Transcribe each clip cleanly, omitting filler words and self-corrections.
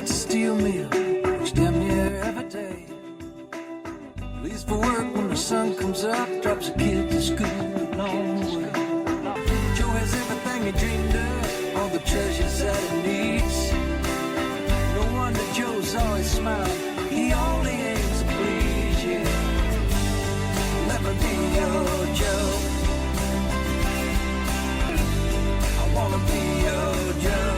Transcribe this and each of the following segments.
like to steal me, which damn near every day. Leaves for work when the sun comes up, drops a kid to school along the way. Joe has everything he dreamed of, all the treasures that he needs. No wonder Joe's always smiling, he only aims to please you. Let me be your Joe. I wanna be your Joe.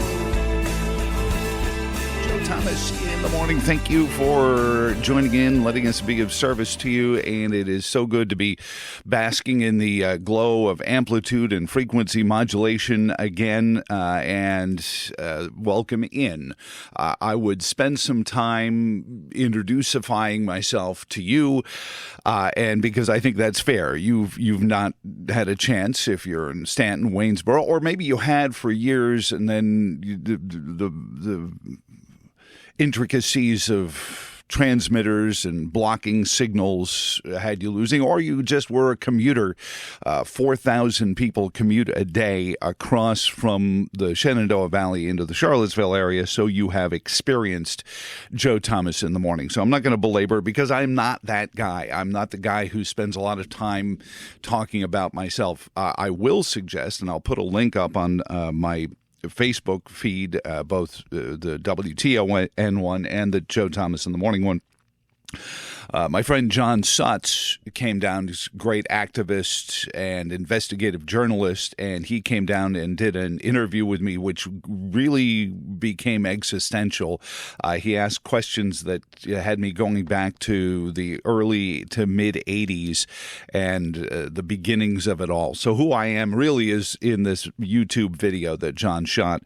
Thomas in the morning. Thank you for joining in, letting us be of service to you. And it is so good to be basking in the glow of amplitude and frequency modulation again. Welcome in. I would spend some time introducifying myself to you, and because I think that's fair. You've not had a chance if you're in Stanton, Waynesboro, or maybe you had for years, and then the intricacies of transmitters and blocking signals had you losing, or you just were a commuter. 4,000 people commute a day across from the Shenandoah Valley into the Charlottesville area, so you have experienced Joe Thomas in the morning. So I'm not going to belabor, because I'm not that guy. I'm not the guy who spends a lot of time talking about myself. I will suggest, and I'll put a link up on my Facebook feed, both the WTON one and the Joe Thomas in the Morning one. My friend John Sutz came down. He's a great activist and investigative journalist, and he came down and did an interview with me, which really became existential. He asked questions that had me going back to the early to mid-'80s and the beginnings of it all. So who I am really is in this YouTube video that John shot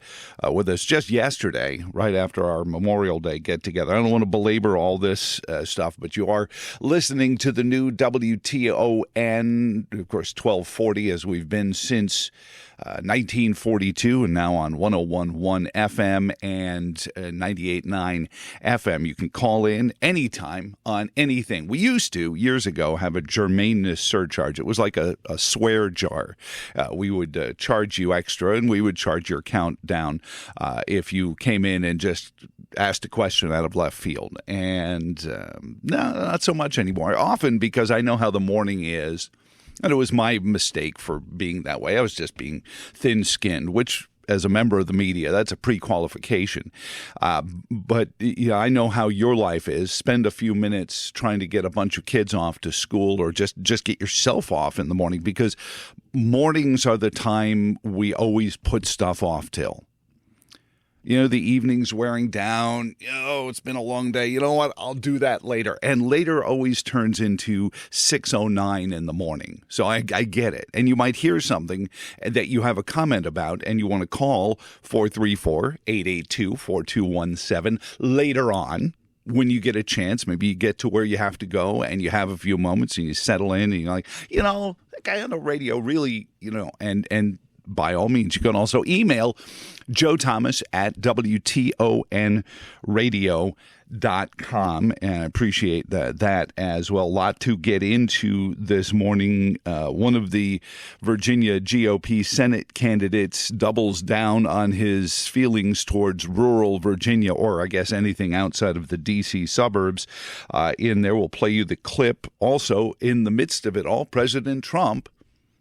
with us just yesterday, right after our Memorial Day get-together. I don't want to belabor all this stuff, but you are listening to the new WTON, of course, 1240, as we've been since 1942, and now on 101.1 FM and 98.9 FM. You can call in anytime on anything. We used to, years ago, have a germaneness surcharge. It was like a swear jar. We would charge you extra, and we would charge your count down if you came in and just asked a question out of left field. And no, not so much anymore. Often because I know how the morning is. And it was my mistake for being that way. I was just being thin-skinned, which, as a member of the media, that's a pre-qualification. But yeah, I know how your life is. Spend a few minutes trying to get a bunch of kids off to school, or just get yourself off in the morning, because mornings are the time we always put stuff off till. You know, the evening's wearing down. Oh, it's been a long day. You know what? I'll do that later. And later always turns into 6:09 in the morning. So I get it. And you might hear something that you have a comment about, and you want to call 434-882-4217 later on. When you get a chance, maybe you get to where you have to go and you have a few moments and you settle in and you're like, that guy on the radio really, and by all means, you can also email Joe Thomas at WTONradio.com, and I appreciate that as well. A lot to get into this morning. One of the Virginia GOP Senate candidates doubles down on his feelings towards rural Virginia, or I guess anything outside of the D.C. suburbs. In there, we'll play you the clip. Also, in the midst of it all, President Trump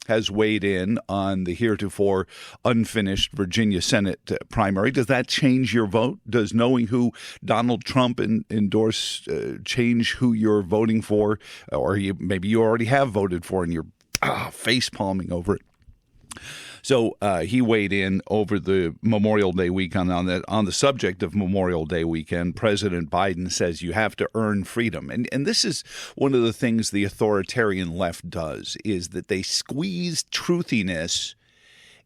has weighed in on the heretofore unfinished Virginia Senate primary. Does that change your vote? Does knowing who Donald Trump endorsed change who you're voting for? Or maybe you already have voted for and you're face-palming over it. So he weighed in over the Memorial Day weekend on the subject of Memorial Day weekend. President Biden says you have to earn freedom. And this is one of the things the authoritarian left does, is that they squeeze truthiness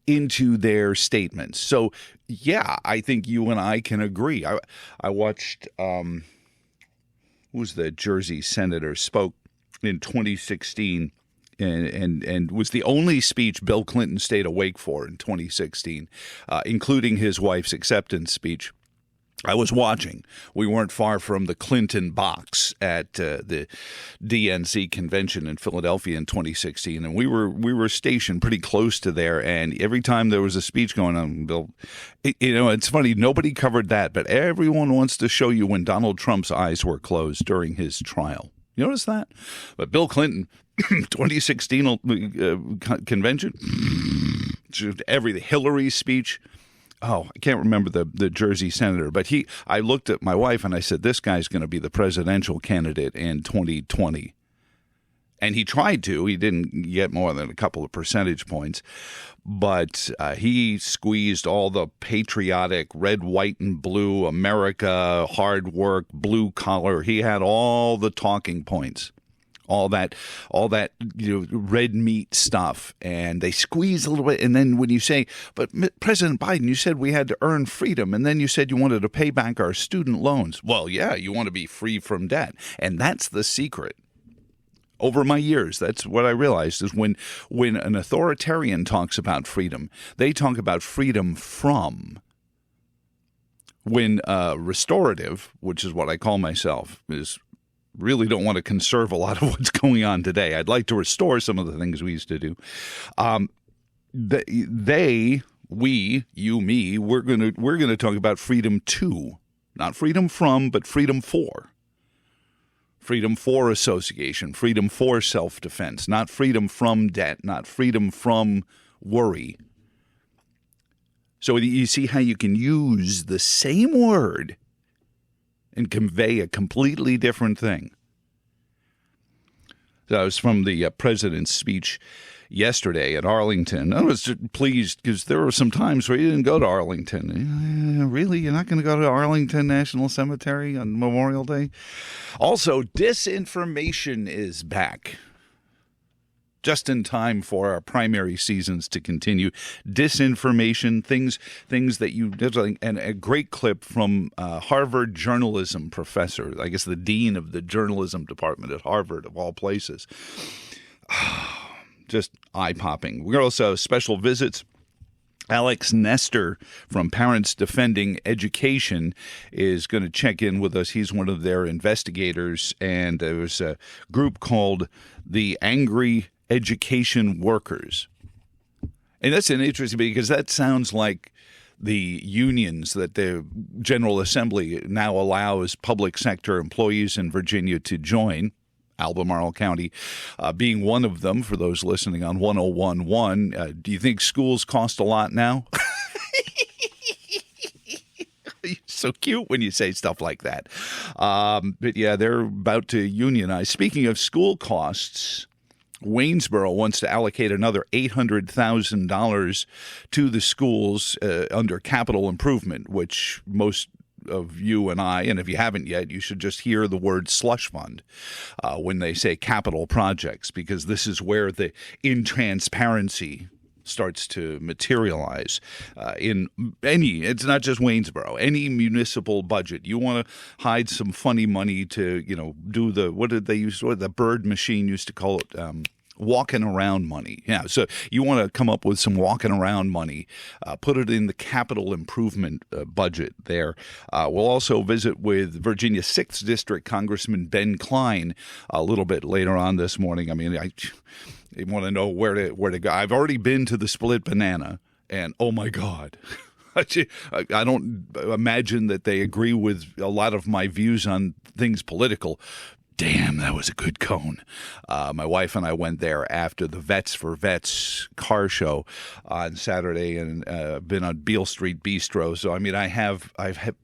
into their statements. So, yeah, I think you and I can agree. I watched, who's the Jersey senator, spoke in 2016. And was the only speech Bill Clinton stayed awake for in 2016, including his wife's acceptance speech. I was watching. We weren't far from the Clinton box at the DNC convention in Philadelphia in 2016, and we were stationed pretty close to there. And every time there was a speech going on, Bill, it's funny. Nobody covered that, but everyone wants to show you when Donald Trump's eyes were closed during his trial. You notice that? But Bill Clinton, 2016 convention, every Hillary speech. Oh, I can't remember the Jersey senator, but I looked at my wife and I said, this guy's going to be the presidential candidate in 2020. And he tried to. He didn't get more than a couple of percentage points. But he squeezed all the patriotic red, white, and blue, America, hard work, blue collar. He had all the talking points. All that red meat stuff, and they squeeze a little bit. And then when you say, but President Biden, you said we had to earn freedom, and then you said you wanted to pay back our student loans. Well, yeah, you want to be free from debt, and that's the secret. Over my years, that's what I realized is when an authoritarian talks about freedom, they talk about freedom from. When restorative, which is what I call myself, is really don't want to conserve a lot of what's going on today. I'd like to restore some of the things we used to do. We, you, me, we're gonna talk about freedom to, not freedom from, but freedom for. Freedom for association, freedom for self-defense, not freedom from debt, not freedom from worry. So you see how you can use the same word and convey a completely different thing. That was from the president's speech yesterday at Arlington. I was pleased because there were some times where he didn't go to Arlington. Really? You're not going to go to Arlington National Cemetery on Memorial Day? Also, disinformation is back. Just in time for our primary seasons to continue. Disinformation, things that you did, and a great clip from Harvard journalism professor, I guess the dean of the journalism department at Harvard, of all places. Just eye-popping. We're also have special visits. Alex Nestor from Parents Defending Education is going to check in with us. He's one of their investigators, and there was a group called the Angry Education Workers. And that's an interesting because that sounds like the unions that the General Assembly now allows public sector employees in Virginia to join. Albemarle County being one of them, for those listening on 101.1. Do you think schools cost a lot now? You're so cute when you say stuff like that. But yeah, they're about to unionize. Speaking of school costs, Waynesboro wants to allocate another $800,000 to the schools under capital improvement, which most of you and I, and if you haven't yet, you should just hear the word slush fund when they say capital projects, because this is where the intransparency starts to materialize in any, it's not just Waynesboro, any municipal budget. You want to hide some funny money to, do the, what did they use, what the bird machine used to call it, walking around money. Yeah, so you want to come up with some walking around money, put it in the capital improvement budget there. We'll also visit with Virginia 6th District Congressman Ben Cline a little bit later on this morning. I mean, I want to know where to go. I've already been to the Split Banana, and oh my God. I don't imagine that they agree with a lot of my views on things political. Damn, that was a good cone. My wife and I went there after the Vets for Vets car show on Saturday, and been on Beale Street Bistro. So I mean, I've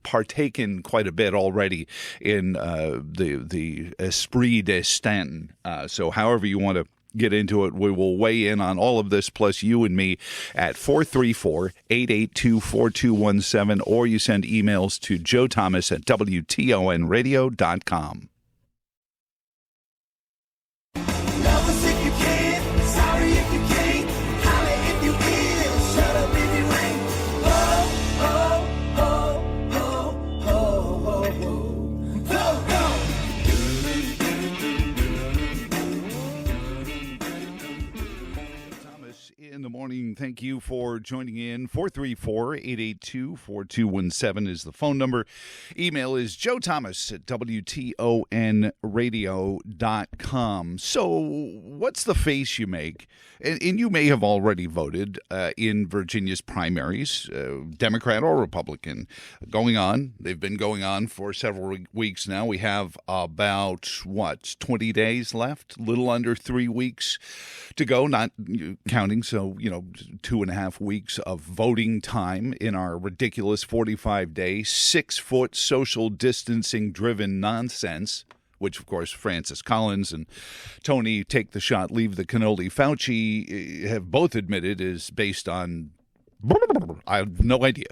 partaken quite a bit already in the Esprit de Stanton. So however you want to get into it, we will weigh in on all of this, plus you and me, at 434-882-4217, or you send emails to joethomas@WTONradio.com. In the morning Thank you for joining in. 434-882-4217 is the phone number. Email is joethomas@WTONradio.com. So what's the face you make? And you may have already voted in Virginia's primaries, Democrat or Republican, going on. They've been going on for several weeks now. We have about, 20 days left? A little under 3 weeks to go, not counting. So, 2.5 weeks of voting time in our ridiculous 45-day, 6-foot social distancing driven nonsense, which, of course, Francis Collins and Tony Take the Shot, Leave the Cannoli Fauci have both admitted is based on, I have no idea.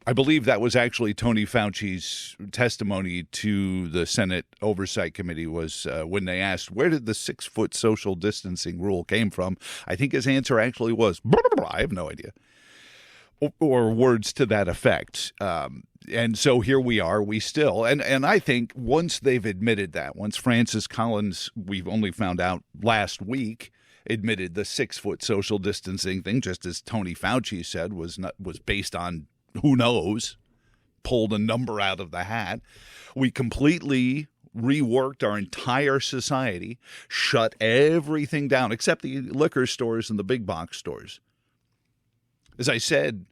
I believe that was actually Tony Fauci's testimony to the Senate Oversight Committee was when they asked, where did the 6-foot social distancing rule came from? I think his answer actually was, I have no idea. Or words to that effect. And so here we are, we still, and I think once they've admitted that, once Francis Collins, we've only found out last week, admitted the 6-foot social distancing thing, just as Tony Fauci said, was based on who knows, pulled a number out of the hat. We completely reworked our entire society, shut everything down except the liquor stores and the big box stores. As I said,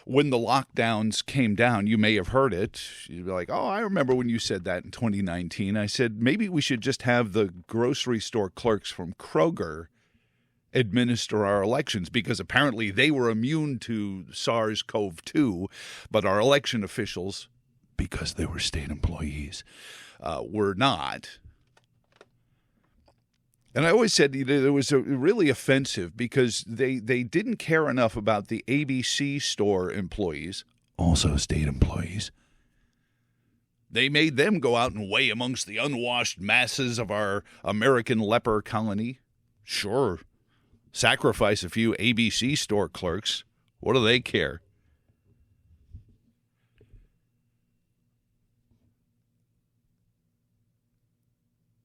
when the lockdowns came down, you may have heard it. You'd be like, I remember when you said that in 2019. I said, maybe we should just have the grocery store clerks from Kroger administer our elections, because apparently they were immune to SARS-CoV-2, but our election officials, because they were state employees, were not. And I always said it was really offensive because they didn't care enough about the ABC store employees, also state employees. They made them go out and weigh amongst the unwashed masses of our American leper colony. Sure. Sacrifice a few ABC store clerks. What do they care?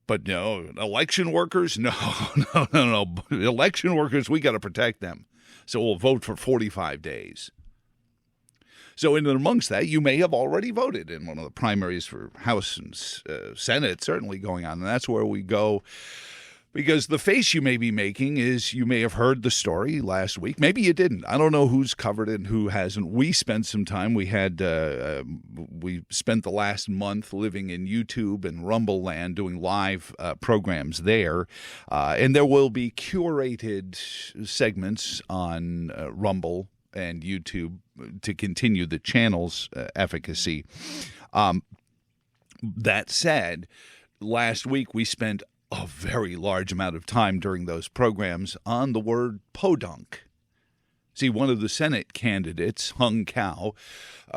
But no, election workers? No. Election workers, we got to protect them. So we'll vote for 45 days. So in and amongst that, you may have already voted in one of the primaries for House and Senate, certainly going on. And that's where we go. Because the face you may be making is you may have heard the story last week. Maybe you didn't. I don't know who's covered it and who hasn't. We spent some time. We spent the last month living in YouTube and Rumble land doing live programs there. And there will be curated segments on Rumble and YouTube to continue the channel's efficacy. That said, last week we spent a very large amount of time during those programs on the word podunk. See, one of the Senate candidates, Hung Cow,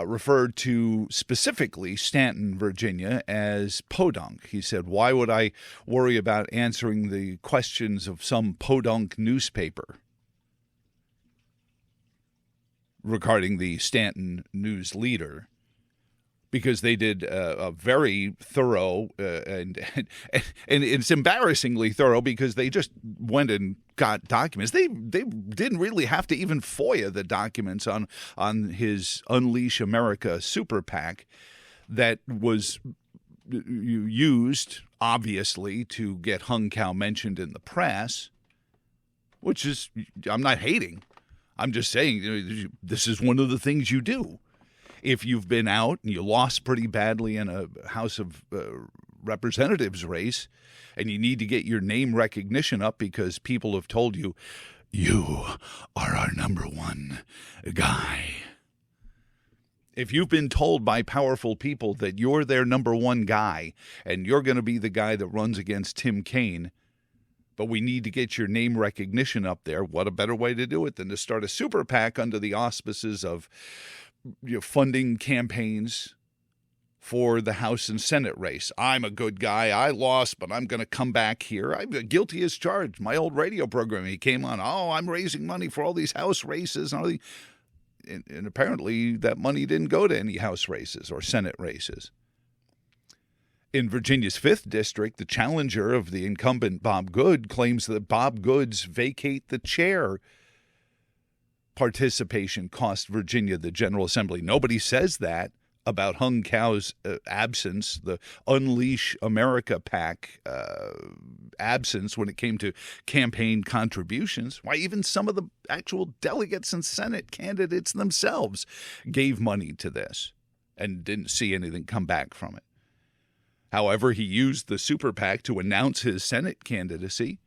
referred to specifically Stanton, Virginia, as podunk. He said, why would I worry about answering the questions of some podunk newspaper regarding the Stanton news leader? Because they did a very thorough and it's embarrassingly thorough because they just went and got documents. They didn't really have to even FOIA the documents on his Unleash America super PAC that was used, obviously, to get Hung Cow mentioned in the press, which is, I'm not hating. I'm just saying this is one of the things you do. If you've been out and you lost pretty badly in a House of Representatives race and you need to get your name recognition up because people have told you, you are our number one guy. If you've been told by powerful people that you're their number one guy and you're going to be the guy that runs against Tim Kaine, but we need to get your name recognition up there, what a better way to do it than to start a super PAC under the auspices of funding campaigns for the House and Senate race. I'm a good guy. I lost, but I'm going to come back here. I'm guilty as charged. My old radio program, he came on, I'm raising money for all these House races. And apparently that money didn't go to any House races or Senate races. In Virginia's 5th district, the challenger of the incumbent Bob Good claims that Bob Goods vacate the chair participation cost Virginia the General Assembly. Nobody says that about Hung Cow's absence, the Unleash America PAC absence when it came to campaign contributions. Why, even some of the actual delegates and Senate candidates themselves gave money to this and didn't see anything come back from it. However, he used the super PAC to announce his Senate candidacy,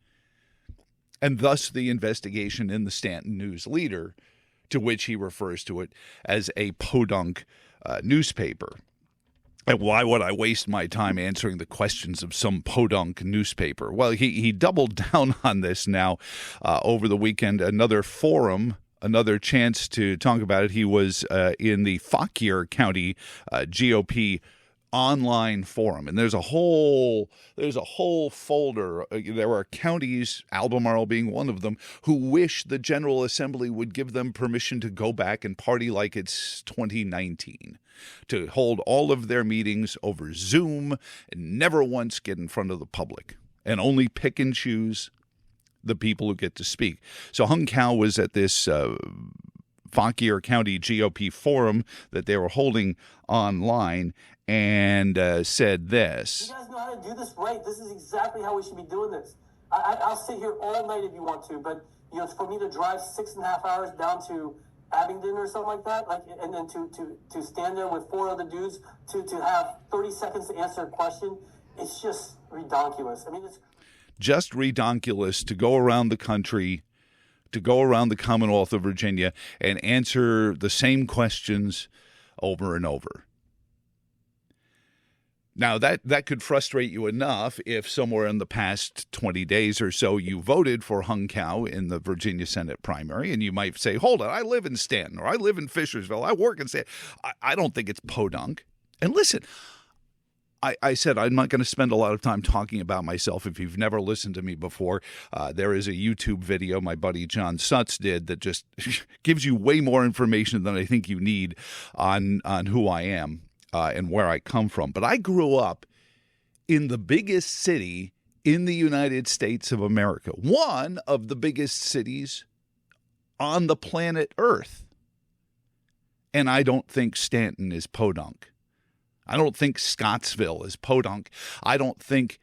and thus the investigation in the Stanton News Leader, to which he refers to it as a podunk newspaper. And why would I waste my time answering the questions of some podunk newspaper? Well, he doubled down on this now over the weekend. Another forum, another chance to talk about it. He was in the Fauquier County GOP online forum, and there's a whole folder. There are counties, Albemarle being one of them, who wish the General Assembly would give them permission to go back and party like it's 2019, to hold all of their meetings over Zoom and never once get in front of the public, and only pick and choose the people who get to speak. So Hung Cow was at this Fauquier County GOP forum that they were holding online, and said this. You guys know how to do this right. This is exactly how we should be doing this. I'll sit here all night if you want to, but for me to drive 6.5 hours down to Abingdon or something like that, and then to stand there with 4 other dudes to have 30 seconds to answer a question, it's just redonkulous. I mean, it's just redonkulous to go around the country, to go around the Commonwealth of Virginia and answer the same questions over and over. Now, that could frustrate you enough if somewhere in the past 20 days or so you voted for Hung Cow in the Virginia Senate primary, and you might say, hold on, I live in Stanton, or I live in Fishersville, I work in Stanton. I don't think it's podunk. And listen, I said I'm not going to spend a lot of time talking about myself. If you've never listened to me before, there is a YouTube video my buddy John Sutz did that just gives you way more information than I think you need on who I am. And where I come from. But I grew up in the biggest city in the United States of America, one of the biggest cities on the planet Earth. And I don't think Stanton is podunk. I don't think Scottsville is podunk. I don't think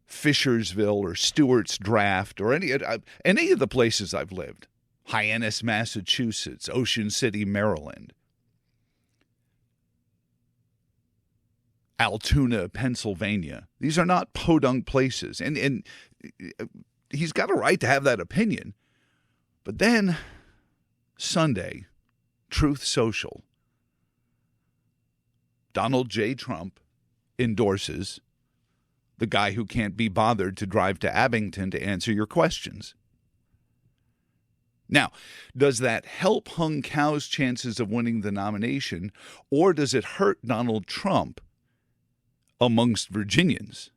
Fishersville or Stewart's Draft or any of the places I've lived. Hyannis, Massachusetts, Ocean City, Maryland, Altoona, Pennsylvania. These are not podunk places. And he's got a right to have that opinion. But then Sunday, Truth Social, Donald J. Trump endorses the guy who can't be bothered to drive to Abington to answer your questions. Now, does that help Hung Cow's chances of winning the nomination, or does it hurt Donald Trump amongst Virginians?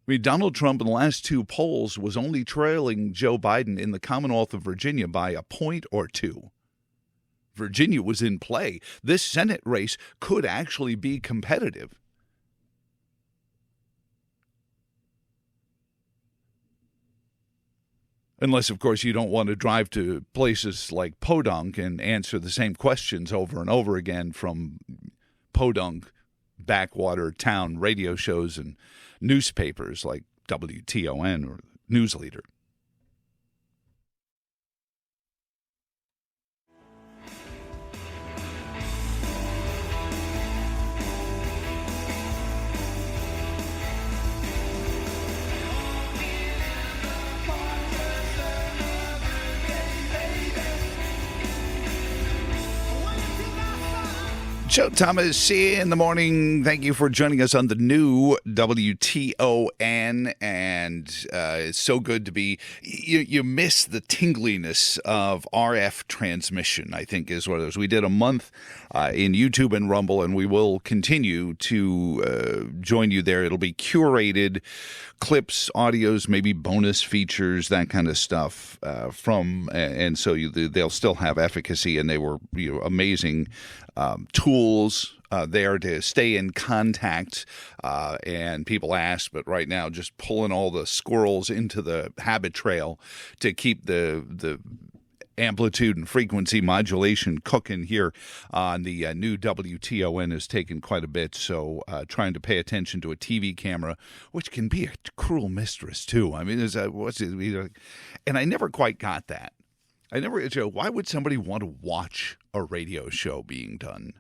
I mean, Donald Trump in the last 2 polls was only trailing Joe Biden in the Commonwealth of Virginia by a point or 2. Virginia was in play. This Senate race could actually be competitive. Unless, of course, you don't want to drive to places like Podunk and answer the same questions over and over again from Podunk backwater town radio shows and newspapers like WTON or News Leader. Joe Thomas here in the morning. Thank you for joining us on the new WTON, and it's so good to be. You miss the tingliness of RF transmission, I think is what it is. We did a month in YouTube and Rumble, and we will continue to join you there. It'll be curated clips, audios, maybe bonus features, that kind of stuff and so they'll still have efficacy, and they were amazing tools tools there to stay in contact. And people ask, but right now, just pulling all the squirrels into the habit trail to keep the amplitude and frequency modulation cooking here on the new WTON has taken quite a bit. So trying to pay attention to a TV camera, which can be a cruel mistress too. I mean, and I never quite got that. Why would somebody want to watch a radio show being done?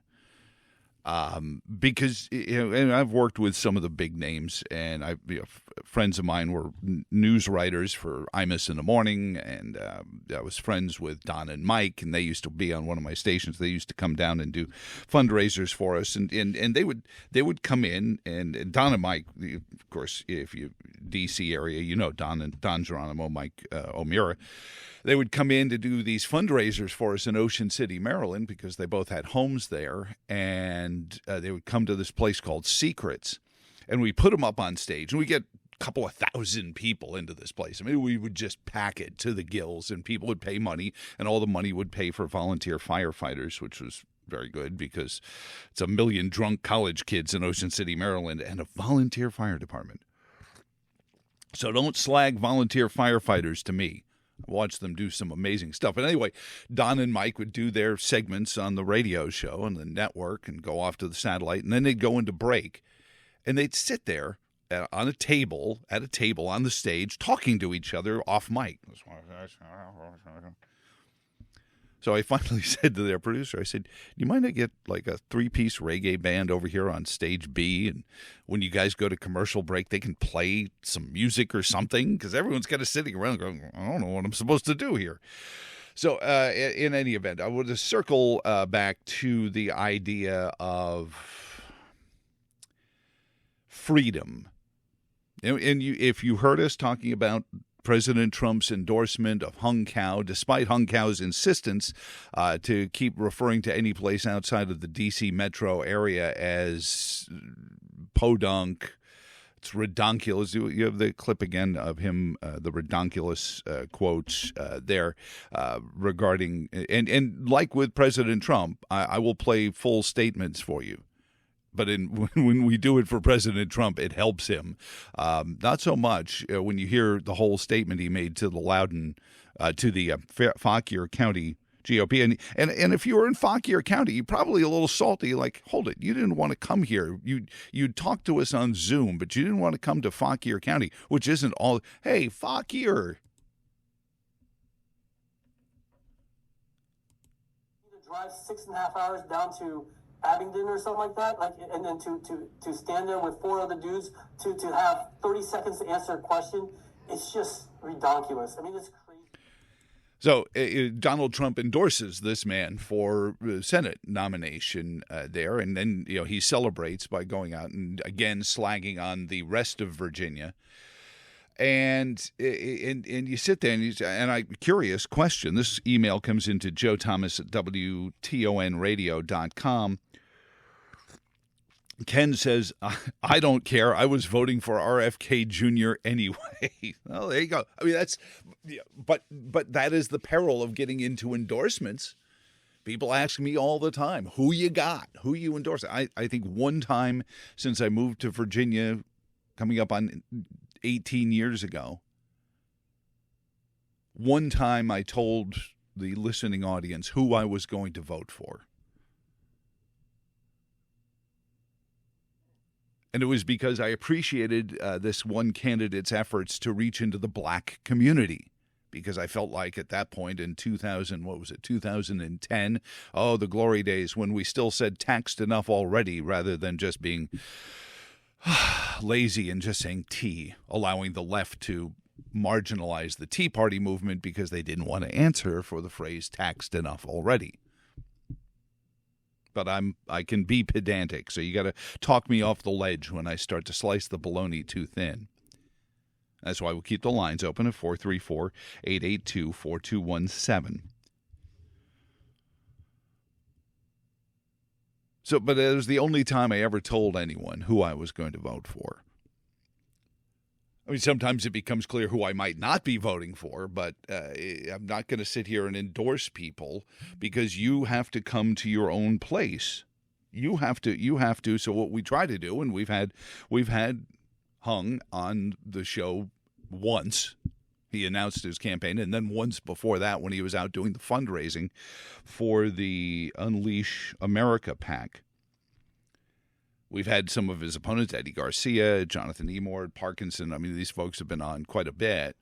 Because and I've worked with some of the big names, and friends of mine were news writers for Imus in the Morning, and I was friends with Don and Mike, and they used to be on one of my stations. They used to come down and do fundraisers for us, and they would come in, and Don and Mike, of course, if you DC area, Don Geronimo, Mike O'Meara. They would come in to do these fundraisers for us in Ocean City, Maryland, because they both had homes there. And they would come to this place called Secrets. And we put them up on stage. And we get a couple of thousand people into this place. I mean, we would just pack it to the gills. And people would pay money. And all the money would pay for volunteer firefighters, which was very good because it's 1 million drunk college kids in Ocean City, Maryland, and a volunteer fire department. So don't slag volunteer firefighters to me. Watch them do some amazing stuff. And anyway, Don and Mike would do their segments on the radio show and the network and go off to the satellite. And then they'd go into break. And they'd sit there at a table on the stage talking to each other off mic. So I finally said to their producer, I said, do you mind I get like a 3-piece reggae band over here on stage B? And when you guys go to commercial break, they can play some music or something? Because everyone's kind of sitting around going, I don't know what I'm supposed to do here. So in any event, I would circle back to the idea of freedom. And if you heard us talking about President Trump's endorsement of Hung Cow, despite Hung Cow's insistence to keep referring to any place outside of the D.C. metro area as podunk. It's redonkulous. You have the clip again of him, the redonkulous quotes there regarding, and like with President Trump, I will play full statements for you. But when we do it for President Trump, it helps him. Not so much when you hear the whole statement he made to the Loudoun, to the Fauquier County GOP. And if you were in Fauquier County, you're probably a little salty, like, hold it, you didn't want to come here. You'd talk to us on Zoom, but you didn't want to come to Fauquier County, which isn't all, hey, Fauquier. Drive 6.5 hours down to Abingdon or something like that, and then to stand there with 4 other dudes to have 30 seconds to answer a question, it's just redonkulous. I mean, it's crazy. So Donald Trump endorses this man for Senate nomination there, and then he celebrates by going out and again slagging on the rest of Virginia. And you sit there and I curious question. This email comes into Joe Thomas at WTONradio.com. Ken says, I don't care. I was voting for RFK Jr. anyway. Well, there you go. I mean, but that is the peril of getting into endorsements. People ask me all the time, who you got? Who you endorse? I think one time since I moved to Virginia, coming up on 18 years ago, one time I told the listening audience who I was going to vote for. And it was because I appreciated this one candidate's efforts to reach into the black community. Because I felt like at that point in 2010, the glory days when we still said taxed enough already rather than just being lazy and just saying T, allowing the left to marginalize the Tea Party movement because they didn't want to answer for the phrase taxed enough already. But I can be pedantic, so you got to talk me off the ledge when I start to slice the bologna too thin. That's why we'll keep the lines open at 434-882-4217. But it was the only time I ever told anyone who I was going to vote for. I mean, sometimes it becomes clear who I might not be voting for, but I'm not going to sit here and endorse people because you have to come to your own place You have to. So what we try to do, and we've had Hung on the show once. He announced his campaign, and then once before that when he was out doing the fundraising for the Unleash America PAC. We've had some of his opponents, Eddie Garcia, Jonathan Emord, Parkinson. I mean, these folks have been on quite a bit.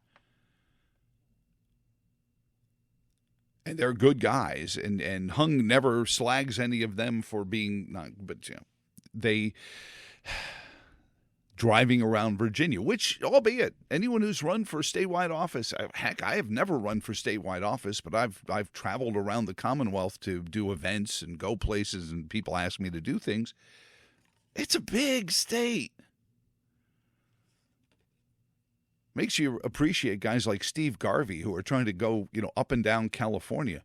And they're good guys, and Hung never slags any of them for being not, but they driving around Virginia, which, albeit anyone who's run for statewide office, heck, I have never run for statewide office, but I've traveled around the Commonwealth to do events and go places, and people ask me to do things. It's a big state. Makes you appreciate guys like Steve Garvey who are trying to go, up and down California.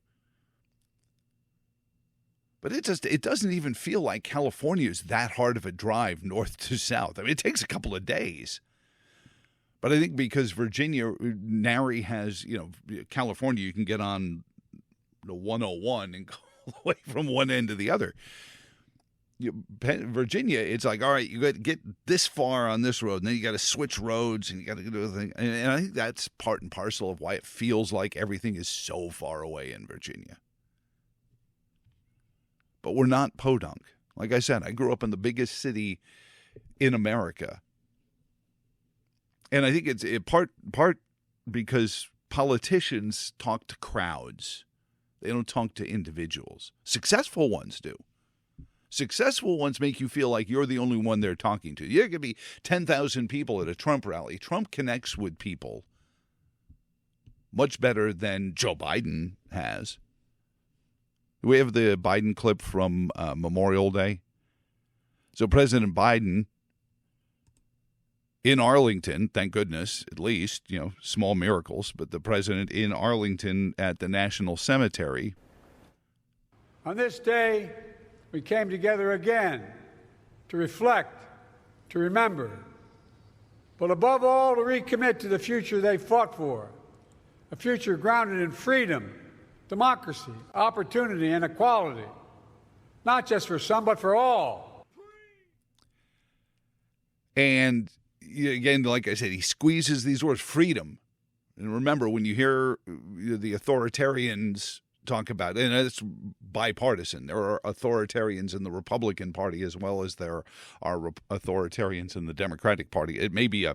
But it doesn't even feel like California is that hard of a drive north to south. I mean, it takes a couple of days. But I think because Virginia, nary has, California, you can get on the 101 and go all the way from one end to the other. Virginia, it's like, all right, you got to get this far on this road, and then you got to switch roads, and you got to do the thing. And I think that's part and parcel of why it feels like everything is so far away in Virginia. But we're not podunk. Like I said, I grew up in the biggest city in America. And I think it's part because politicians talk to crowds. They don't talk to individuals. Successful ones do. Successful ones make you feel like you're the only one they're talking to. There could be 10,000 people at a Trump rally. Trump connects with people much better than Joe Biden has. We have the Biden clip from Memorial Day. So President Biden in Arlington, thank goodness, at least, small miracles, but the president in Arlington at the National Cemetery. On this day, we came together again to reflect, to remember, but above all, to recommit to the future they fought for, a future grounded in freedom, democracy, opportunity, and equality, not just for some, but for all. And again, like I said, he squeezes these words, freedom. And remember, when you hear the authoritarians talk about it, and it's bipartisan. There are authoritarians in the Republican Party as well as there are authoritarians in the Democratic Party. It may be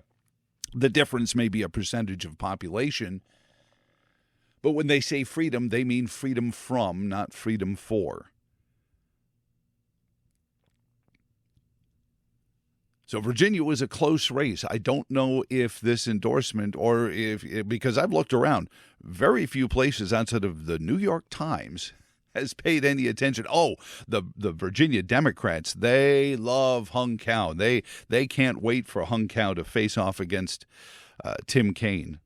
the difference may be a percentage of population, but when they say freedom, they mean freedom from, not freedom for. So Virginia was a close race. I don't know if this endorsement or because I've looked around, very few places outside of the New York Times has paid any attention. Oh, the Virginia Democrats, they love Hung Cow. They can't wait for Hung Cow to face off against Tim Kaine.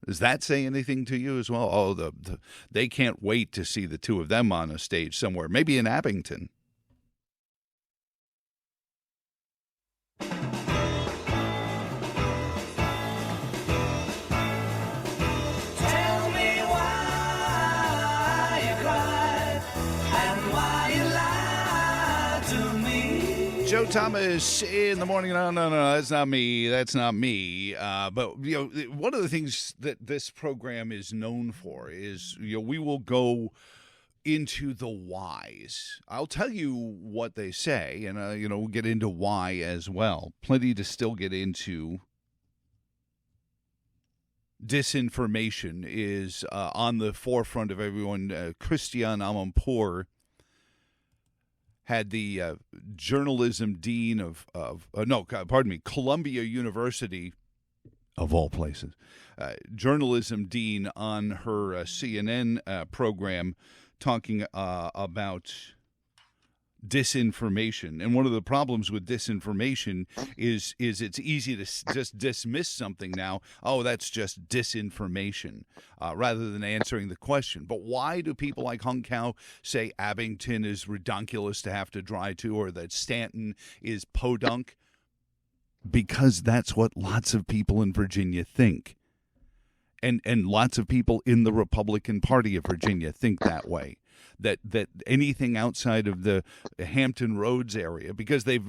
Does that say anything to you as well? Oh, they can't wait to see the two of them on a stage somewhere, maybe in Abington. Joe Thomas in the morning. No, that's not me. That's not me. But one of the things that this program is known for is we will go into the whys. I'll tell you what they say, and we'll get into why as well. Plenty to still get into. Disinformation is on the forefront of everyone. Christian Amanpour had the journalism dean of Columbia University, of all places, journalism dean on her CNN program talking about disinformation. And one of the problems with disinformation is it's easy to just dismiss something now. Oh, that's just disinformation, rather than answering the question. But why do people like Hung Cow say Abington is redonkulous to have to drive to, or that Stanton is podunk? Because that's what lots of people in Virginia think. And lots of people in the Republican Party of Virginia think that way. that anything outside of the Hampton Roads area, because they've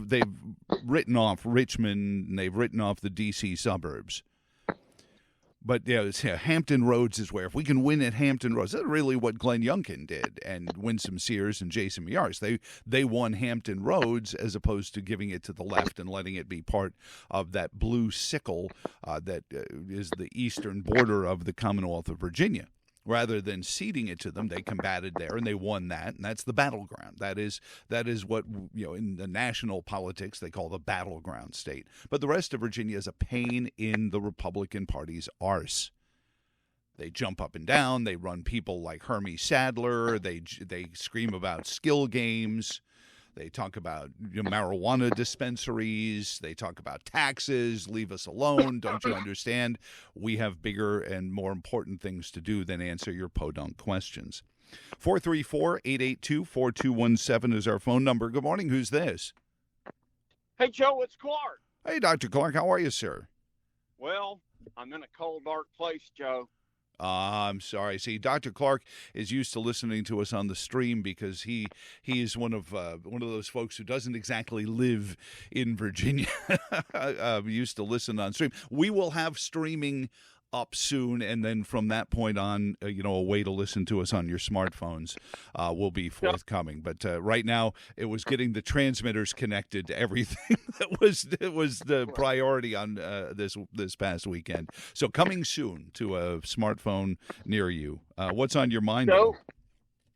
written off Richmond and they've written off the D.C. suburbs. But Hampton Roads is where, if we can win at Hampton Roads, that's really what Glenn Youngkin did, and Winsome Sears and Jason Miyares. They won Hampton Roads as opposed to giving it to the left and letting it be part of that blue sickle that is the eastern border of the Commonwealth of Virginia. Rather than ceding it to them, they combated there and they won that, and that's the battleground. That is what in the national politics they call the battleground state. But the rest of Virginia is a pain in the Republican Party's arse. They jump up and down. They run people like Hermie Sadler. They scream about skill games. They talk about marijuana dispensaries. They talk about taxes. Leave us alone. Don't you understand? We have bigger and more important things to do than answer your podunk questions. 434-882-4217 is our phone number. Good morning. Who's this? Hey, Joe, it's Clark. Hey, Dr. Clark. How are you, sir? Well, I'm in a cold, dark place, Joe. I'm sorry. See, Dr. Clark is used to listening to us on the stream because he is one of those folks who doesn't exactly live in Virginia. Used to listen on stream. We will have streaming up soon, and then from that point on, a way to listen to us on your smartphones will be forthcoming. But right now, it was getting the transmitters connected to everything that was the priority on this past weekend. So coming soon to a smartphone near you. What's on your mind? Joe,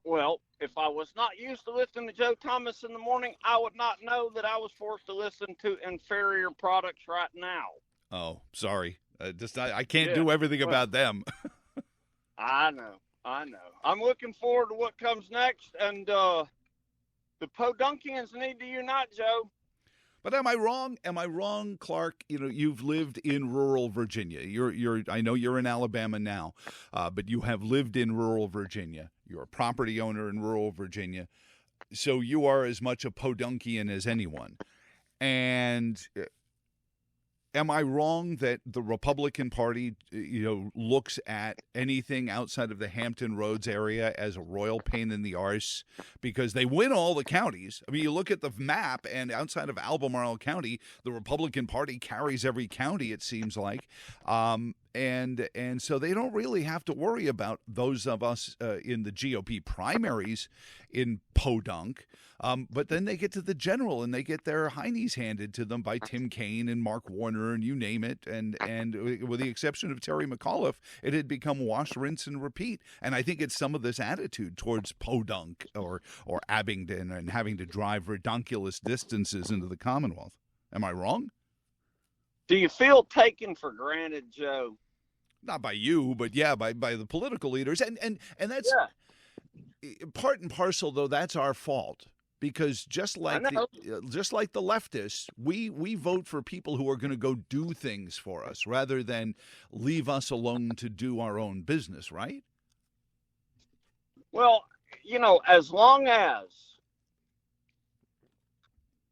well, if I was not used to listening to Joe Thomas in the morning, I would not know that I was forced to listen to inferior products right now. Oh, sorry. I can't do everything about them. I know. I'm looking forward to what comes next, and the Podunkians need to unite, Joe. But am I wrong? Am I wrong, Clark? You've lived in rural Virginia. I know you're in Alabama now, but you have lived in rural Virginia. You're a property owner in rural Virginia, so you are as much a Podunkian as anyone. And am I wrong that the Republican Party, looks at anything outside of the Hampton Roads area as a royal pain in the arse? Because they win all the counties. I mean, you look at the map, and outside of Albemarle County, the Republican Party carries every county, it seems like. And so they don't really have to worry about those of us in the GOP primaries in Podunk. But then they get to the general, and they get their heinies handed to them by Tim Kaine and Mark Warner and you name it. And with the exception of Terry McAuliffe, it had become wash, rinse, and repeat. And I think it's some of this attitude towards Podunk or Abingdon and having to drive redonkulous distances into the Commonwealth. Am I wrong? Do you feel taken for granted, Joe? Not by you, but by the political leaders. And that's part and parcel, though, that's our fault. Because just like the leftists, we vote for people who are going to go do things for us rather than leave us alone to do our own business, right? Well, as long as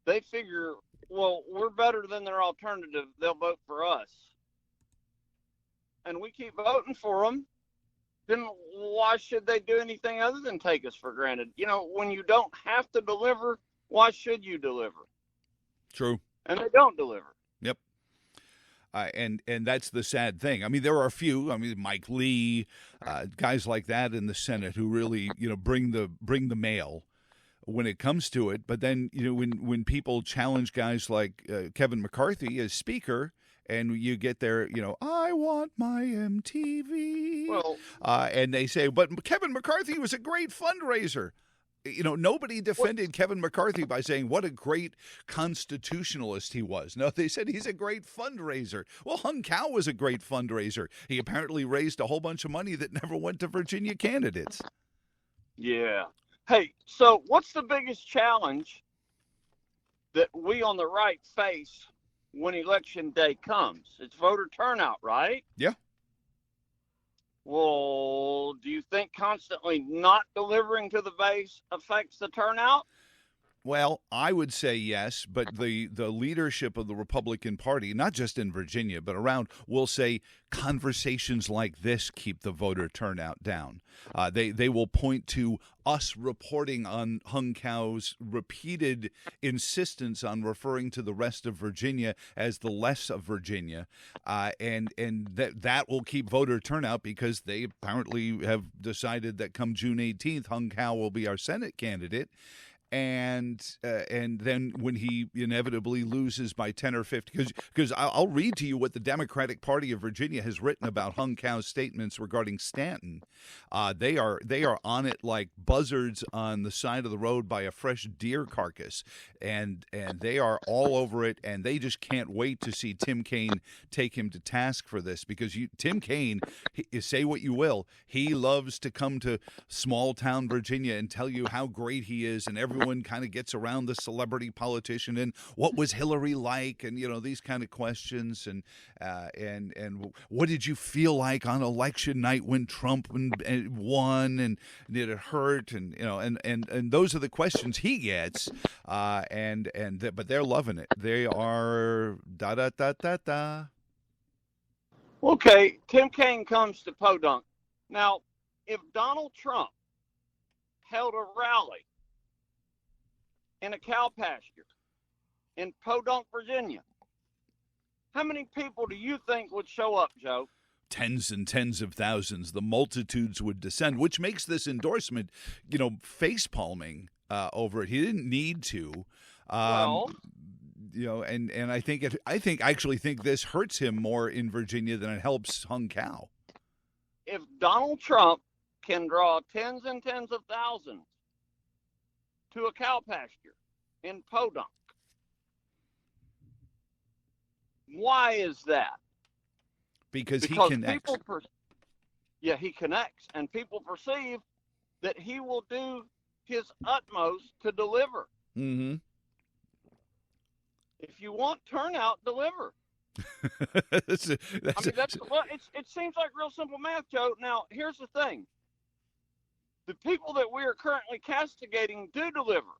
they figure, well, we're better than their alternative, they'll vote for us. And we keep voting for them, then why should they do anything other than take us for granted? When you don't have to deliver, why should you deliver? True. And they don't deliver. Yep. And that's the sad thing. I mean, there are a few. I mean, Mike Lee, guys like that in the Senate who really, bring the mail when it comes to it. But then, when people challenge guys like Kevin McCarthy as Speaker, and you get there, I want my MTV. Well, and they say, but Kevin McCarthy was a great fundraiser. Nobody defended Kevin McCarthy by saying what a great constitutionalist he was. No, they said he's a great fundraiser. Well, Hung Cao was a great fundraiser. He apparently raised a whole bunch of money that never went to Virginia candidates. Yeah. Hey, so what's the biggest challenge that we on the right face when election day comes? It's voter turnout, right? Yeah. Well, do you think constantly not delivering to the base affects the turnout? Well, I would say yes, but the leadership of the Republican Party, not just in Virginia, but around, will say conversations like this keep the voter turnout down. They will point to us reporting on Hung Cow's repeated insistence on referring to the rest of Virginia as the less of Virginia, and that will keep voter turnout because they apparently have decided that come June 18th, Hung Cow will be our Senate candidate. And then when he inevitably loses by 10 or 50, because I'll read to you what the Democratic Party of Virginia has written about Hung Cow's statements regarding Stanton. They are on it like buzzards on the side of the road by a fresh deer carcass, and they are all over it, and they just can't wait to see Tim Kaine take him to task for this, because Tim Kaine, say what you will, he loves to come to small town Virginia and tell you how great he is, and everyone kind of gets around the celebrity politician and what was Hillary like, and these kind of questions, and what did you feel like on election night when Trump won, and did it hurt, and those are the questions he gets, but they're loving it. They are da da da da da. Okay, Tim Kaine comes to Podunk. Now, if Donald Trump held a rally in a cow pasture in Podunk, Virginia, how many people do you think would show up, Joe? Tens and tens of thousands. The multitudes would descend, which makes this endorsement, face palming over it. He didn't need to. And I actually think this hurts him more in Virginia than it helps Hung Cow. If Donald Trump can draw tens and tens of thousands to a cow pasture in Podunk, why is that? Because he connects. He connects, and people perceive that he will do his utmost to deliver. Mm-hmm. If you want turnout, deliver. It seems like real simple math, Joe. Now, here's the thing. The people that we are currently castigating do deliver.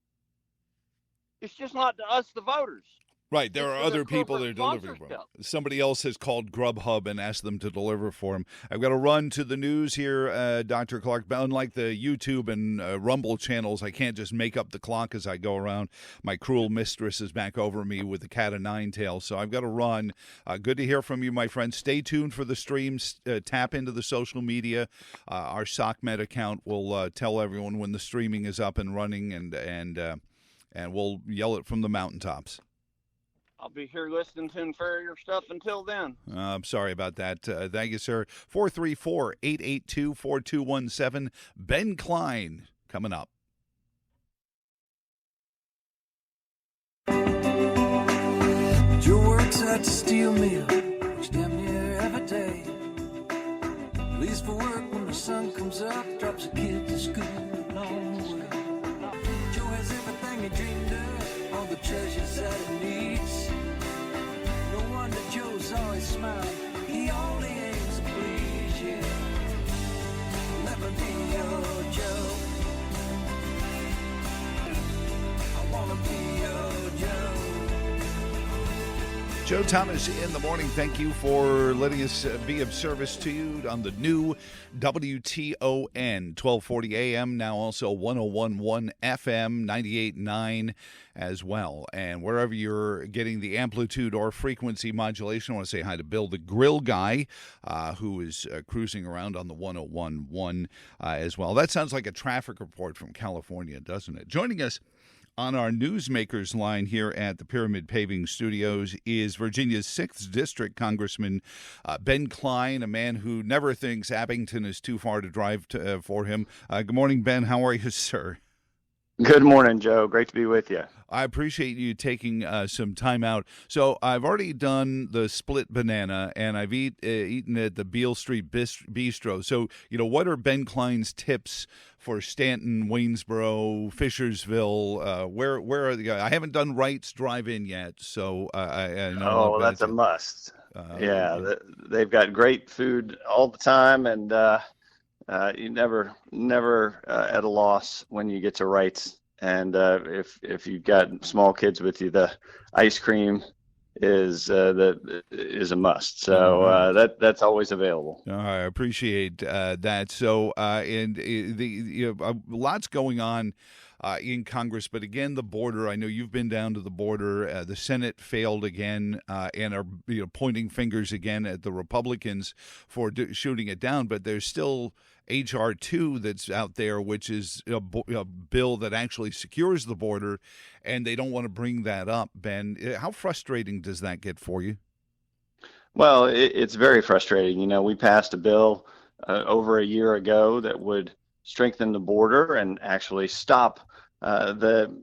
It's just not to us, the voters. Right. There are other people that are delivering for him. Somebody else has called Grubhub and asked them to deliver for him. I've got to run to the news here, Dr. Clark. Unlike the YouTube and Rumble channels, I can't just make up the clock as I go around. My cruel mistress is back over me with the cat of nine tails, so I've got to run. Good to hear from you, my friend. Stay tuned for the streams. Tap into the social media. Our SOCMED account will tell everyone when the streaming is up and running, and we'll yell it from the mountaintops. I'll be here listening to inferior stuff until then. I'm sorry about that. Thank you, sir. 434-882-4217. Ben Cline coming up. Joe works at the steel mill, works damn near every day. Leaves for work when the sun comes up, drops a kid to school along the way. Joe has everything he dreamed of, all the treasures that he needs. No wonder Joe's always smiling, he only aims to please you. Let me be your Joe. I wanna be your Joe. Joe Thomas in the morning. Thank you for letting us be of service to you on the new WTON 1240 AM, now also 1011 FM, 98.9 as well. And wherever you're getting the amplitude or frequency modulation, I want to say hi to Bill, the grill guy, who is cruising around on the 1011 as well. That sounds like a traffic report from California, doesn't it? Joining us on our newsmakers line here at the Pyramid Paving Studios is Virginia's 6th District Congressman Ben Cline, a man who never thinks Abington is too far to drive for him. Good morning, Ben. How are you, sir? Good morning, Joe. Great to be with you. I appreciate you taking some time out. So I've already done the split banana, and I've eaten at the Beale Street Bistro. So, what are Ben Cline's tips for Stanton, Waynesboro, Fishersville? Where are the? I haven't done Wright's Drive-In yet, so I know. Oh, that's a must. They've got great food all the time, and you never at a loss when you get to Wright's. And if you've got small kids with you, the ice cream is a must. So that's always available. I appreciate that. So, and lots going on in Congress, but again, the border. I know you've been down to the border. The Senate failed again, and are pointing fingers again at the Republicans for shooting it down. But there's still H.R. 2 that's out there, which is a bill that actually secures the border, and they don't want to bring that up. Ben, how frustrating does that get for you? Well, it's very frustrating. We passed a bill over a year ago that would strengthen the border and actually stop the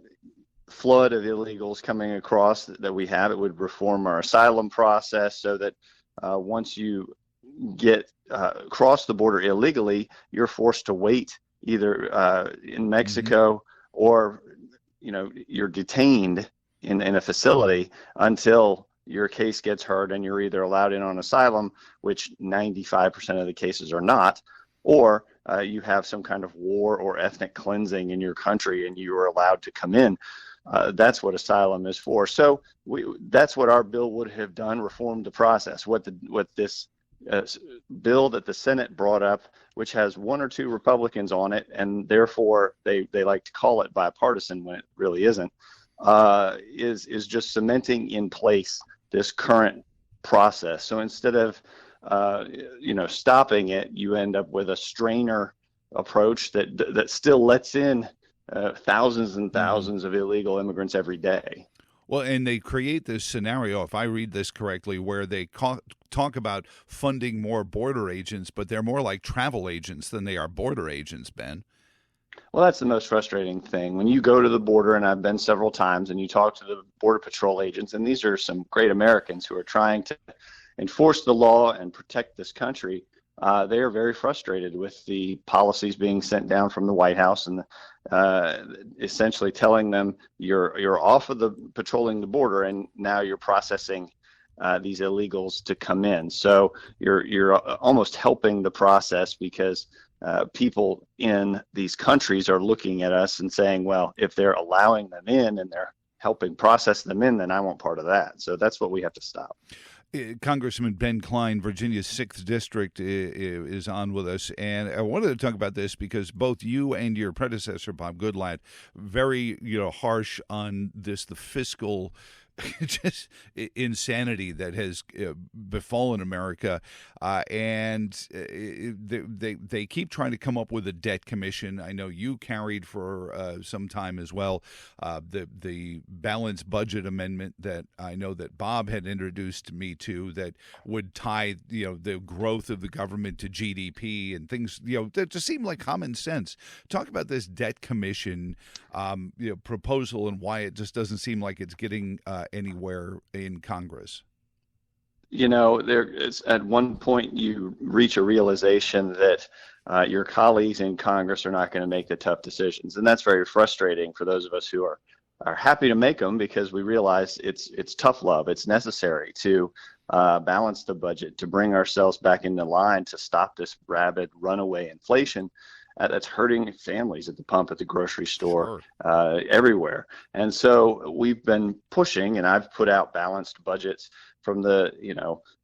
flood of illegals coming across that we have. It would reform our asylum process so that once you get cross the border illegally, you're forced to wait either in Mexico or you're detained in a facility until your case gets heard and you're either allowed in on asylum, which 95% of the cases are not, or you have some kind of war or ethnic cleansing in your country and you are allowed to come in. That's what asylum is for. So that's what our bill would have done, reformed the process. What this bill that the Senate brought up, which has one or two Republicans on it, and therefore they like to call it bipartisan when it really isn't, is just cementing in place this current process. So instead of stopping it, you end up with a strainer approach that still lets in thousands and thousands of illegal immigrants every day. Well, and they create this scenario, if I read this correctly, where they talk about funding more border agents, but they're more like travel agents than they are border agents, Ben. Well, that's the most frustrating thing. When you go to the border, and I've been several times, and you talk to the Border Patrol agents, and these are some great Americans who are trying to enforce the law and protect this country, they are very frustrated with the policies being sent down from the White House and essentially telling them you're off of the patrolling the border and now you're processing these illegals to come in. So you're almost helping the process because people in these countries are looking at us and saying, well, if they're allowing them in and they're helping process them in, then I want part of that. So that's what we have to stop. Congressman Ben Cline, Virginia's 6th District, is on with us. And I wanted to talk about this because both you and your predecessor, Bob Goodlatte, very harsh on the fiscal just insanity that has befallen America, and they keep trying to come up with a debt commission. I know you carried for some time as well the balanced budget amendment that I know that Bob had introduced me to that would tie the growth of the government to GDP and things that just seem like common sense. Talk about this debt commission proposal and why it just doesn't seem like it's getting anywhere in Congress. There is, at one point you reach a realization that your colleagues in Congress are not going to make the tough decisions, and that's very frustrating for those of us who are happy to make them because we realize it's tough love. It's necessary to balance the budget, to bring ourselves back into line, to stop this rabid runaway inflation that's hurting families at the pump, at the grocery store, everywhere. And so we've been pushing, and I've put out balanced budgets from the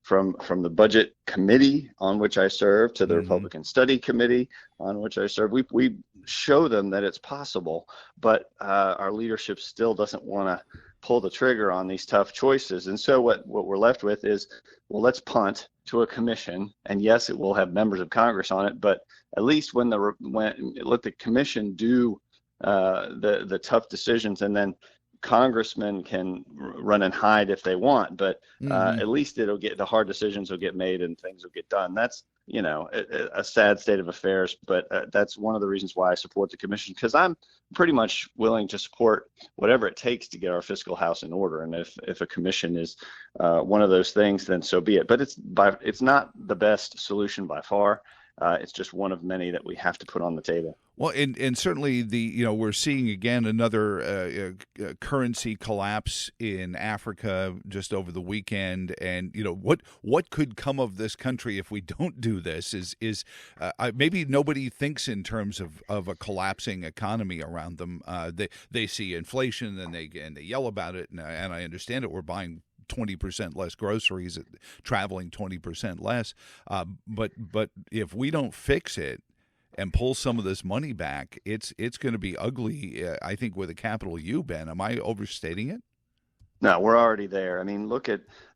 from the budget committee on which I serve to the Republican Study Committee on which I serve. We show them that it's possible, but our leadership still doesn't want to pull the trigger on these tough choices. And so what we're left with is, well, let's punt to a commission, and yes, it will have members of Congress on it, but at least when let the commission do the tough decisions, and then congressmen can run and hide if they want, but at least the hard decisions will get made and things will get done. That's a sad state of affairs, but that's one of the reasons why I support the commission, because I'm pretty much willing to support whatever it takes to get our fiscal house in order. And if a commission is one of those things, then so be it. But it's not the best solution by far. it's just one of many that we have to put on the table. Well, and certainly we're seeing again another currency collapse in Africa just over the weekend, and what could come of this country if we don't do this is maybe nobody thinks in terms of a collapsing economy around them. They see inflation and they yell about it, and I understand it. We're buying 20% less groceries, traveling 20% less, but if we don't fix it and pull some of this money back, it's going to be ugly, I think, with a capital U, Ben. Am I overstating it? No, we're already there. I mean,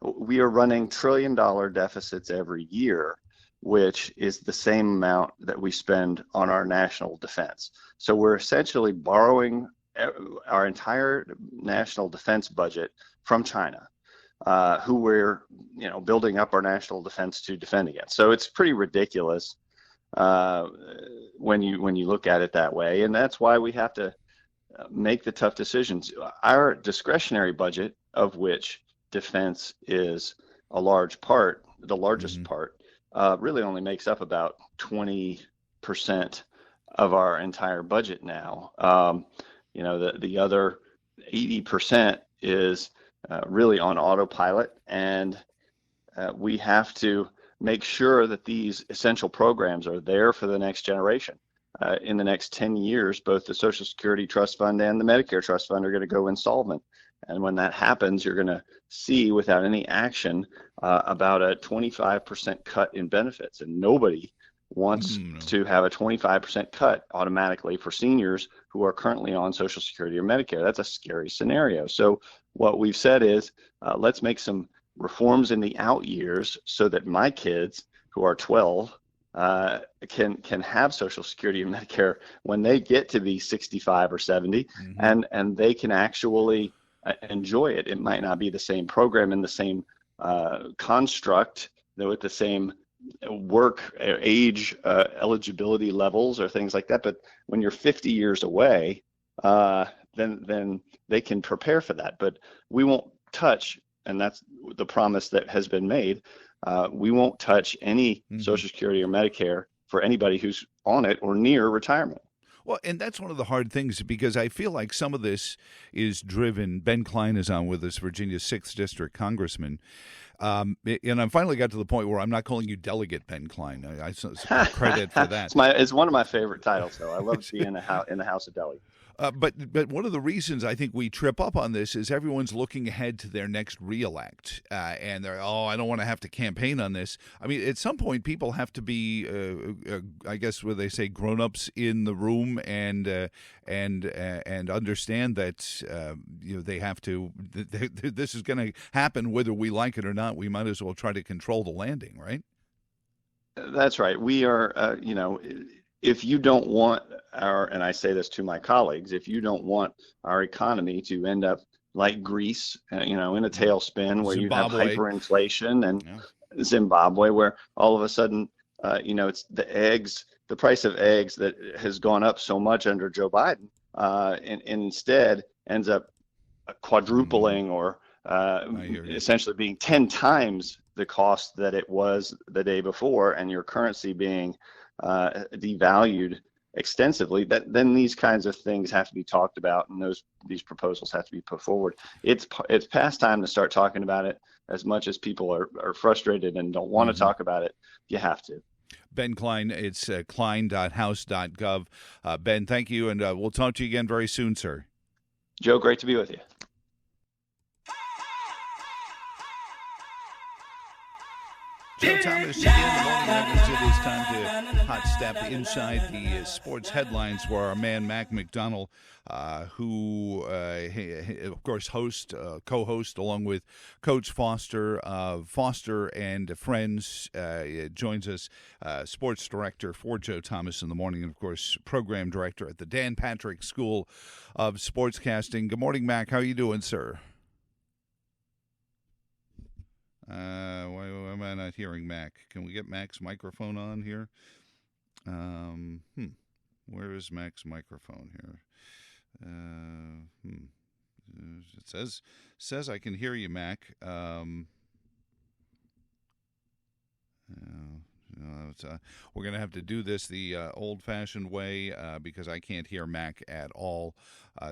we are running trillion-dollar deficits every year, which is the same amount that we spend on our national defense. So we're essentially borrowing our entire national defense budget from China, who we're building up our national defense to defend against. So it's pretty ridiculous when you look at it that way, and that's why we have to make the tough decisions. Our discretionary budget, of which defense is a large part, the largest part, really only makes up about 20% of our entire budget now. The other 80% is really on autopilot, and we have to make sure that these essential programs are there for the next generation. In the next 10 years, both the Social Security Trust Fund and the Medicare Trust Fund are going to go insolvent. And when that happens, you're going to see, without any action, about a 25% cut in benefits. And nobody wants to have a 25% cut automatically for seniors who are currently on Social Security or Medicare. That's a scary scenario. So what we've said is, let's make some reforms in the out years so that my kids who are 12 can have Social Security and Medicare when they get to be 65 or 70, and they can actually enjoy it. It might not be the same program and the same construct, with the same work age eligibility levels or things like that. But when you're 50 years away, then they can prepare for that. But we won't touch, and that's the promise that has been made. We won't touch any Social Security or Medicare for anybody who's on it or near retirement. Well, and that's one of the hard things, because I feel like some of this is driven. Ben Cline is on with us, Virginia's 6th District Congressman. And I finally got to the point where I'm not calling you Delegate Ben Cline. I credit for that. It's one of my favorite titles, though. I love being in the House of Delegates. But one of the reasons I think we trip up on this is everyone's looking ahead to their next reelect, and they're, I don't want to have to campaign on this. I mean, at some point, people have to be, I guess, what they say, grown-ups in the room, and understand that they have to. This is going to happen whether we like it or not. We might as well try to control the landing, right? That's right. We are, if you don't want and I say this to my colleagues, if you don't want our economy to end up like Greece, in a tailspin where Zimbabwe. You have hyperinflation, and Zimbabwe, where all of a sudden, it's the price of eggs that has gone up so much under Joe Biden, and instead ends up quadrupling or essentially being 10 times the cost that it was the day before, and your currency being devalued extensively, then these kinds of things have to be talked about, and these proposals have to be put forward. It's past time to start talking about it. As much as people are frustrated and don't want to talk about it, you have to. Ben Cline, it's cline.house.gov. Ben, thank you, and we'll talk to you again very soon, sir. Joe, great to be with you. Joe Thomas in the morning. It is time to hot step inside the sports headlines, where our man Mac McDonald, who of course co-host along with Coach Foster, Foster and Friends, joins us, sports director for Joe Thomas in the morning, and of course program director at the Dan Patrick School of Sportscasting. Good morning, Mac. How are you doing, sir? Why am I not hearing Mac? Can we get Mac's microphone on here? Where is Mac's microphone here? It says I can hear you, Mac. We're going to have to do this the old-fashioned way because I can't hear Mac at all.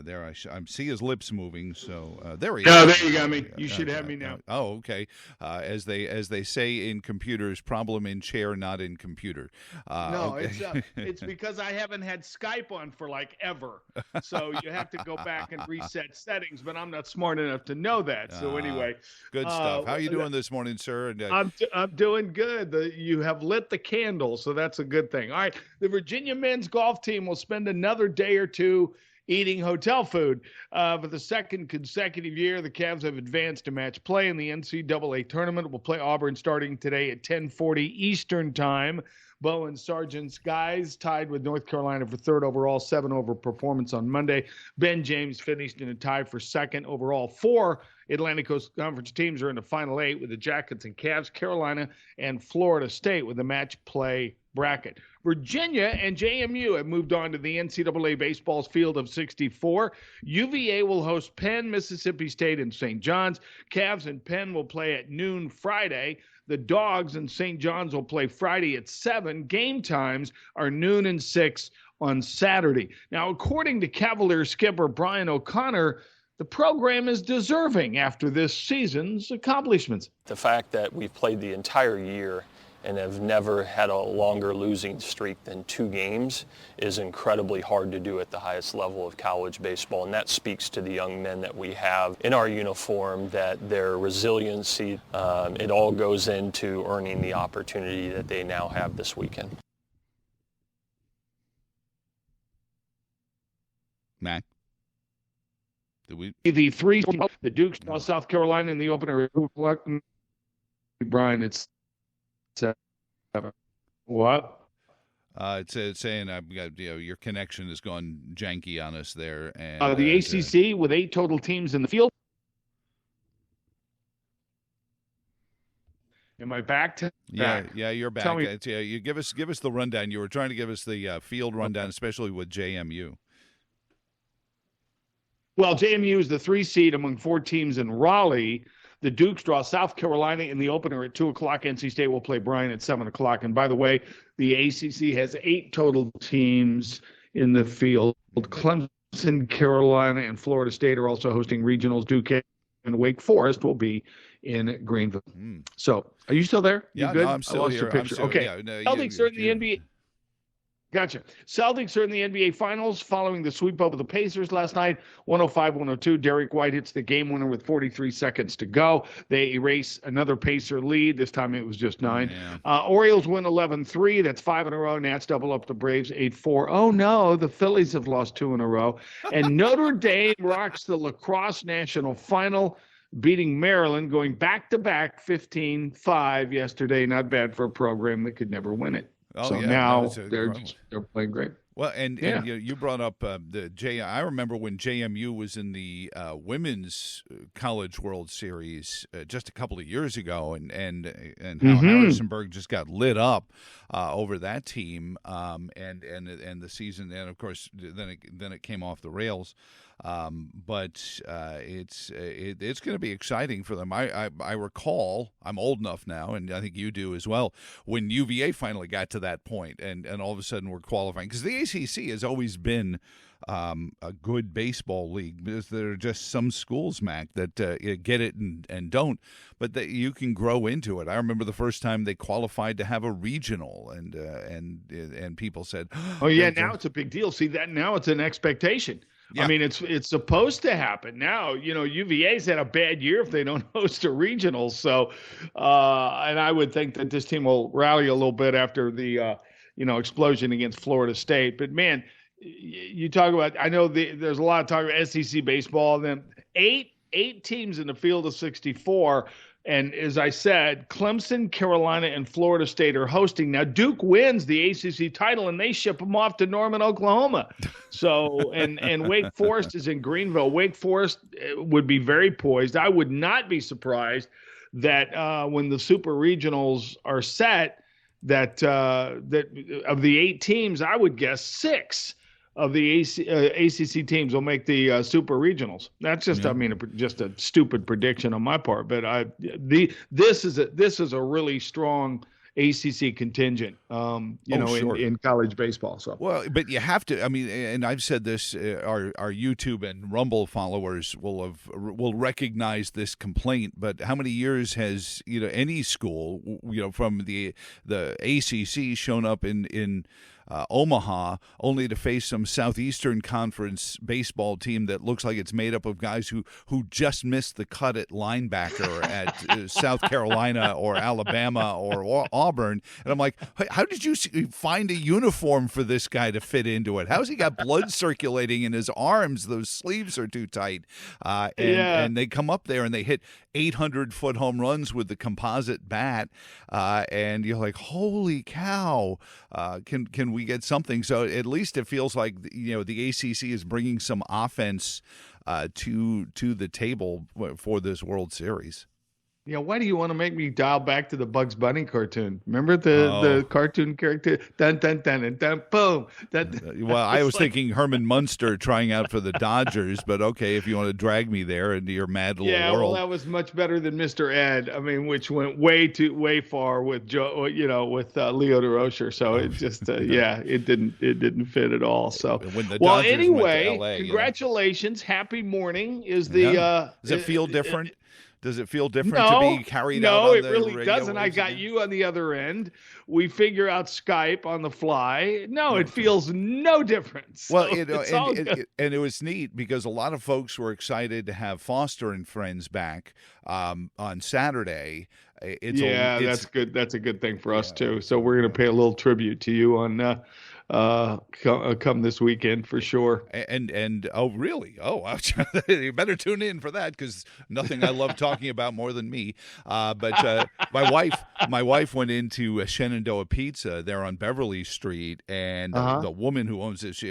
There, I see his lips moving. So there he is. No, there you got me. You should have me now. Oh, okay. As they say in computers, problem in chair, not in computer. No, okay. it's because I haven't had Skype on for like ever. So you have to go back and reset settings, but I'm not smart enough to know that. So anyway, good stuff. How are you doing this morning, sir? And, I'm doing good. You have lit the candle, so that's a good thing. All right, the Virginia men's golf team will spend another day or two eating hotel food. For the second consecutive year, the Cavs have advanced to match play in the NCAA tournament. Will play Auburn starting today at 10:40 Eastern Time. Bo and Sargent's guys tied with North Carolina for third overall, 7 over performance on Monday. Ben James finished in a tie for second overall. 4 Atlantic Coast Conference teams are in the final 8 with the Jackets and Cavs, Carolina, and Florida State with the match play bracket. Virginia and JMU have moved on to the NCAA baseball's field of 64. UVA will host Penn, Mississippi State, and St. John's. Cavs and Penn will play at noon Friday. The Dogs and St. John's will play Friday at 7. Game times are noon and 6 on Saturday. Now, according to Cavalier skipper Brian O'Connor, the program is deserving after this season's accomplishments. The fact that we've played the entire year and have never had a longer losing streak than 2 games is incredibly hard to do at the highest level of college baseball. And that speaks to the young men that we have in our uniform, that their resiliency, it all goes into earning the opportunity that they now have this weekend. Mac? Did we? The 3, the Dukes, South Carolina in the opener. Brian, it's 7. What? It's saying I've got your connection has gone janky on us there. And the ACC with 8 total teams in the field. Am I back? Yeah, you're back. Tell me. You give us the rundown. You were trying to give us the field rundown, especially with JMU. Well, JMU is the 3 seed among 4 teams in Raleigh. The Dukes draw South Carolina in the opener at 2 o'clock. NC State will play Bryan at 7 o'clock. And by the way, the ACC has 8 total teams in the field. Clemson, Carolina, and Florida State are also hosting regionals. Duke and Wake Forest will be in Greenville. So, are you still there? Yeah, you good? no, I'm still here. Okay. Yeah, no, Celtics are in the NBA. Gotcha. Celtics are in the NBA Finals following the sweep over the Pacers last night, 105-102. Derek White hits the game winner with 43 seconds to go. They erase another Pacer lead. This time it was just 9. Yeah. Orioles win 11-3. That's 5 in a row. Nats double up the Braves 8-4. Oh, no, the Phillies have lost 2 in a row. And Notre Dame rocks the lacrosse national final, beating Maryland, going back-to-back 15-5 yesterday. Not bad for a program that could never win it. Oh, so yeah, now no, they're playing great. Well, and you brought up the J. I remember when JMU was in the Women's College World Series just a couple of years ago, and how Harrisonburg just got lit up over that team, and the season, and of course then it came off the rails. But it's going to be exciting for them. I recall, I'm old enough now, and I think you do as well, when UVA finally got to that point, and all of a sudden we're qualifying, because the ACC has always been a good baseball league. Because there are just some schools, Mac, that get it and don't, but that you can grow into it. I remember the first time they qualified to have a regional, and people said, "Oh yeah, now it's a big deal." See that now it's an expectation. Yeah. I mean, it's supposed to happen now. UVA's had a bad year if they don't host a regional. So, and I would think that this team will rally a little bit after the, explosion against Florida State. But man, you talk about, I know there's a lot of talk about SEC baseball, and then eight teams in the field of 64. And as I said, Clemson, Carolina, and Florida State are hosting. Now, Duke wins the ACC title, and they ship them off to Norman, Oklahoma. So, and Wake Forest is in Greenville. Wake Forest would be very poised. I would not be surprised that when the super regionals are set, that of the 8 teams, I would guess 6 of the ACC teams will make the super regionals. That's just, just a stupid prediction on my part. But this is a really strong ACC contingent, Sure. in college baseball. So, well, but you have to. I mean, and I've said this. Our YouTube and Rumble followers will recognize this complaint. But how many years has any school from the ACC shown up in Omaha, only to face some Southeastern Conference baseball team that looks like it's made up of guys who just missed the cut at linebacker at South Carolina or Alabama or Auburn? And I'm like, how did you find a uniform for this guy to fit into it? How's he got blood circulating in his arms? Those sleeves are too tight. And they come up there and they hit 800-foot home runs with the composite bat, and you're like, holy cow! Can we get something? So at least it feels like the ACC is bringing some offense to the table for this World Series. Yeah, why do you want to make me dial back to the Bugs Bunny cartoon? Remember the cartoon character? Dun, dun, dun, and dun, boom. Well, I was thinking Herman Munster trying out for the Dodgers, but okay, if you want to drag me there into your mad little world. Yeah, well, that was much better than Mr. Ed. I mean, which went way far with Joe, with Leo DeRocher. So it just, it didn't fit at all. So, when the Dodgers anyway, went to LA, congratulations, happy morning is Does it feel different? Does it feel different to be carried out? No, it really doesn't. I got you on the other end. We figure out Skype on the fly. No, it feels no difference. Well, and it was neat because a lot of folks were excited to have Foster and Friends back on Saturday. That's good. That's a good thing for us too. So we're going to pay a little tribute to you on come this weekend for sure. And oh really? Oh, you better tune in for that because nothing I love talking about more than me. But my wife went into Shenandoah Pizza there on Beverly Street, and the woman who owns it,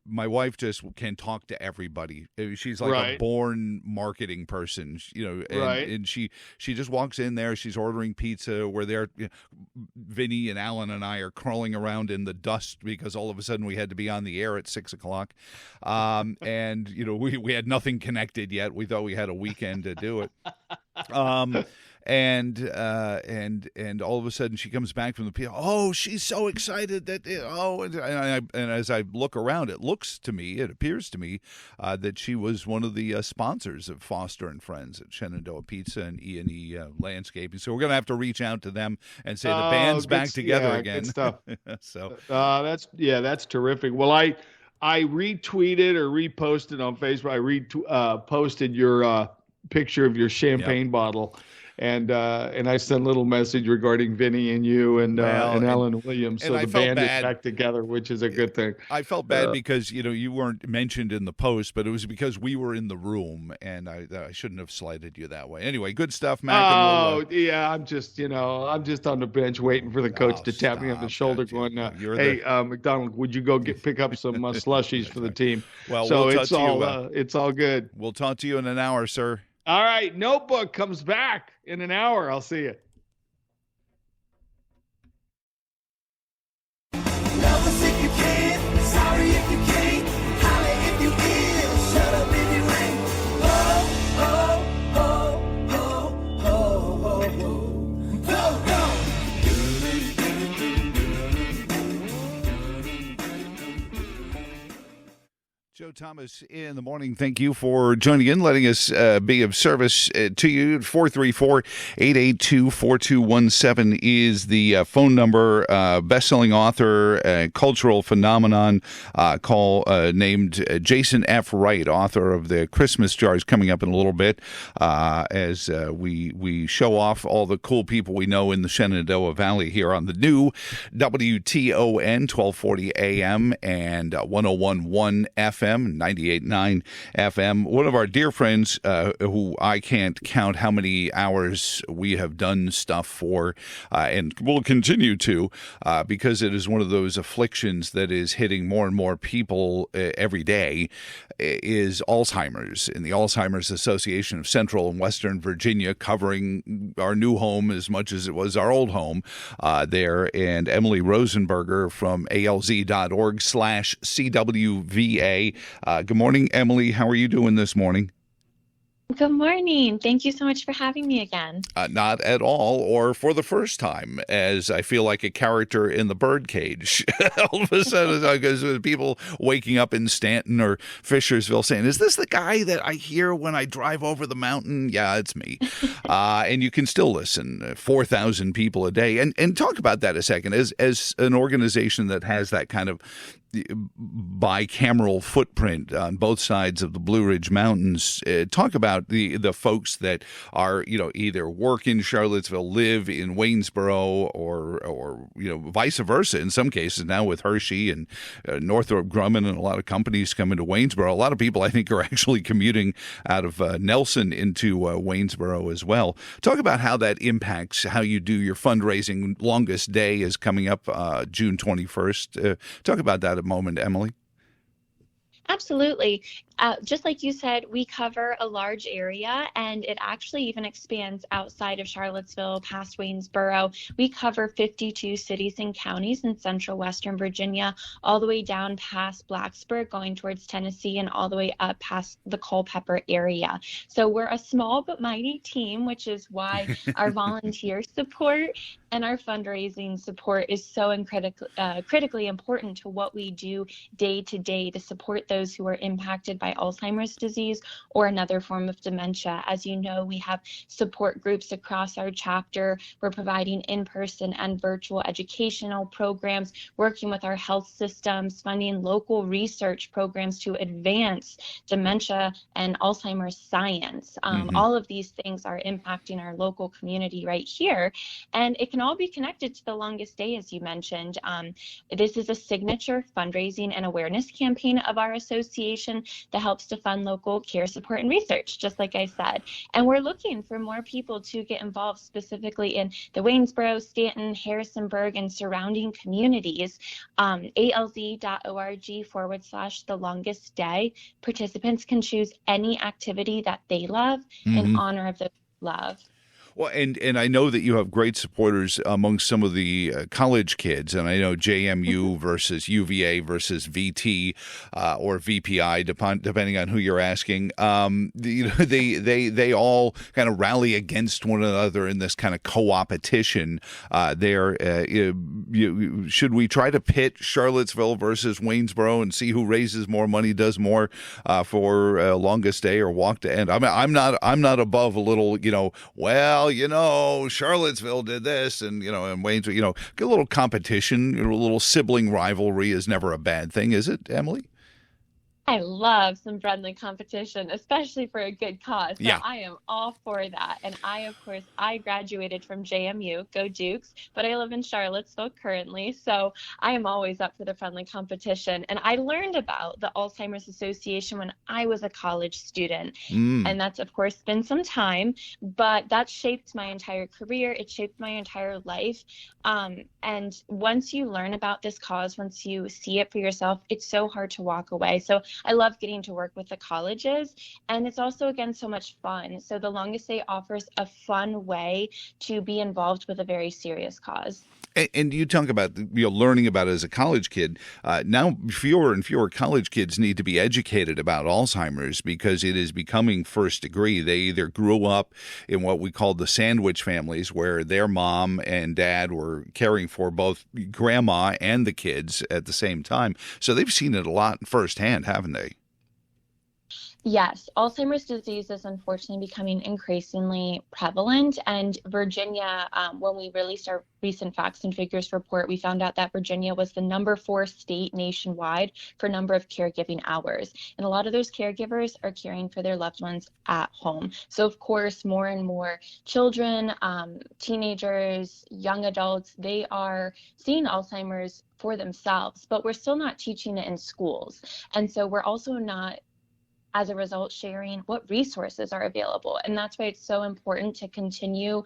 my wife just can talk to everybody. She's like a born marketing person, and she just walks in there. She's ordering pizza. We're there. Vinny and Alan and I are crawling around in the dust because all of a sudden we had to be on the air at 6:00, and we had nothing connected yet. We thought we had a weekend to do it. And all of a sudden she comes back from the PO. Oh, she's so excited that and as I look around, it appears to me that she was one of the sponsors of Foster and Friends at Shenandoah Pizza and E&E Landscaping. So we're gonna have to reach out to them and say the band's back together again. Good stuff. So that's terrific. Well, I retweeted or reposted on Facebook. I posted your picture of your champagne bottle. And I sent a little message regarding Vinny and you and Alan Williams. So the band is back together, which is a good thing. I felt bad because you weren't mentioned in the post, but it was because we were in the room, and I shouldn't have slighted you that way. Anyway, good stuff, Mac. I'm just on the bench waiting for the coach to tap me on the shoulder, going, "Hey, McDonald, would you go pick up some slushies for the team?" Well, so it's all good. We'll talk to you in an hour, sir. All right, Notebook comes back in an hour. I'll see you. Love us if you can, sorry if you can't, holler if you will, shut up if you ain't. Oh, oh, oh, oh, oh, oh, oh. Go, go. Joe Thomas in the morning. Thank you for joining in, letting us be of service to you. 434-882-4217 is the phone number. Best-selling author, cultural phenomenon named Jason F. Wright, author of the Christmas Jars, coming up in a little bit as we show off all the cool people we know in the Shenandoah Valley here on the new WTON 1240 AM and 101.1 FM. 98.9 FM. One of our dear friends who I can't count how many hours we have done stuff for and will continue to because it is one of those afflictions that is hitting more and more people every day is Alzheimer's. And the Alzheimer's Association of Central and Western Virginia, covering our new home as much as it was our old home there. And Emily Rosenberger from alz.org/CWVA. Good morning, Emily. How are you doing this morning? Good morning. Thank you so much for having me again. Not at all, or for the first time, as I feel like a character in the birdcage. All of a sudden, because people waking up in Stanton or Fishersville saying, "Is this the guy that I hear when I drive over the mountain?" Yeah, it's me. And you can still listen, 4,000 people a day. And talk about that a second. As an organization that has that kind of bicameral footprint on both sides of the Blue Ridge Mountains. Talk about the folks that are, either work in Charlottesville, live in Waynesboro, or vice versa. In some cases now with Hershey and Northrop Grumman and a lot of companies coming to Waynesboro. A lot of people I think are actually commuting out of Nelson into Waynesboro as well. Talk about how that impacts how you do your fundraising. Longest Day is coming up June 21st. Talk about that a moment, Emily. Absolutely. Just like you said, we cover a large area, and it actually even expands outside of Charlottesville, past Waynesboro. We cover 52 cities and counties in central western Virginia, all the way down past Blacksburg, going towards Tennessee, and all the way up past the Culpeper area. So we're a small but mighty team, which is why our volunteer support and our fundraising support is so critically important to what we do day to day to support those who are impacted by Alzheimer's disease or another form of dementia. As you know, we have support groups across our chapter. We're providing in-person and virtual educational programs, working with our health systems, funding local research programs to advance dementia and Alzheimer's science. All of these things are impacting our local community right here. And it can all be connected to the Longest Day, as you mentioned. This is a signature fundraising and awareness campaign of our association that helps to fund local care, support, and research, just like I said. And we're looking for more people to get involved, specifically in the Waynesboro, Stanton, Harrisonburg, and surrounding communities. alz.org/the longest day. Participants can choose any activity that they love in honor of those they love. Well, and I know that you have great supporters among some of the college kids, and I know JMU versus UVA versus VT or VPI, depending on who you're asking. They all kind of rally against one another in this kind of co-opetition. Should we try to pit Charlottesville versus Waynesboro and see who raises more money, does more for Longest Day or Walk to End? I'm not above a little, Charlottesville did this, and Waynesboro, a little competition, a little sibling rivalry is never a bad thing, is it, Emily? I love some friendly competition, especially for a good cause. So yeah. I am all for that. And I graduated from JMU, go Dukes, but I live in Charlottesville currently. So I am always up for the friendly competition. And I learned about the Alzheimer's Association when I was a college student. And that's, of course, been some time, but that shaped my entire career. It shaped my entire life. And once you learn about this cause, once you see it for yourself, it's so hard to walk away. So I love getting to work with the colleges, and it's also, again, so much fun. So the Longest Day offers a fun way to be involved with a very serious cause. And you talk about learning about it as a college kid. Now, fewer and fewer college kids need to be educated about Alzheimer's because it is becoming first degree. They either grew up in what we call the sandwich families, where their mom and dad were caring for both grandma and the kids at the same time. So they've seen it a lot firsthand, haven't they? Yes, Alzheimer's disease is unfortunately becoming increasingly prevalent. And Virginia, when we released our recent facts and figures report, we found out that Virginia was the number 4 state nationwide for number of caregiving hours. And a lot of those caregivers are caring for their loved ones at home. So, of course, more and more children, teenagers, young adults, they are seeing Alzheimer's for themselves, but we're still not teaching it in schools. And so we're also not, as a result, sharing what resources are available. And that's why it's so important to continue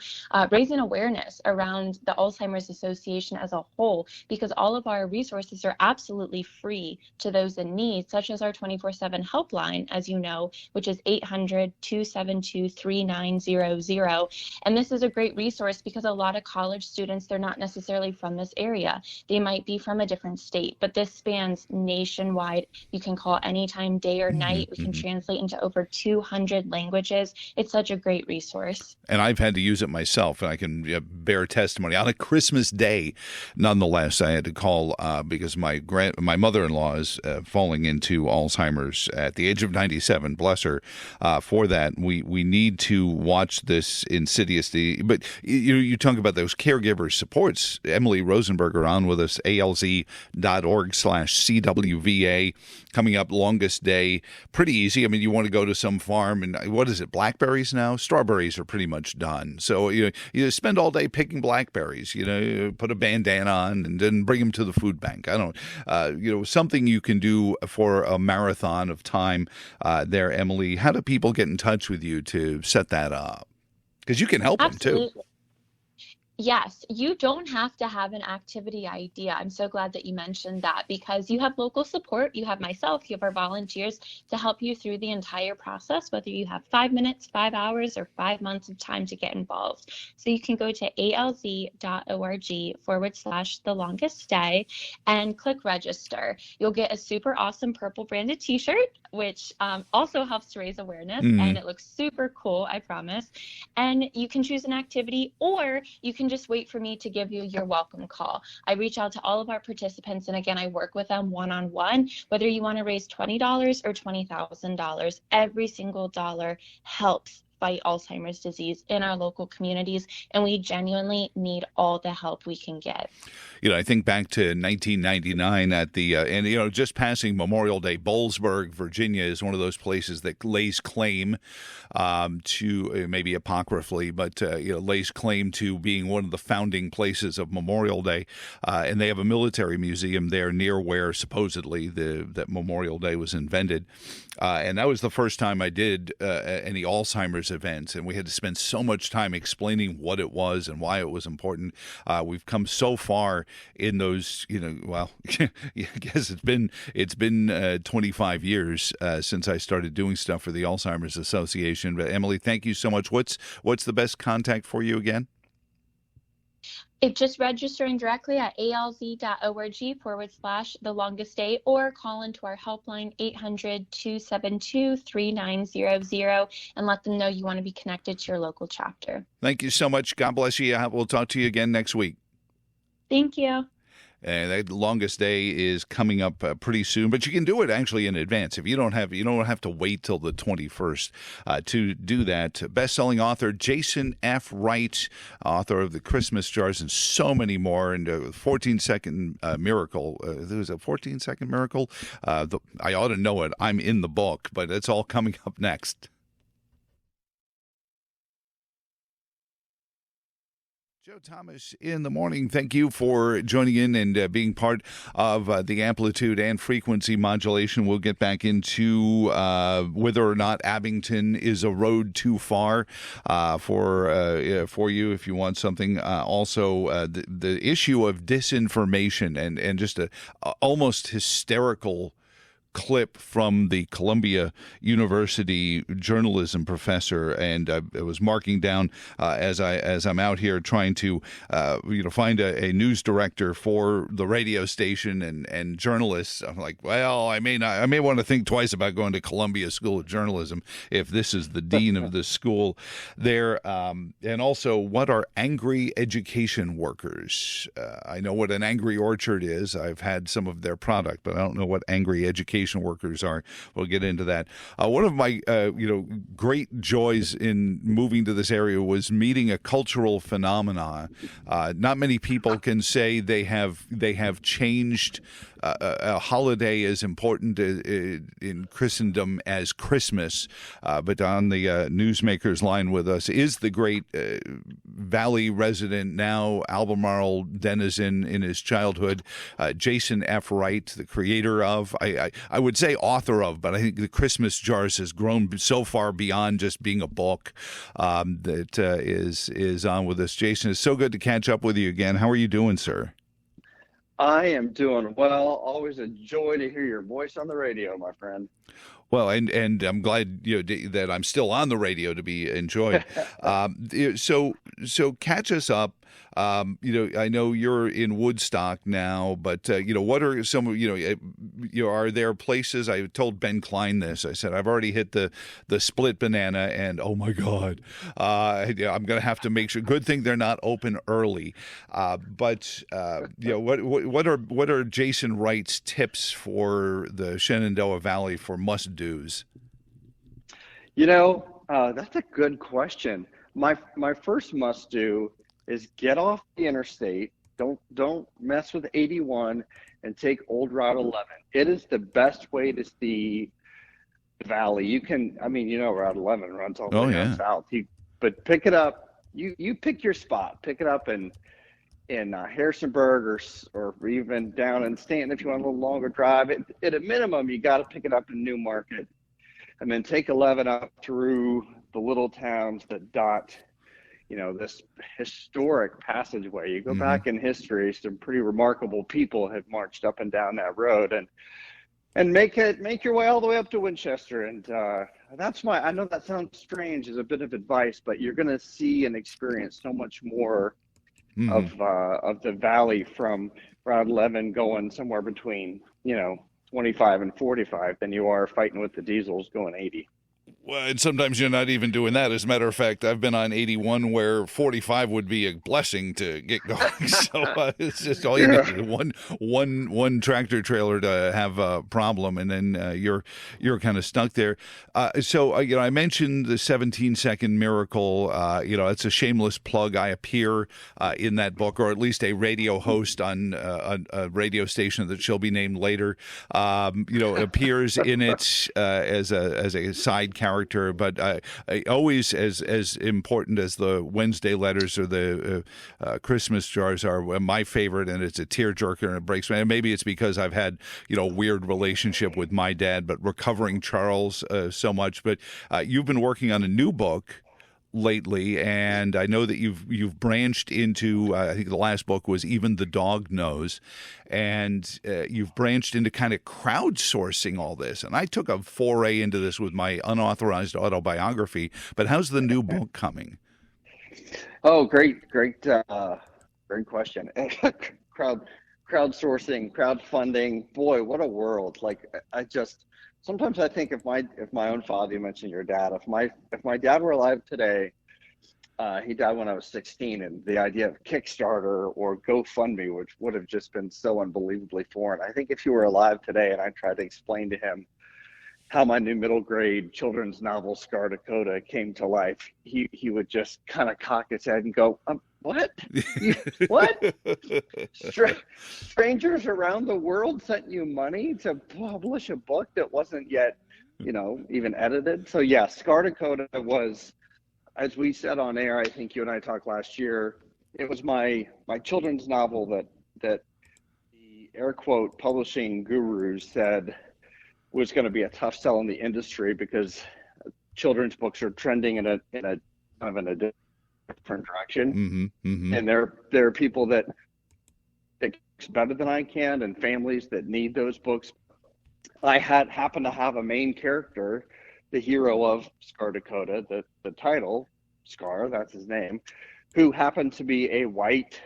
raising awareness around the Alzheimer's Association as a whole, because all of our resources are absolutely free to those in need, such as our 24/7 helpline, as you know, which is 800-272-3900. And this is a great resource because a lot of college students, they're not necessarily from this area. They might be from a different state, but this spans nationwide. You can call anytime, day or night. We can translate into over 200 languages. It's such a great resource. And I've had to use it myself, and I can bear testimony. On a Christmas day, nonetheless, I had to call because my mother-in-law is falling into Alzheimer's at the age of 97. Bless her for that. We need to watch this insidiously. But you talk about those caregiver supports. Emily Rosenberger on with us, alz.org/CWVA. Coming up, longest day. Pretty easy. I mean, you want to go to some farm, and what is it, blackberries now? Strawberries are pretty much done. So you spend all day picking blackberries. You put a bandana on and then bring them to the food bank. I don't, something you can do for a marathon of time there, Emily. How do people get in touch with you to set that up? Because you can help Absolutely. them too. Yes, you don't have to have an activity idea. I'm so glad that you mentioned that, because you have local support. You have myself, you have our volunteers to help you through the entire process, whether you have 5 minutes, 5 hours, or 5 months of time to get involved. So you can go to alz.org/the longest day and click register. You'll get a super awesome purple branded t-shirt, which also helps to raise awareness, and it looks super cool, I promise. And you can choose an activity, or you can just wait for me to give you your welcome call. I reach out to all of our participants, and again, I work with them one-on-one. Whether you want to raise $20 or $20,000, every single dollar helps fight Alzheimer's disease in our local communities, and we genuinely need all the help we can get. I think back to 1999 at the, just passing Memorial Day, Boalsburg, Virginia is one of those places that lays claim to, maybe apocryphally, but, lays claim to being one of the founding places of Memorial Day. And they have a military museum there near where supposedly that Memorial Day was invented. And that was the first time I did any Alzheimer's events, and we had to spend so much time explaining what it was and why it was important. We've come so far in those, I guess it's been 25 years since I started doing stuff for the Alzheimer's Association. But Emily, thank you so much. What's the best contact for you again? It's just registering directly at alz.org/the longest day, or call into our helpline 800-272-3900 and let them know you want to be connected to your local chapter. Thank you so much. God bless you. We'll talk to you again next week. Thank you. That longest day is coming up pretty soon, but you can do it actually in advance. If you don't have to wait till the 21st to do that. Best-selling author Jason F. Wright, author of The Christmas Jars and so many more, and 14-Second Miracle. There was a 14-Second Miracle. I ought to know it. I'm in the book, but it's all coming up next. Joe Thomas in the morning. Thank you for joining in and being part of the amplitude and frequency modulation. We'll get back into whether or not Abington is a road too far for you if you want something. Also, the issue of disinformation and just a almost hysterical clip from the Columbia University journalism professor, and I was marking down as I'm out here trying to find a news director for the radio station and journalists. I'm like, well, I may want to think twice about going to Columbia School of Journalism if this is the dean of the school there. And also, what are angry education workers? I know what an angry orchard is. I've had some of their product, but I don't know what angry education workers are. We'll get into that. One of my great joys in moving to this area was meeting a cultural phenomena. Not many people can say they have changed a holiday as important in Christendom as Christmas. But on the newsmakers line with us is the great Valley resident, now Albemarle denizen in his childhood, Jason F. Wright, the creator of, I would say author of, but I think The Christmas Jars has grown so far beyond just being a book that is on with us. Jason, it's so good to catch up with you again. How are you doing, sir? I am doing well. Always a joy to hear your voice on the radio, my friend. Well, and I'm glad that I'm still on the radio to be enjoyed. So catch us up I know you're in Woodstock now, but what are some are there places? I told Ben Cline this. I said I've already hit the split banana, and oh my God, I'm going to have to make sure. Good thing they're not open early. But what are Jason Wright's tips for the Shenandoah Valley for must-dos? That's a good question. My first must do is get off the interstate. Don't mess with 81 and take Old Route 11. It is the best way to see the valley. You can, Route 11 runs all the way down south. But pick it up. You pick your spot. Pick it up in Harrisonburg or even down in Stanton if you want a little longer drive. At a minimum, you got to pick it up in Newmarket, and then take 11 up through the little towns that dot, this historic passageway. You go back in history, some pretty remarkable people have marched up and down that road, and make your way all the way up to Winchester. And I know that sounds strange as a bit of advice, but you're going to see and experience so much more of the valley from Route 11 going somewhere between 25 and 45 than you are fighting with the diesels going 80. Well, and sometimes you're not even doing that. As a matter of fact, I've been on 81 where 45 would be a blessing to get going. So it's just all you need, one tractor trailer to have a problem, and then you're kind of stuck there. So I mentioned the 17-second miracle. It's a shameless plug. I appear in that book, or at least a radio host on a radio station that shall be named later. Appears in it as a side character. But always as important as the Wednesday letters or the Christmas jars are my favorite, and it's a tearjerker and it breaks me. And maybe it's because I've had weird relationship with my dad, but recovering Charles so much. But you've been working on a new book lately, and I know that you've branched into I think the last book was Even the Dog Knows, and you've branched into kind of crowdsourcing all this. And I took a foray into this with my unauthorized autobiography, but how's the new book coming? Oh, great question. Crowdsourcing, crowdfunding, boy, what a world. Sometimes I think if my own father, you mentioned your dad, if my dad were alive today, he died when I was 16, and the idea of Kickstarter or GoFundMe, which would have just been so unbelievably foreign. I think if he were alive today and I tried to explain to him how my new middle grade children's novel Scar Dakota came to life, he would just kind of cock his head and go, what? What? Strangers around the world sent you money to publish a book that wasn't yet, even edited? So yeah, Scar Dakota was, as we said on air, I think you and I talked last year, it was my children's novel that the air quote publishing gurus said was going to be a tough sell in the industry because children's books are trending in a kind of in a different direction. And there are people that think it's better than I can, and families that need those books. I happened to have a main character, the hero of Scar Dakota, the title, Scar, that's his name, who happened to be a white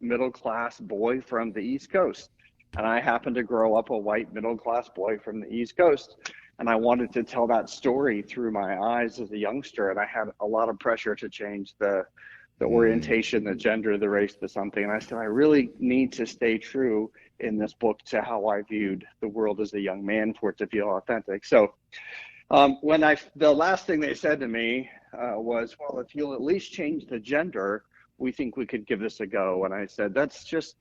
middle-class boy from the East Coast. And I happened to grow up a white middle-class boy from the East Coast. And I wanted to tell that story through my eyes as a youngster. And I had a lot of pressure to change the orientation, the gender, the race, the something. And I said, I really need to stay true in this book to how I viewed the world as a young man for it to feel authentic. So the last thing they said to me was, well, if you'll at least change the gender, we think we could give this a go. And I said, that's just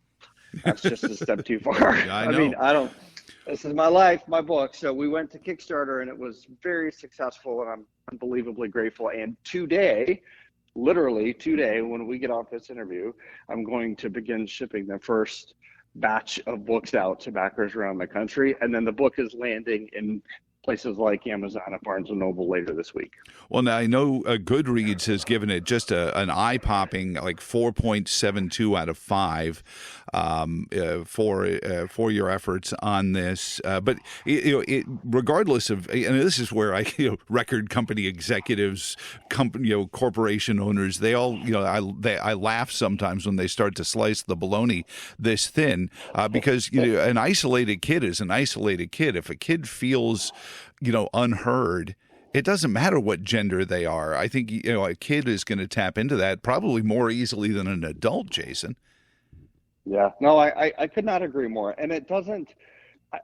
a step too far. Yeah, this is my life, my book. So we went to Kickstarter, and it was very successful, and I'm unbelievably grateful. And literally today, when we get off this interview, I'm going to begin shipping the first batch of books out to backers around the country. And then the book is landing in places like Amazon and Barnes & Noble later this week. Well, now I know Goodreads has given it just an eye-popping like 4.72 out of 5 for your efforts on this. But regardless of, and this is where record company executives, corporation owners, they all, I laugh sometimes when they start to slice the bologna this thin because an isolated kid is an isolated kid. If a kid feels unheard, it doesn't matter what gender they are. I think a kid is going to tap into that probably more easily than an adult, Jason. Yeah, no, I could not agree more. And it doesn't,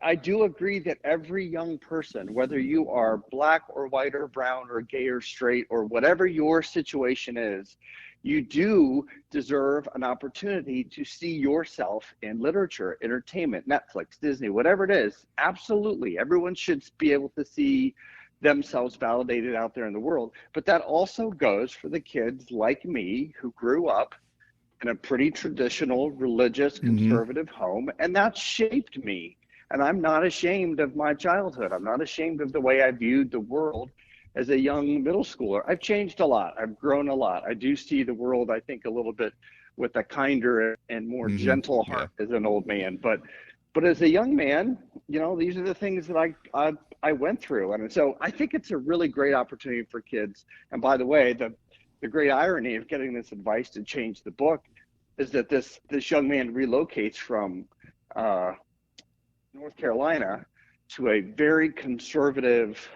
I do agree that every young person, whether you are black or white or brown or gay or straight or whatever your situation is, you do deserve an opportunity to see yourself in literature, entertainment, Netflix, Disney, whatever it is. Absolutely. Everyone should be able to see themselves validated out there in the world. But that also goes for the kids like me who grew up in a pretty traditional, religious, conservative home, and that shaped me. And I'm not ashamed of my childhood. I'm not ashamed of the way I viewed the world as a young middle schooler. I've changed a lot. I've grown a lot. I do see the world, I think, a little bit with a kinder and more gentle heart as an old man. But as a young man, these are the things that I went through. And so I think it's a really great opportunity for kids. And by the way, the great irony of getting this advice to change the book is that this young man relocates from North Carolina to a very conservative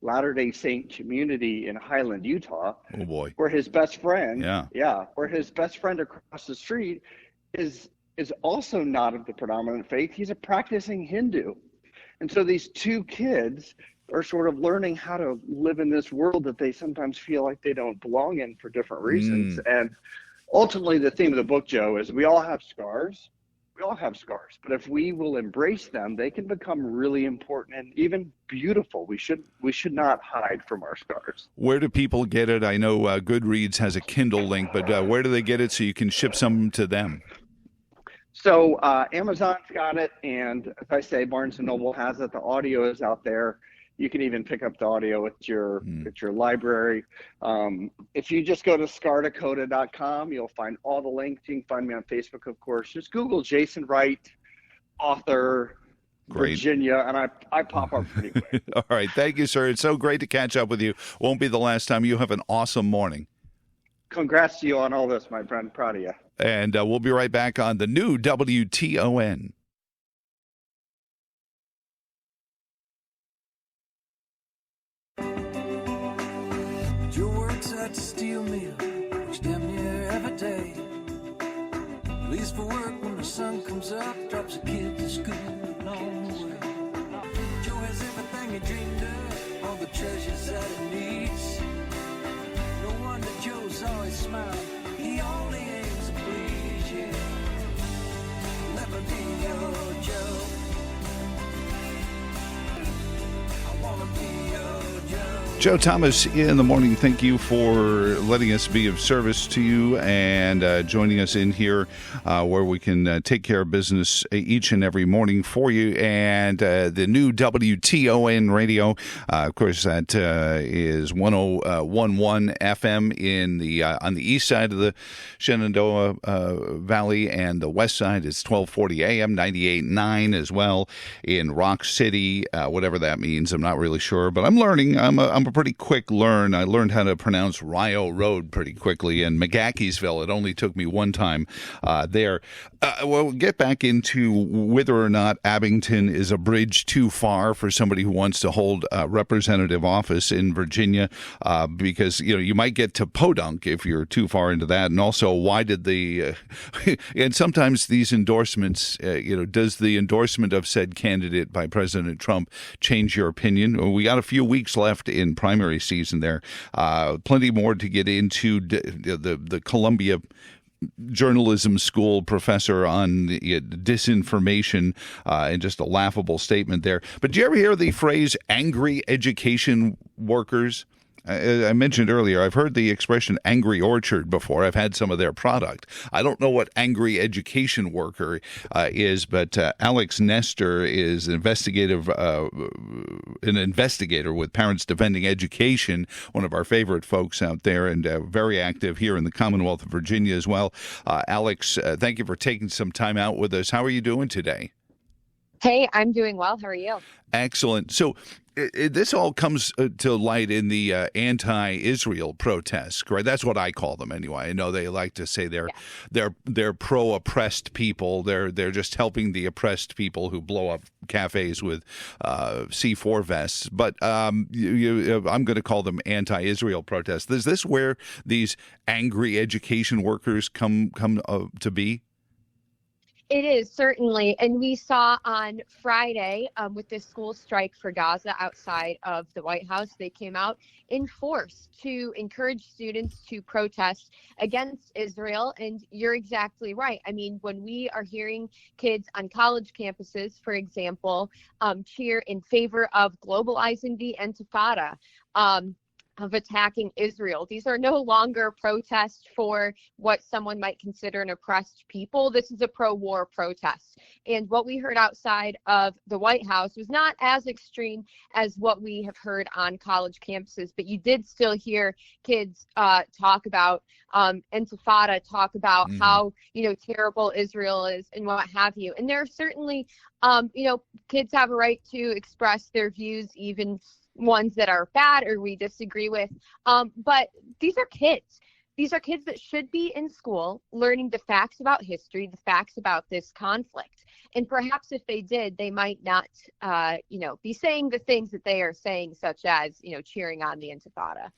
Latter-day Saint community in Highland, Utah. Oh boy. Where his best friend, where his best friend across the street is also not of the predominant faith. He's a practicing Hindu. And so these two kids are sort of learning how to live in this world that they sometimes feel like they don't belong in for different reasons. And ultimately the theme of the book, Joe, is we all have scars. We all have scars, but if we will embrace them, they can become really important and even beautiful. We should not hide from our scars. Where do people get it? I know Goodreads has a Kindle link, but where do they get it so you can ship some to them? So Amazon's got it, and as I say, Barnes & Noble has it. The audio is out there. You can even pick up the audio at your library. If you just go to scardakota.com, you'll find all the links. You can find me on Facebook, of course. Just Google Jason Wright, author, Virginia, and I pop up pretty quick. All right. Thank you, sir. It's so great to catch up with you. Won't be the last time. You have an awesome morning. Congrats to you on all this, my friend. Proud of you. And we'll be right back on the new WTON. Joe works at the steel mill, works damn near every day. Leaves for work when the sun comes up, drops a kid to school along the way. Joe has everything he dreamed of, all the treasures that he needs. No wonder Joe's always smiling, he only aims to please you. Let me be your Joe. I wanna be your Joe. Joe Thomas in the morning. Thank you for letting us be of service to you and joining us in here where we can take care of business each and every morning for you. And the new WTON radio, of course, that is 101.1 FM in the on the east side of the Shenandoah Valley, and the west side is 1240 AM, 98.9 as well in Rock City, whatever that means. I'm not really sure, but I'm learning. I'm a pretty quick learn. I learned how to pronounce Rio Road pretty quickly, and McGackiesville, it only took me one time there. We'll get back into whether or not Abington is a bridge too far for somebody who wants to hold representative office in Virginia, because you might get to podunk if you're too far into that. And also, why did the and sometimes these endorsements, does the endorsement of said candidate by President Trump change your opinion? We got a few weeks left in primary season there. Plenty more to get into. The Columbia journalism school professor on disinformation, and just a laughable statement there. But do you ever hear the phrase angry education workers? I mentioned earlier, I've heard the expression angry orchard before. I've had some of their product. I don't know what angry education worker is, but Alex Nestor is an investigator with Parents Defending Education, one of our favorite folks out there, and very active here in the Commonwealth of Virginia as well. Alex, thank you for taking some time out with us. How are you doing today? Hey, I'm doing well. How are you? Excellent. So this all comes to light in the anti-Israel protests, right? That's what I call them anyway. I know they like to say they're pro-oppressed people. They're just helping the oppressed people who blow up cafes with C4 vests. But I'm going to call them anti-Israel protests. Is this where these angry education workers come to be? It is, certainly. And we saw on Friday with this school strike for Gaza outside of the White House, they came out in force to encourage students to protest against Israel. And you're exactly right. I mean, when we are hearing kids on college campuses, for example, cheer in favor of globalizing the Intifada, of attacking Israel. These are no longer protests for what someone might consider an oppressed people. This is a pro-war protest. And what we heard outside of the White House was not as extreme as what we have heard on college campuses, but you did still hear kids talk about Intifada, talk about how, terrible Israel is and what have you. And there are certainly, kids have a right to express their views, even ones that are bad or we disagree with. But these are kids. These are kids that should be in school learning the facts about history, the facts about this conflict. And perhaps if they did, they might not, be saying the things that they are saying, such as, cheering on the Intifada.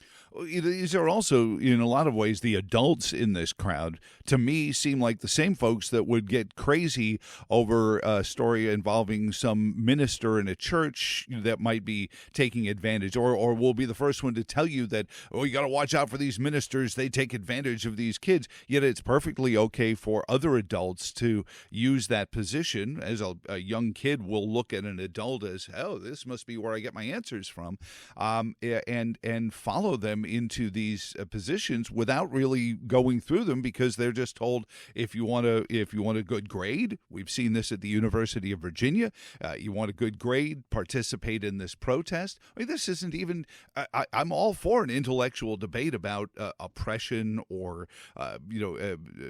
These are also, in a lot of ways, the adults in this crowd, to me, seem like the same folks that would get crazy over a story involving some minister in a church that might be taking advantage, or will be the first one to tell you that, you got to watch out for these ministers. They take advantage of these kids. Yet it's perfectly okay for other adults to use that position. As a young kid will look at an adult as, oh, this must be where I get my answers from, and follow them into these positions without really going through them, because they're just told, if you want a good grade, we've seen this at the University of Virginia, you want a good grade, participate in this protest. I mean, this isn't even, I'm all for an intellectual debate about oppression or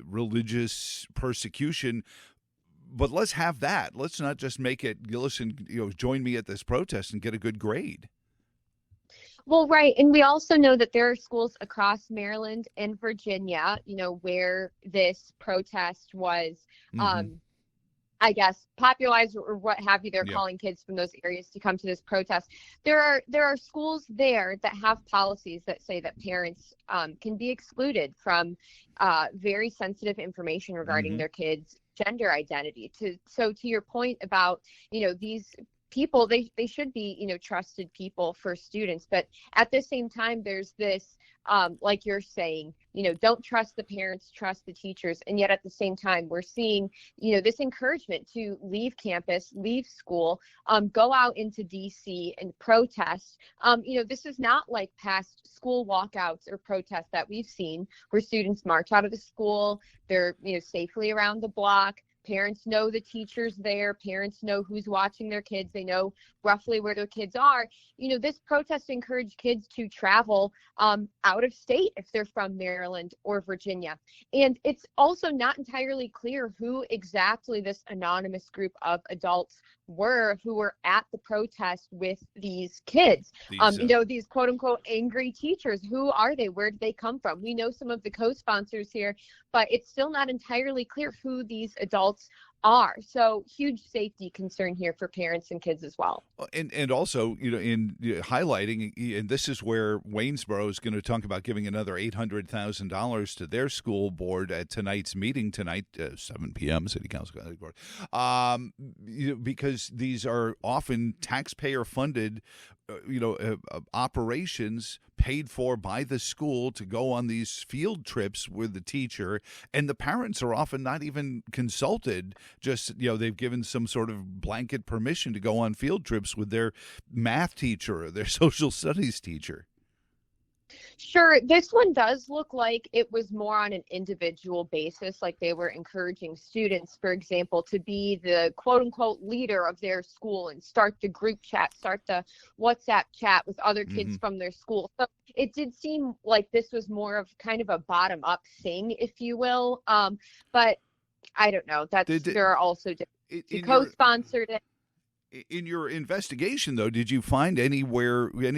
religious persecution, but let's have that. Let's not just make it, listen, join me at this protest and get a good grade. Well, right. And we also know that there are schools across Maryland and Virginia, where this protest was, I guess, popularized or what have you. They're calling kids from those areas to come to this protest. There are schools there that have policies that say that parents can be excluded from very sensitive information regarding their kids' gender identity. So to your point about, these people, they should be, trusted people for students. But at the same time, there's this, like you're saying, don't trust the parents, trust the teachers. And yet at the same time, we're seeing, this encouragement to leave campus, leave school, go out into DC and protest. This is not like past school walkouts or protests that we've seen where students march out of the school, they're, safely around the block. Parents know the teachers there. Parents know who's watching their kids. They know roughly where their kids are. This protest encouraged kids to travel out of state if they're from Maryland or Virginia. And it's also not entirely clear who exactly this anonymous group of adults were who were at the protest with these kids. These quote unquote angry teachers. Who are they? Where did they come from? We know some of the co-sponsors here, but it's still not entirely clear who these adults are. So huge safety concern here for parents and kids as well. And also, in highlighting, and this is where Waynesboro is going to talk about giving another $800,000 to their school board at tonight's meeting 7 p.m. City Council board, because these are often taxpayer-funded operations paid for by the school to go on these field trips with the teacher, and the parents are often not even consulted. Just, they've given some sort of blanket permission to go on field trips with their math teacher or their social studies teacher. Sure. This one does look like it was more on an individual basis, like they were encouraging students, for example, to be the quote unquote leader of their school and start the group chat, start the WhatsApp chat with other kids from their school. So it did seem like this was more of kind of a bottom up thing, if you will. But I don't know. There are also different co-sponsored it. In your investigation, though, did you find any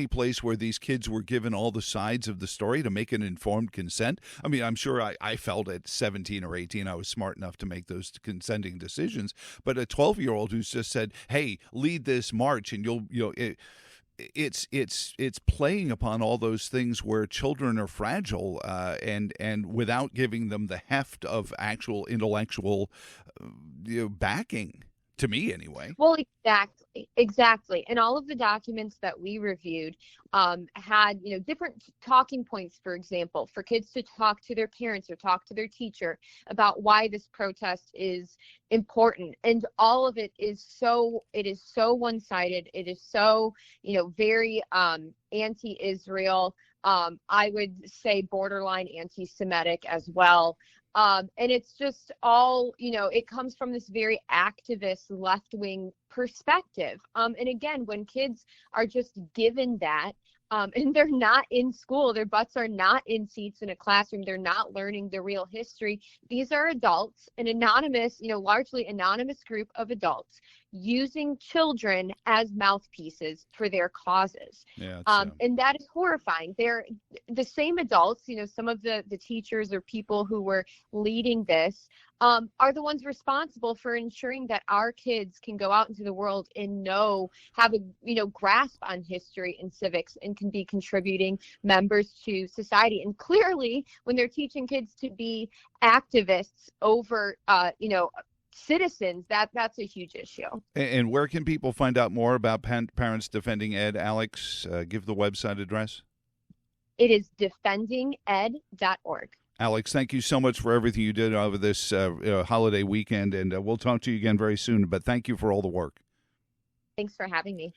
place where these kids were given all the sides of the story to make an informed consent? I mean, I'm sure I felt at 17 or 18 I was smart enough to make those consenting decisions, but a 12-year-old who's just said, "Hey, lead this march," and it's playing upon all those things where children are fragile, and without giving them the heft of actual intellectual backing. To me, anyway. Well, exactly. And all of the documents that we reviewed had, different talking points, for example, for kids to talk to their parents or talk to their teacher about why this protest is important. And all of it is so one-sided. It is so, very anti-Israel. I would say borderline anti-Semitic as well. And it's just all, it comes from this very activist left-wing perspective. And again, when kids are just given that, and they're not in school, their butts are not in seats in a classroom, they're not learning the real history. These are adults, an anonymous, largely anonymous group of adults using children as mouthpieces for their causes. Yeah, and that is horrifying. They're the same adults, some of the teachers or people who were leading this are the ones responsible for ensuring that our kids can go out into the world and have a grasp on history and civics and can be contributing members to society. And clearly, when they're teaching kids to be activists over citizens, that's a huge issue. And where can people find out more about Parents Defending Ed? Alex, give the website address. It is defendinged.org. Alex, thank you so much for everything you did over this holiday weekend, and we'll talk to you again very soon, but thank you for all the work. Thanks for having me.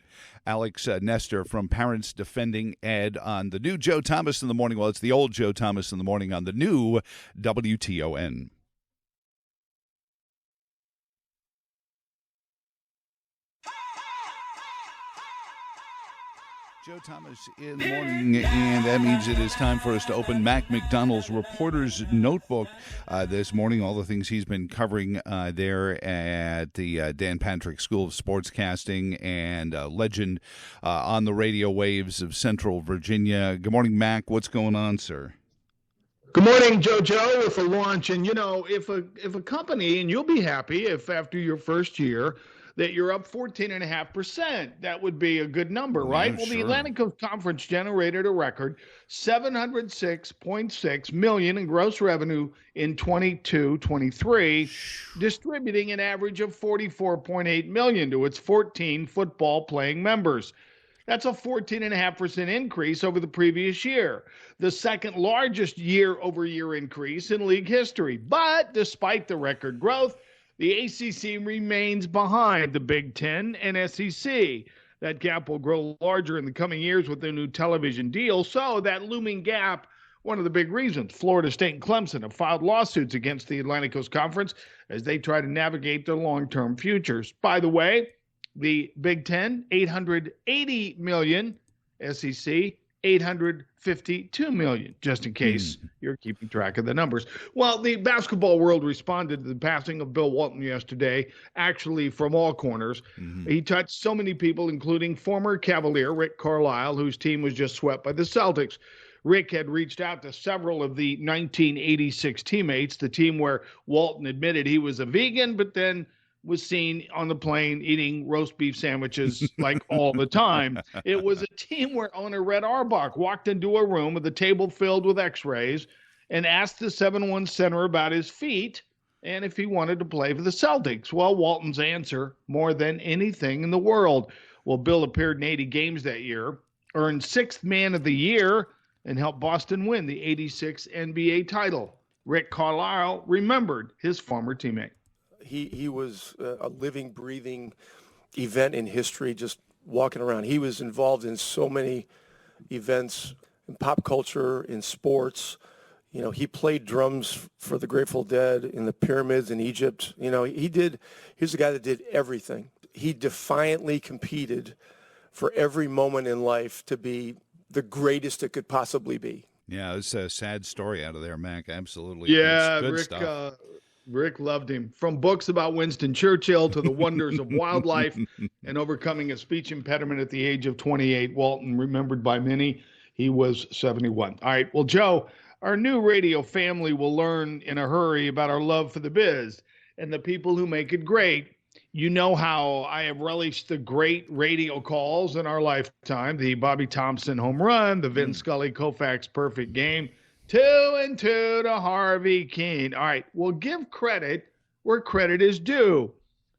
Alex Nestor from Parents Defending Ed on the new Joe Thomas in the Morning. Well, it's the old Joe Thomas in the Morning on the new WTON. Joe Thomas in the Morning, and that means it is time for us to open Mac McDonald's Reporter's Notebook this morning. All the things he's been covering there at the Dan Patrick School of Sportscasting and legend on the radio waves of Central Virginia. Good morning, Mac. What's going on, sir? Good morning, JoJo, with a launch. And, if a company, and you'll be happy if after your first year that you're up 14.5%. That would be a good number, right? Yeah, well, sure. The Atlantic Coast Conference generated a record $706.6 million in gross revenue in 22-23, distributing an average of $44.8 million to its 14 football-playing members. That's a 14.5% increase over the previous year, the second largest year-over-year increase in league history. But despite the record growth, the ACC remains behind the Big Ten and SEC. That gap will grow larger in the coming years with the new television deal. So that looming gap, one of the big reasons Florida State and Clemson have filed lawsuits against the Atlantic Coast Conference as they try to navigate their long-term futures. By the way, the Big Ten, $880 million, SEC, $852 million, just in case you're keeping track of the numbers. Well, the basketball world responded to the passing of Bill Walton yesterday, actually from all corners. He touched so many people, including former Cavalier Rick Carlisle, whose team was just swept by the Celtics. Rick had reached out to several of the 1986 teammates, the team where Walton admitted he was a vegan, but then was seen on the plane eating roast beef sandwiches like all the time. It was a team where owner Red Auerbach walked into a room with a table filled with x-rays and asked the 7-1 center about his feet and if he wanted to play for the Celtics. Well, Walton's answer, more than anything in the world. Well, Bill appeared in 80 games that year, earned Sixth Man of the Year, and helped Boston win the 86 NBA title. Rick Carlisle remembered his former teammate. He was a living, breathing event in history, just walking around. He was involved in so many events in pop culture, in sports. You know, he played drums for the Grateful Dead in the pyramids in Egypt. You know, he's a guy that did everything. He defiantly competed for every moment in life to be the greatest it could possibly be. Yeah, it's a sad story out of there, Mac. Absolutely. Yeah, It's good Rick. stuff. Rick loved him. From books about Winston Churchill to the wonders of wildlife and overcoming a speech impediment at the age of 28, Walton, remembered by many, he was 71. All right. Well, Joe, our new radio family will learn in a hurry about our love for the biz and the people who make it great. You know how I have relished the great radio calls in our lifetime, the Bobby Thompson home run, the Vin Scully Koufax perfect game, 2-2 to Harvey Keene. All right, well, give credit where credit is due.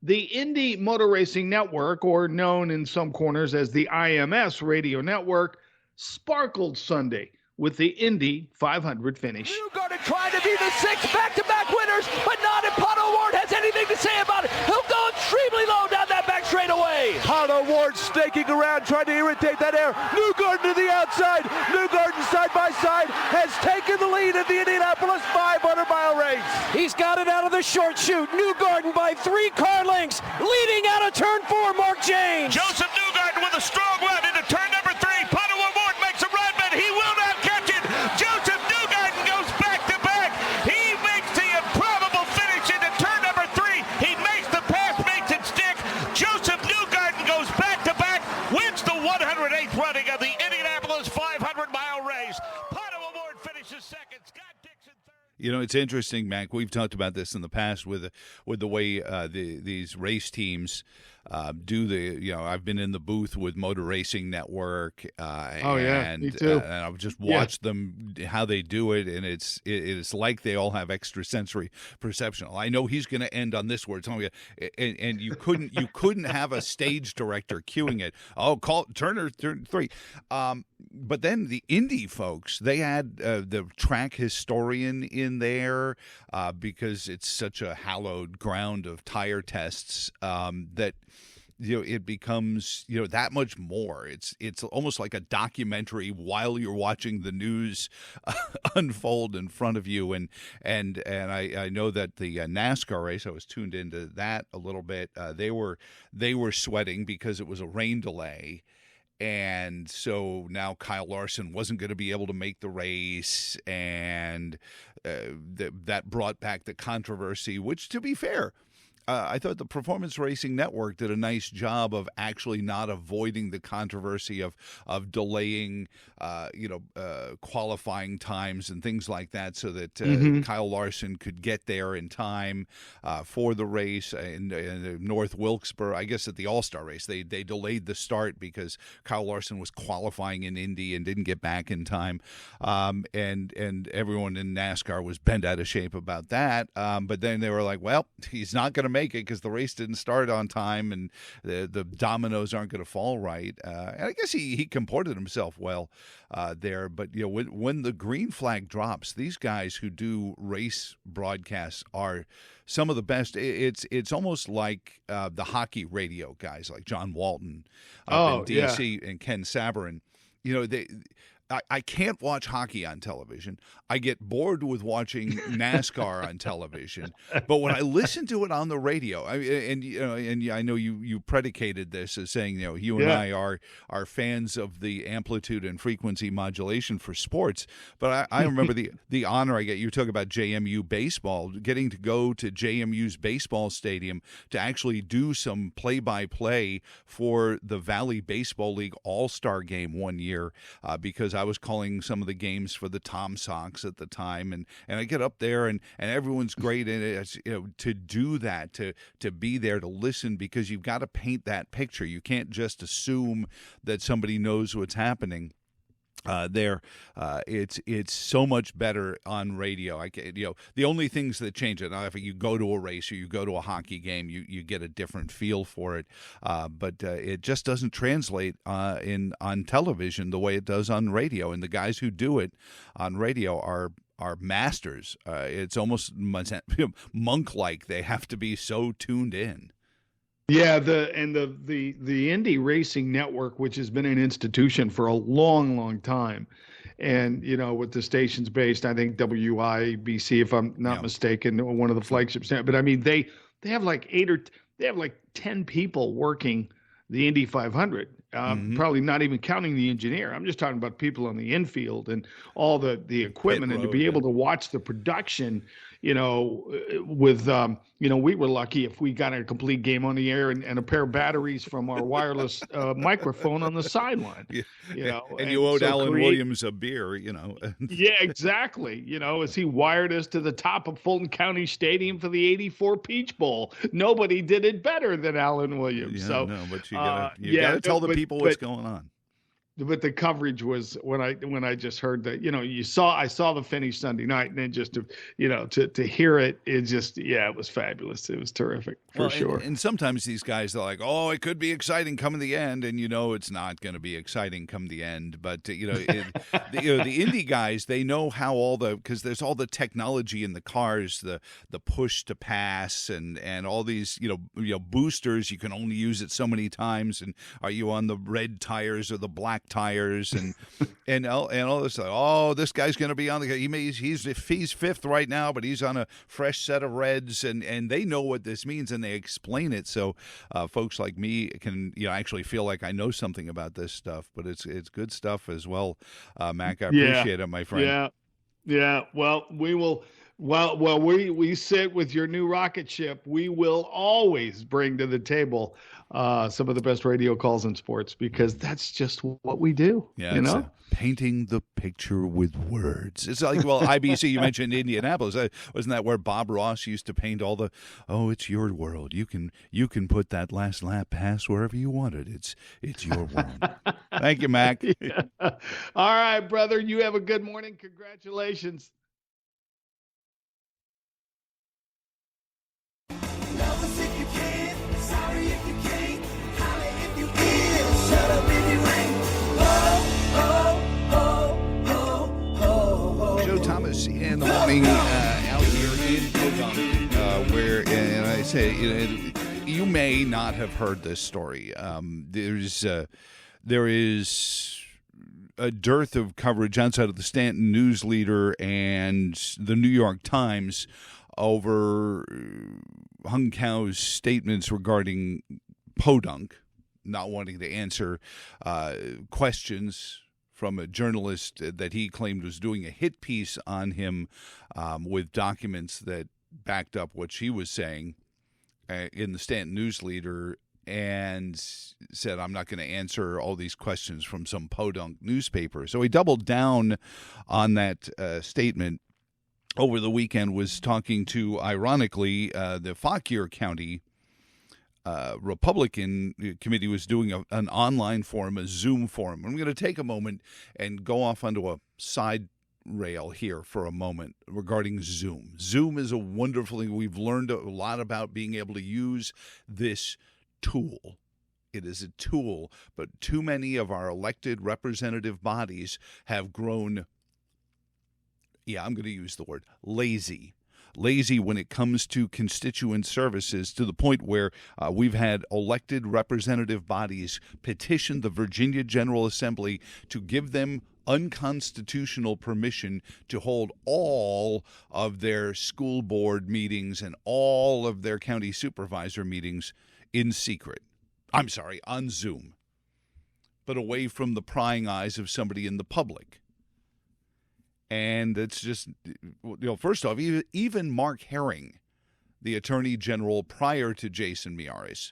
The Indy Motor Racing Network, or known in some corners as the IMS Radio Network, sparkled Sunday with the Indy 500 finish. Newgarden trying to be the 6 back-to-back winners, but not if Pato Ward has anything to say about it. He'll go extremely low down that back straightaway. Pato Ward snaking around, trying to irritate that air. Newgarden to the outside. Newgarden side by side has taken the lead in the Indianapolis 500-mile race. He's got it out of the short chute. Newgarden by 3 car lengths, leading out of turn 4, Mark James. Joseph Newgarden with a strong run into turn number 3. Pato Ward makes a run, but he will not catch it. Joseph Newgarden goes back-to-back. He makes the improbable finish into turn number 3. He makes the pass, makes it stick. Joseph Newgarden goes back-to-back, wins the 108th running of the Indianapolis 500-mile race. Pato Ward finishes second. Scott Dixon third. You know, it's interesting, Mac. We've talked about this in the past with the way these race teams do the. You know, I've been in the booth with Motor Racing Network. Me too. And I've just watched them how they do it, and it's like they all have extrasensory perception. I know he's going to end on this word, and you couldn't have a stage director cueing it. Oh, call Turner turn 3. But then the Indy folks, they had the track historian in there because it's such a hallowed ground of tire tests that it becomes that much more. It's almost like a documentary while you're watching the news unfold in front of you. And I know that the NASCAR race, I was tuned into that a little bit. They were sweating because it was a rain delay. And so now Kyle Larson wasn't going to be able to make the race, and that brought back the controversy, which, to be fair, I thought the Performance Racing Network did a nice job of actually not avoiding the controversy of delaying, qualifying times and things like that, so that Kyle Larson could get there in time for the race in North Wilkesboro. I guess at the All-Star race, they delayed the start because Kyle Larson was qualifying in Indy and didn't get back in time, and everyone in NASCAR was bent out of shape about that. But then they were like, well, he's not going to make it because the race didn't start on time, and the dominoes aren't going to fall right. And I guess he comported himself well there. But when the green flag drops, these guys who do race broadcasts are some of the best. It's almost like the hockey radio guys like John Walton in DC and Ken Saberin. I can't watch hockey on television. I get bored with watching NASCAR on television. But when I listen to it on the radio, I know you predicated this as saying, you and I are fans of the amplitude and frequency modulation for sports. But I remember the honor I get. You talk about JMU baseball, getting to go to JMU's baseball stadium to actually do some play-by-play for the Valley Baseball League All-Star game one year because I was calling some of the games for the Tom Sox at the time, and I get up there and everyone's great in it. To do that, to be there to listen, because you've got to paint that picture. You can't just assume that somebody knows what's happening. It's so much better on radio. The only things that change it, if you go to a race or you go to a hockey game, you get a different feel for it. But it just doesn't translate on television the way it does on radio. And the guys who do it on radio are masters. It's almost monk-like. They have to be so tuned in. Yeah, the Indy Racing Network, which has been an institution for a long, long time, and with the stations based, I think WIBC, if I'm not mistaken, one of the flagships. But I mean, they have like 10 people working the Indy 500. Probably not even counting the engineer. I'm just talking about people on the infield and all the equipment, and to be able to watch the production. With we were lucky if we got a complete game on the air and a pair of batteries from our wireless microphone on the sideline. And you owed Alan Williams a beer. Yeah, exactly. As he wired us to the top of Fulton County Stadium for the '84 Peach Bowl. Nobody did it better than Alan Williams. Yeah, so, no, but you gotta tell the people what's going on. But the coverage was when I just heard that, I saw the finish Sunday night, and then just to hear it, it was fabulous. It was terrific for sure. And sometimes these guys are like, oh, it could be exciting come the end, and it's not going to be exciting come the end. But the indie guys, they know how because there's all the technology in the cars, the push to pass, and all these boosters. You can only use it so many times, and are you on the red tires or the black tires and all this stuff. Oh, this guy's going to be on he's fifth right now, but he's on a fresh set of reds, and they know what this means, and they explain it so folks like me can actually feel like I know something about this stuff. But it's good stuff as well. Mac, I appreciate it, my friend. Yeah. Well, we will. Well, we sit with your new rocket ship. We will always bring to the table some of the best radio calls in sports, because that's just what we do. Yeah, painting the picture with words. It's like, IBC, you mentioned Indianapolis. Wasn't that where Bob Ross used to paint all the, it's your world. You can put that last lap pass wherever you want it. It's your world. Thank you, Mac. Yeah. All right, brother. You have a good morning. Congratulations. Joe Thomas in the morning out here in Podunk, where, and I say, you may not have heard this story. There is a dearth of coverage outside of the Stanton News Leader and the New York Times over Hung Kao's statements regarding Podunk, not wanting to answer questions from a journalist that he claimed was doing a hit piece on him with documents that backed up what she was saying in the Stanton News Leader, and said, I'm not going to answer all these questions from some podunk newspaper. So he doubled down on that statement over the weekend, was talking to, ironically, the Fauquier County Republican committee was doing an online forum, a Zoom forum. I'm going to take a moment and go off onto a side rail here for a moment regarding Zoom. Zoom is a wonderful thing. We've learned a lot about being able to use this tool. It is a tool, but too many of our elected representative bodies have grown, I'm going to use the word lazy when it comes to constituent services, to the point where we've had elected representative bodies petition the Virginia General Assembly to give them unconstitutional permission to hold all of their school board meetings and all of their county supervisor meetings in secret. I'm sorry, on Zoom, but away from the prying eyes of somebody in the public. And it's just, first off, even Mark Herring, the Attorney General prior to Jason Miyares,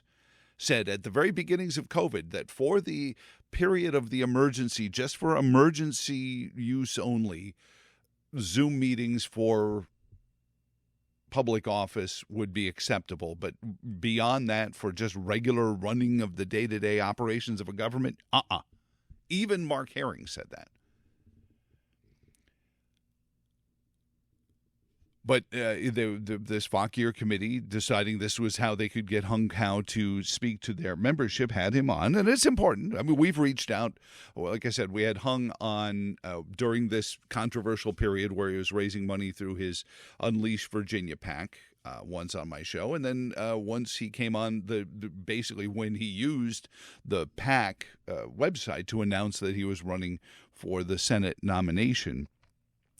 said at the very beginnings of COVID that for the period of the emergency, just for emergency use only, Zoom meetings for public office would be acceptable. But beyond that, for just regular running of the day-to-day operations of a government, Even Mark Herring said that. But this Fauquier committee, deciding this was how they could get Hung Kao to speak to their membership, had him on. And it's important. I mean, we've reached out. Like I said, we had Hung on during this controversial period where he was raising money through his Unleash Virginia PAC, once on my show. And then once he came on, basically when he used the PAC website to announce that he was running for the Senate nomination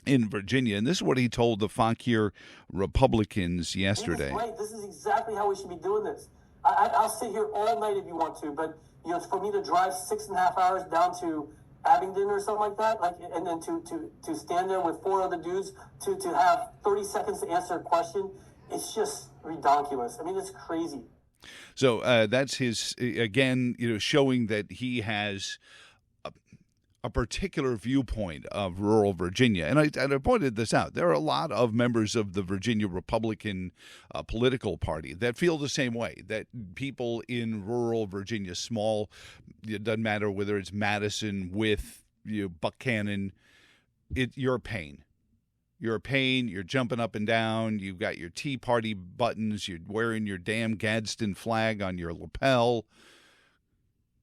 in Virginia. And this is what he told the Fauquier Republicans yesterday. Right, this is exactly how we should be doing this. I'll sit here all night if you want to, but it's for me to drive 6.5 hours down to Abingdon or something like that, and then to stand there with 4 other dudes to have 30 seconds to answer a question. It's just ridiculous. I mean, it's crazy. So that's his, again, showing that he has a particular viewpoint of rural Virginia. And I pointed this out. There are a lot of members of the Virginia Republican political party that feel the same way, that people in rural Virginia, small, it doesn't matter whether it's Madison, with Buchanan, you're a pain. You're a pain. You're jumping up and down. You've got your Tea Party buttons. You're wearing your damn Gadsden flag on your lapel,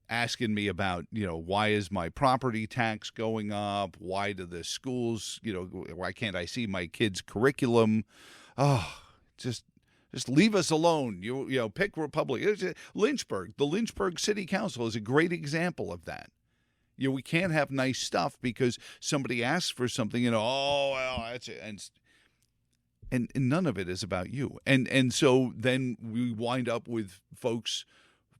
asking me about, why is my property tax going up? Why do the schools, why can't I see my kids' curriculum? Oh, just leave us alone. Pick Republican. Lynchburg, the Lynchburg City Council is a great example of that. We can't have nice stuff because somebody asks for something, that's it. And none of it is about you. And so then we wind up with folks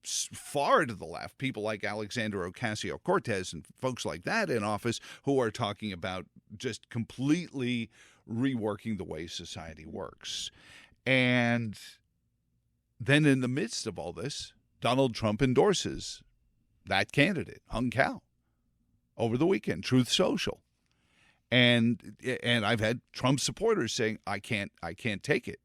far to the left, people like Alexandria Ocasio-Cortez and folks like that in office who are talking about just completely reworking the way society works. And then in the midst of all this, Donald Trump endorses that candidate, Hung Cao, over the weekend, Truth Social. And I've had Trump supporters saying, I can't take it.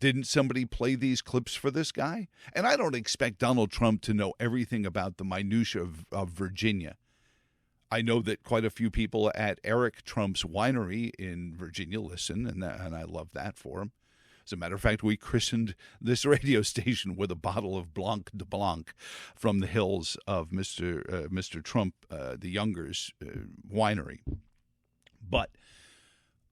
Didn't somebody play these clips for this guy? And I don't expect Donald Trump to know everything about the minutia of Virginia. I know that quite a few people at Eric Trump's winery in Virginia listen, and I love that for him. As a matter of fact, we christened this radio station with a bottle of Blanc de Blanc from the hills of Mr. Trump, the Younger's winery. But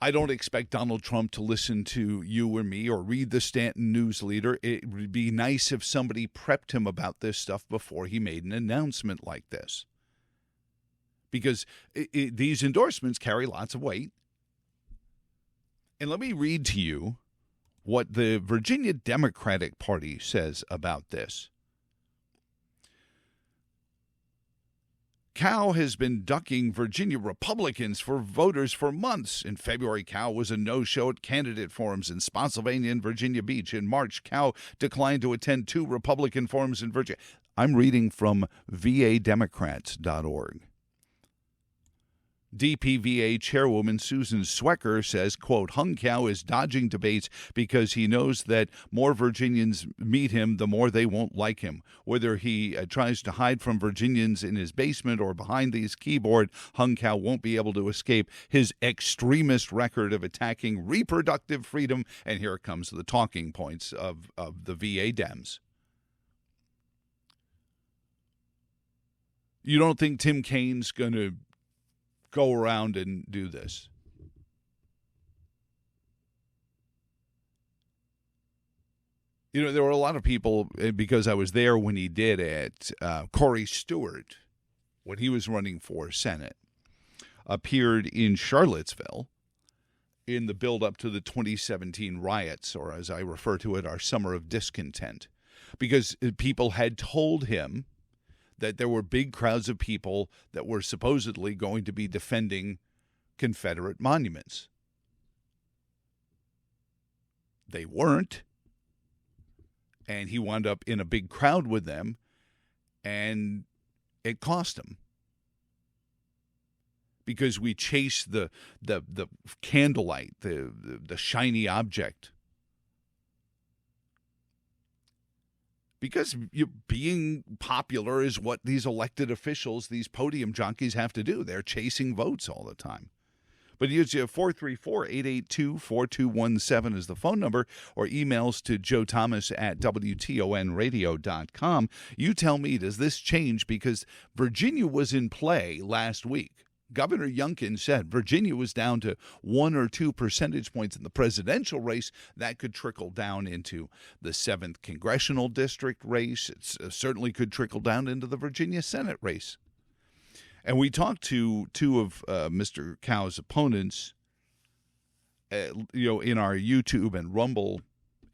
I don't expect Donald Trump to listen to you or me or read the Stanton News Leader. It would be nice if somebody prepped him about this stuff before he made an announcement like this. Because these endorsements carry lots of weight. And let me read to you what the Virginia Democratic Party says about this. Cao has been ducking Virginia Republicans for voters for months. In February, Cao was a no-show at candidate forums in Spotsylvania and Virginia Beach. In March, Cao declined to attend 2 Republican forums in Virginia. I'm reading from vademocrats.org. DPVA Chairwoman Susan Swecker says, quote, Hung Cao is dodging debates because he knows that more Virginians meet him, the more they won't like him. Whether he tries to hide from Virginians in his basement or behind his keyboard, Hung Cao won't be able to escape his extremist record of attacking reproductive freedom. And here comes the talking points of the VA Dems. You don't think Tim Kaine's going to go around and do this? There were a lot of people, because I was there when he did it, Corey Stewart, when he was running for Senate, appeared in Charlottesville in the build-up to the 2017 riots, or as I refer to it, our summer of discontent, because people had told him that there were big crowds of people that were supposedly going to be defending Confederate monuments. They weren't. And he wound up in a big crowd with them, and it cost him. Because we chased the candlelight, the shiny object. Because being popular is what these elected officials, these podium junkies have to do. They're chasing votes all the time. But use 434-882-4217 is the phone number, or emails to joethomas@WTONradio.com. You tell me, does this change? Because Virginia was in play last week. Governor Youngkin said Virginia was down to 1 or 2 percentage points in the presidential race. That could trickle down into the 7th congressional district race. It certainly could trickle down into the Virginia Senate race. And we talked to two of Mr. Cow's opponents, in our YouTube and Rumble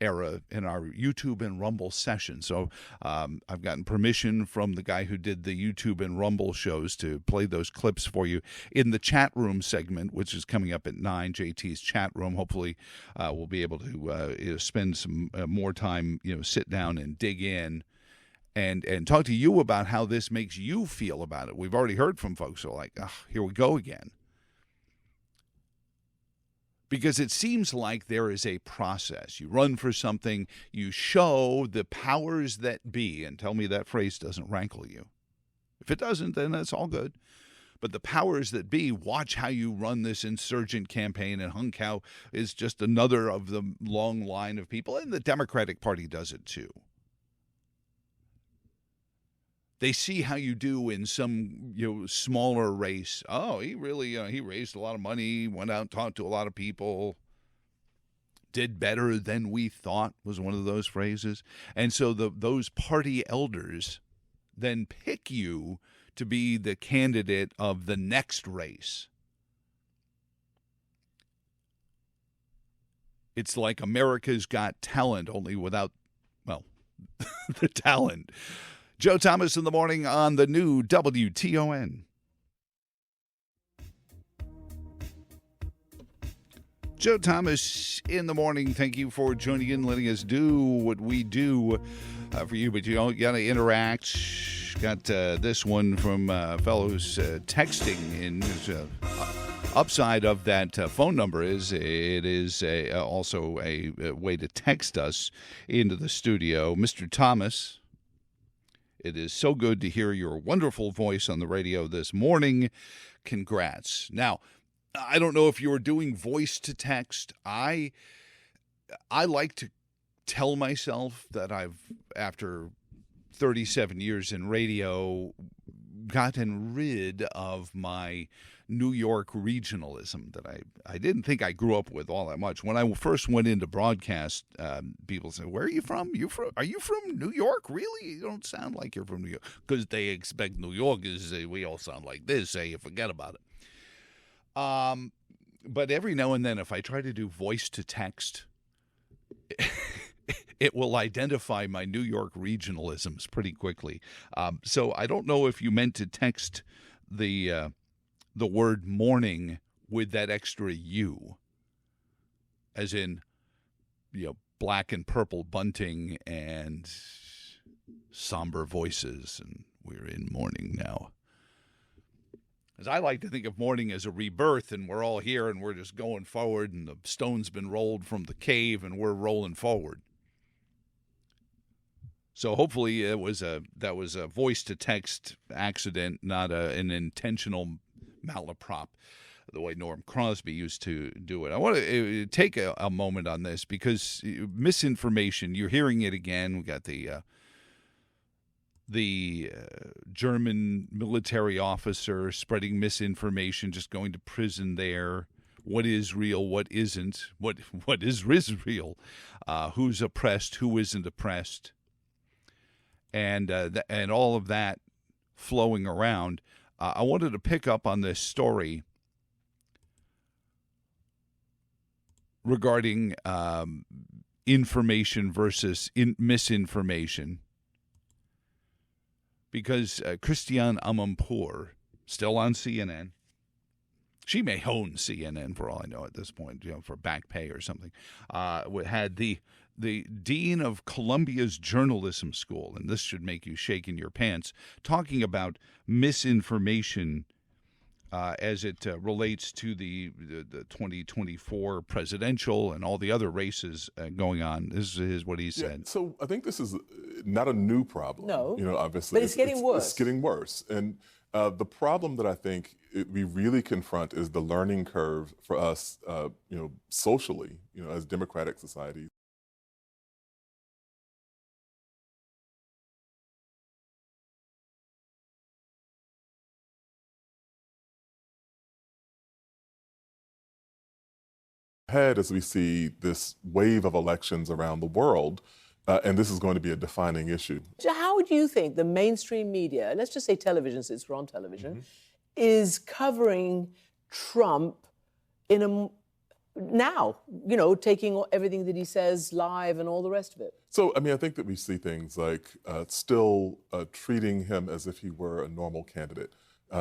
era, in our YouTube and Rumble session. So I've gotten permission from the guy who did the YouTube and Rumble shows to play those clips for you in the chat room segment, which is coming up at 9, JT's chat room. Hopefully we'll be able to spend some more time, sit down and dig in and talk to you about how this makes you feel about it. We've already heard from folks who are like, here we go again. Because it seems like there is a process. You run for something, you show the powers that be, and tell me that phrase doesn't rankle you. If it doesn't, then that's all good. But the powers that be watch how you run this insurgent campaign, and Hung Cow is just another of the long line of people, and the Democratic Party does it too. They see how you do in some smaller race. Oh, he really he raised a lot of money, went out and talked to a lot of people, did better than we thought was one of those phrases. And so those party elders then pick you to be the candidate of the next race. It's like America's Got Talent, only without, the talent. Joe Thomas in the morning on the new WTON. Joe Thomas in the morning. Thank you for joining in, letting us do what we do for you. But you got to interact. Got this one from fellows texting in. Upside of that phone number is it is also a way to text us into the studio. Mr. Thomas, it is so good to hear your wonderful voice on the radio this morning. Congrats. Now, I don't know if you're doing voice to text. I like to tell myself that I've, after 37 years in radio, gotten rid of my New York regionalism that I didn't think I grew up with all that much. When I first went into broadcast, people say, "Where are you from? Are you from New York? Really? You don't sound like you're from New York." Because they expect New Yorkers, we all sound like this. You forget about it. But every now and then, if I try to do voice to text, it will identify my New York regionalisms pretty quickly. So I don't know if you meant to text the word morning with that extra U, as in, black and purple bunting and somber voices, and we're in morning now. As I like to think of morning as a rebirth, and we're all here, and we're just going forward, and the stone's been rolled from the cave, and we're rolling forward. So hopefully that was a voice to text accident, not an intentional malaprop, the way Norm Crosby used to do it. I want to take a moment on this, because misinformation, you're hearing it again. We got the German military officer spreading misinformation, just going to prison there. What is real? What isn't? What is real? Who's oppressed? Who isn't oppressed? And all of that flowing around. I wanted to pick up on this story regarding information versus misinformation, because Christiane Amanpour, still on CNN, she may own CNN for all I know at this point, for back pay or something, had the dean of Columbia's journalism school, and this should make you shake in your pants, talking about misinformation as it relates to the 2024 presidential and all the other races going on. This is what he said. So I think this is not a new problem. No, obviously, but it's getting worse. It's getting worse, and the problem that I think we really confront is the learning curve for us, socially, as democratic societies. Ahead as we see this wave of elections around the world, and this is going to be a defining issue. So how do you think the mainstream media, let's just say television, since we're on television, is covering Trump in a now, taking everything that he says live and all the rest of it. So, I mean, I think that we see things like still treating him as if he were a normal candidate,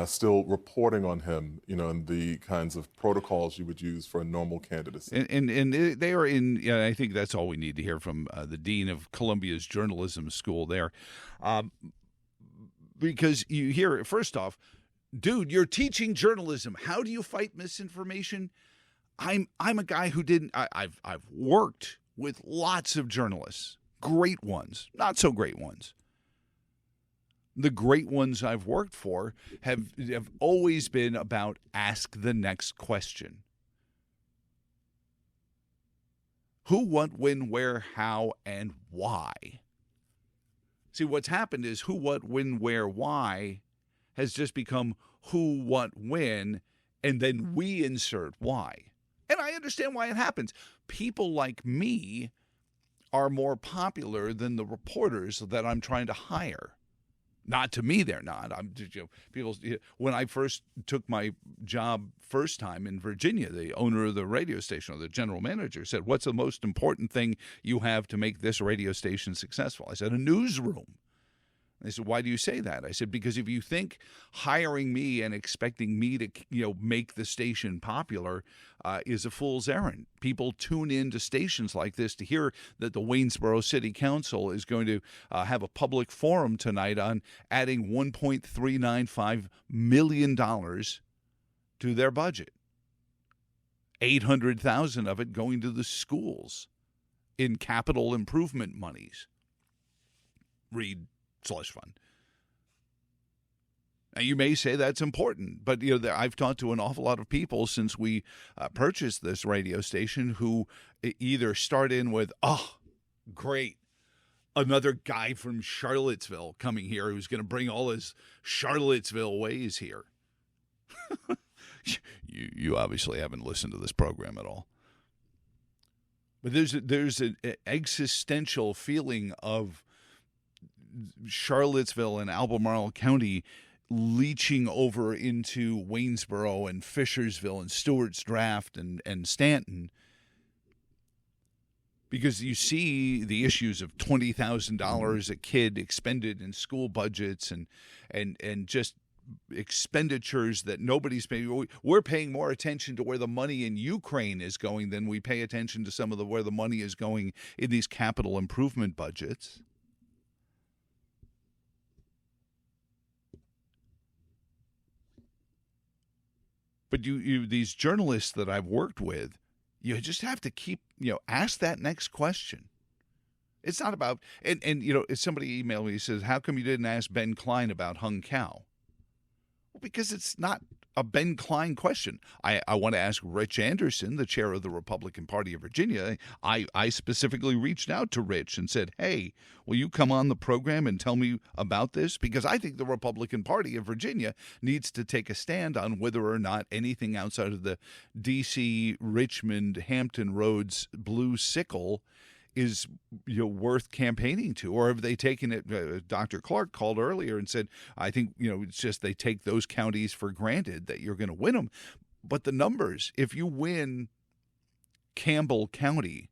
still reporting on him, and the kinds of protocols you would use for a normal candidacy. And they are in, I think that's all we need to hear from the dean of Columbia's journalism school there. Because you hear, first off, dude, you're teaching journalism. How do you fight misinformation? I'm a guy who didn't. I've worked with lots of journalists, great ones, not so great ones. The great ones I've worked for have always been about ask the next question. Who, what, when, where, how, and why. See, what's happened is who, what, when, where, why has just become who, what, when, and then we insert why. And I understand why it happens. People like me are more popular than the reporters that I'm trying to hire. Not to me, they're not. People. When I first took my job first time in Virginia, the owner of the radio station, or the general manager, said, "What's the most important thing you have to make this radio station successful?" I said, "A newsroom." They said, "Why do you say that?" I said, "Because if you think hiring me and expecting me to, make the station popular is a fool's errand. People tune in to stations like this to hear that the Waynesboro City Council is going to have a public forum tonight on adding $1.395 million to their budget. $800,000 of it going to the schools in capital improvement monies. Read slush fund. Now, you may say that's important, but I've talked to an awful lot of people since we purchased this radio station who either start in with, "Oh, great, another guy from Charlottesville coming here who's going to bring all his Charlottesville ways here." You obviously haven't listened to this program at all. But there's an existential feeling of Charlottesville and Albemarle County leaching over into Waynesboro and Fishersville and Stewart's Draft and Stanton, because you see the issues of $20,000 a kid expended in school budgets and just expenditures that nobody's paying. We're paying more attention to where the money in Ukraine is going than we pay attention to some of where the money is going in these capital improvement budgets. But these journalists that I've worked with, you just have to keep, ask that next question. It's not about, and somebody emailed me, he says, "How come you didn't ask Ben Cline about hung cow?" Well, because it's not a Ben Cline question. I want to ask Rich Anderson, the chair of the Republican Party of Virginia. I specifically reached out to Rich and said, "Hey, will you come on the program and tell me about this?" Because I think the Republican Party of Virginia needs to take a stand on whether or not anything outside of the D.C., Richmond, Hampton Roads blue sickle is worth campaigning to, or have they taken it? Dr. Clark called earlier and said, "I think it's just they take those counties for granted that you're going to win them." But the numbers, if you win Campbell County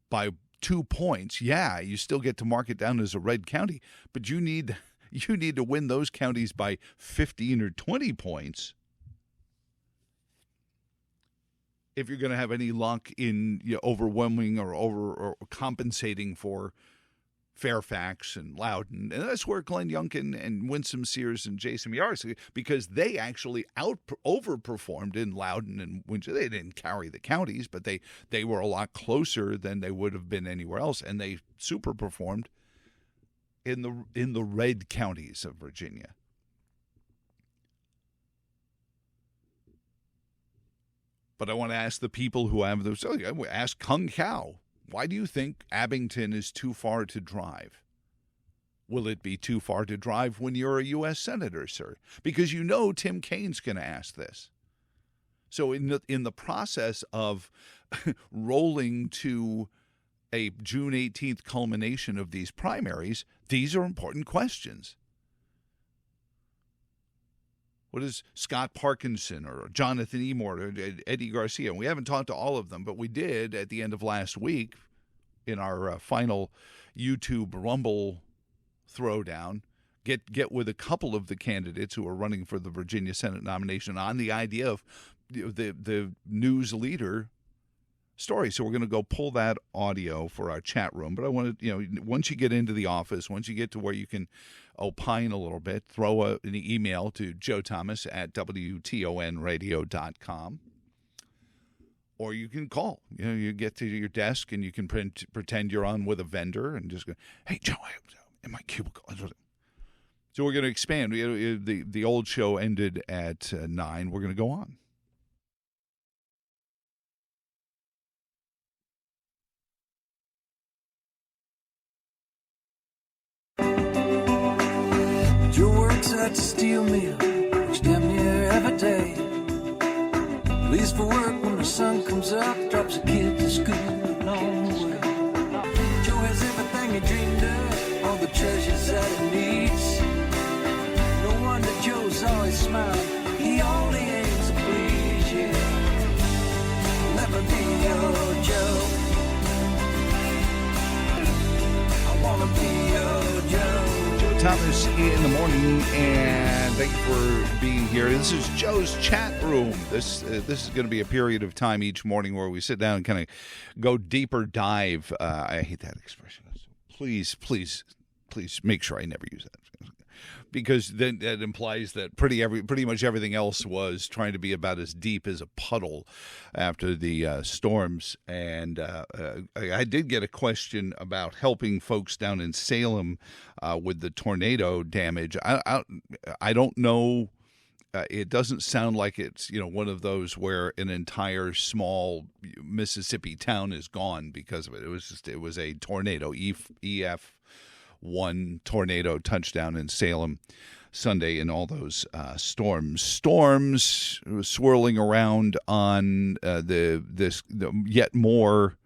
by 2 points, you still get to mark it down as a red county, but you need to win those counties by 15 or 20 points if you're going to have any luck in overwhelming or compensating for Fairfax and Loudoun. And that's where Glenn Youngkin and Winsome Sears and Jason Miyares, because they actually overperformed in Loudoun and Winchester. They didn't carry the counties, but they were a lot closer than they would have been anywhere else, and they super performed in the red counties of Virginia. But I want to ask the people who have those. Ask Hung Cow. Why do you think Abington is too far to drive? Will it be too far to drive when you're a U.S. Senator, sir? Because Tim Kaine's going to ask this. So in the process of rolling to a June 18th culmination of these primaries, these are important questions. What is Scott Parkinson or Jonathan Emord or Eddie Garcia? And we haven't talked to all of them, but we did at the end of last week in our final YouTube Rumble throwdown. Get with a couple of the candidates who are running for the Virginia Senate nomination on the idea of the news leader story. So we're going to go pull that audio for our chat room. But I want to, once you get into the office, once you get to where you can opine a little bit, throw an email to Joe Thomas at WTONradio.com. Or you can call. You get to your desk and you can pretend you're on with a vendor and just go, hey, Joe, in my cubicle. So we're going to expand. The old show ended at 9. We're going to go on. Joe works at the steel mill, works damn near every day. Leaves for work when the sun comes up, drops a kid to school along the way. Joe has everything he dreamed of, all the treasures that he needs. No wonder Joe's always smiling, he only aims to please you. Let me be your Joe. I wanna be your Joe. Thomas in the morning, and thank you for being here. This is Joe's chat room. This is going to be a period of time each morning where we sit down and kind of go deeper dive. I hate that expression. Please make sure I never use that, because then that implies that pretty much everything else was trying to be about as deep as a puddle after the storms. And I did get a question about helping folks down in Salem with the tornado damage. I don't know. It doesn't sound like it's one of those where an entire small Mississippi town is gone because of it. It was a tornado, EF1 tornado touchdown in Salem Sunday, and all those storms swirling around on yet more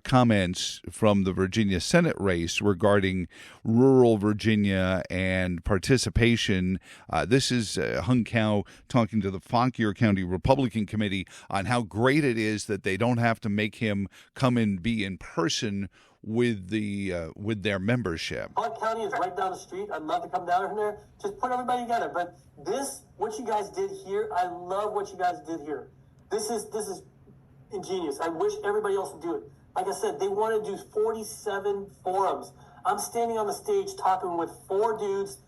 comments from the Virginia Senate race regarding rural Virginia and participation. This is Hung Kao talking to the Fauquier County Republican Committee on how great it is that they don't have to make him come and be in person with their membership. Clark County is right down the street. I'd love to come down there. Just put everybody together. But what you guys did here, I love what you guys did here. This is ingenious. I wish everybody else would do it. Like I said, they want to do 47 forums. I'm standing on the stage talking with 4 dudes,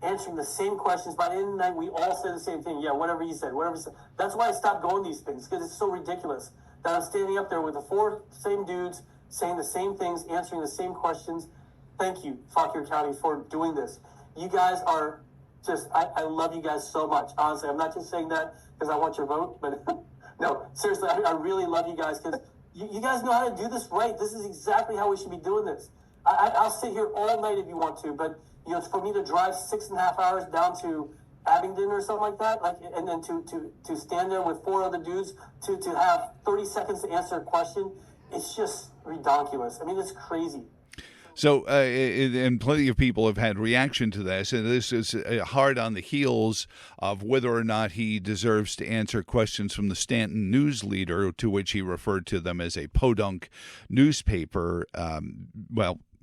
answering the same questions. By the end of the night, we all said the same thing. Yeah, whatever he said, whatever he said. That's why I stopped going to these things, because it's so ridiculous that I'm standing up there with the 4 same dudes, saying the same things, answering the same questions. Thank you, Fauquier County, for doing this. You guys are just, I love you guys so much. Honestly, I'm not just saying that because I want your vote, but no, seriously, I really love you guys because you guys know how to do this right. This is exactly how we should be doing this. I'll sit here all night if you want to, but it's for me to drive 6.5 hours down to Abingdon or something like that, and then to stand there with 4 other dudes to have 30 seconds to answer a question. It's just ridiculous. I mean, it's crazy. So, and plenty of people have had reaction to this, and this is hard on the heels of whether or not he deserves to answer questions from the Stanton News Leader, to which he referred to them as a podunk newspaper.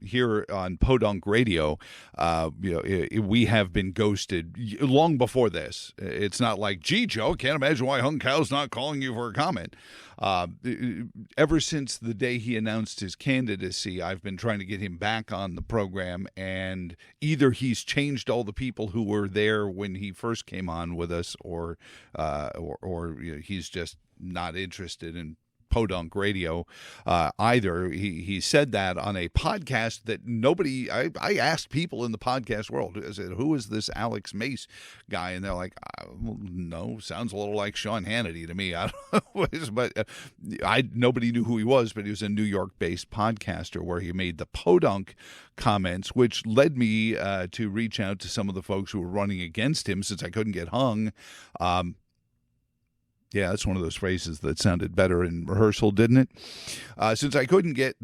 Here on Podunk Radio, we have been ghosted long before this. It's not like, gee, Joe, can't imagine why Hung Kao's not calling you for a comment. Ever since the day he announced his candidacy, I've been trying to get him back on the program, and either he's changed all the people who were there when he first came on with us, or he's just not interested in Podunk Radio either. He said that on a podcast that nobody, I asked people in the podcast world, I said, who is this Alex Mace guy? And they're like, no, sounds a little like Sean Hannity to me. I don't know, but nobody knew who he was, but he was a New York-based podcaster where he made the Podunk comments, which led me to reach out to some of the folks who were running against him since I couldn't get hung. Yeah, that's one of those phrases that sounded better in rehearsal, didn't it? Since I couldn't get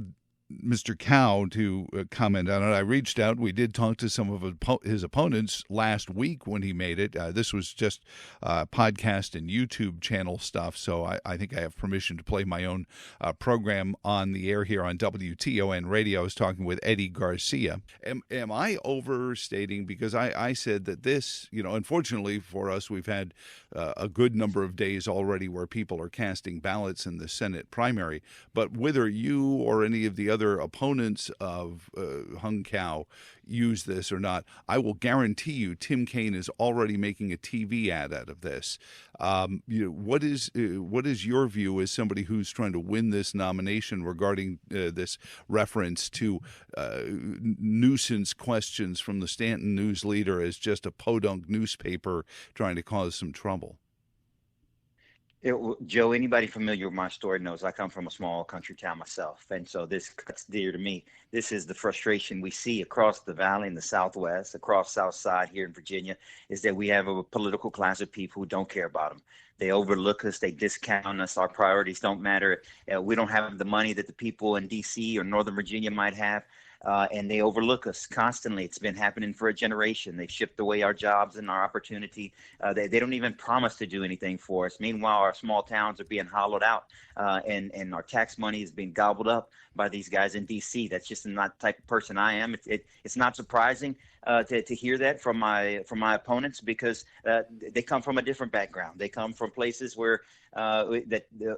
Mr. Cow to comment on it. I reached out. We did talk to some of his opponents last week when he made it. This was just podcast and YouTube channel stuff, so I think I have permission to play my own program on the air here on WTON Radio. I was talking with Eddie Garcia. Am I overstating? Because I said that this, unfortunately for us, we've had a good number of days already where people are casting ballots in the Senate primary. But whether you or any of the other opponents of Hung Cow use this or not, I will guarantee you Tim Kaine is already making a TV ad out of this. What is your view as somebody who's trying to win this nomination regarding this reference to nuisance questions from the Stanton News Leader as just a podunk newspaper trying to cause some trouble? Joe, anybody familiar with my story knows I come from a small country town myself, and so this cuts dear to me. This is the frustration we see across the valley in the Southwest, across South Side here in Virginia, is that we have a political class of people who don't care about them. They overlook us. They discount us. Our priorities don't matter. We don't have the money that the people in D.C. or Northern Virginia might have. And they overlook us constantly. It's been happening for a generation. They've shipped away our jobs and our opportunity. They don't even promise to do anything for us. Meanwhile, our small towns are being hollowed out, and our tax money is being gobbled up by these guys in D.C. That's just not the type of person I am. It's not surprising to hear that from my opponents, because they come from a different background. They come from places where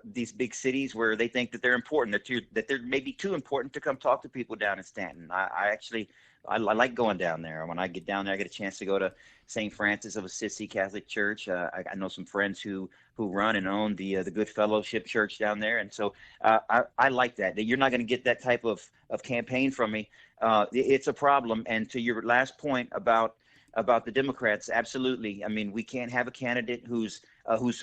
these big cities where they think that they're important, that they're maybe too important to come talk to people down in Stanton. I like going down there. When I get down there, I get a chance to go to St. Francis of Assisi Catholic Church. I know some friends who run and own the Good Fellowship Church down there, and so I like that. You're not going to get that type of campaign from me. It's a problem. And to your last point about the Democrats, absolutely. I mean, we can't have a candidate who's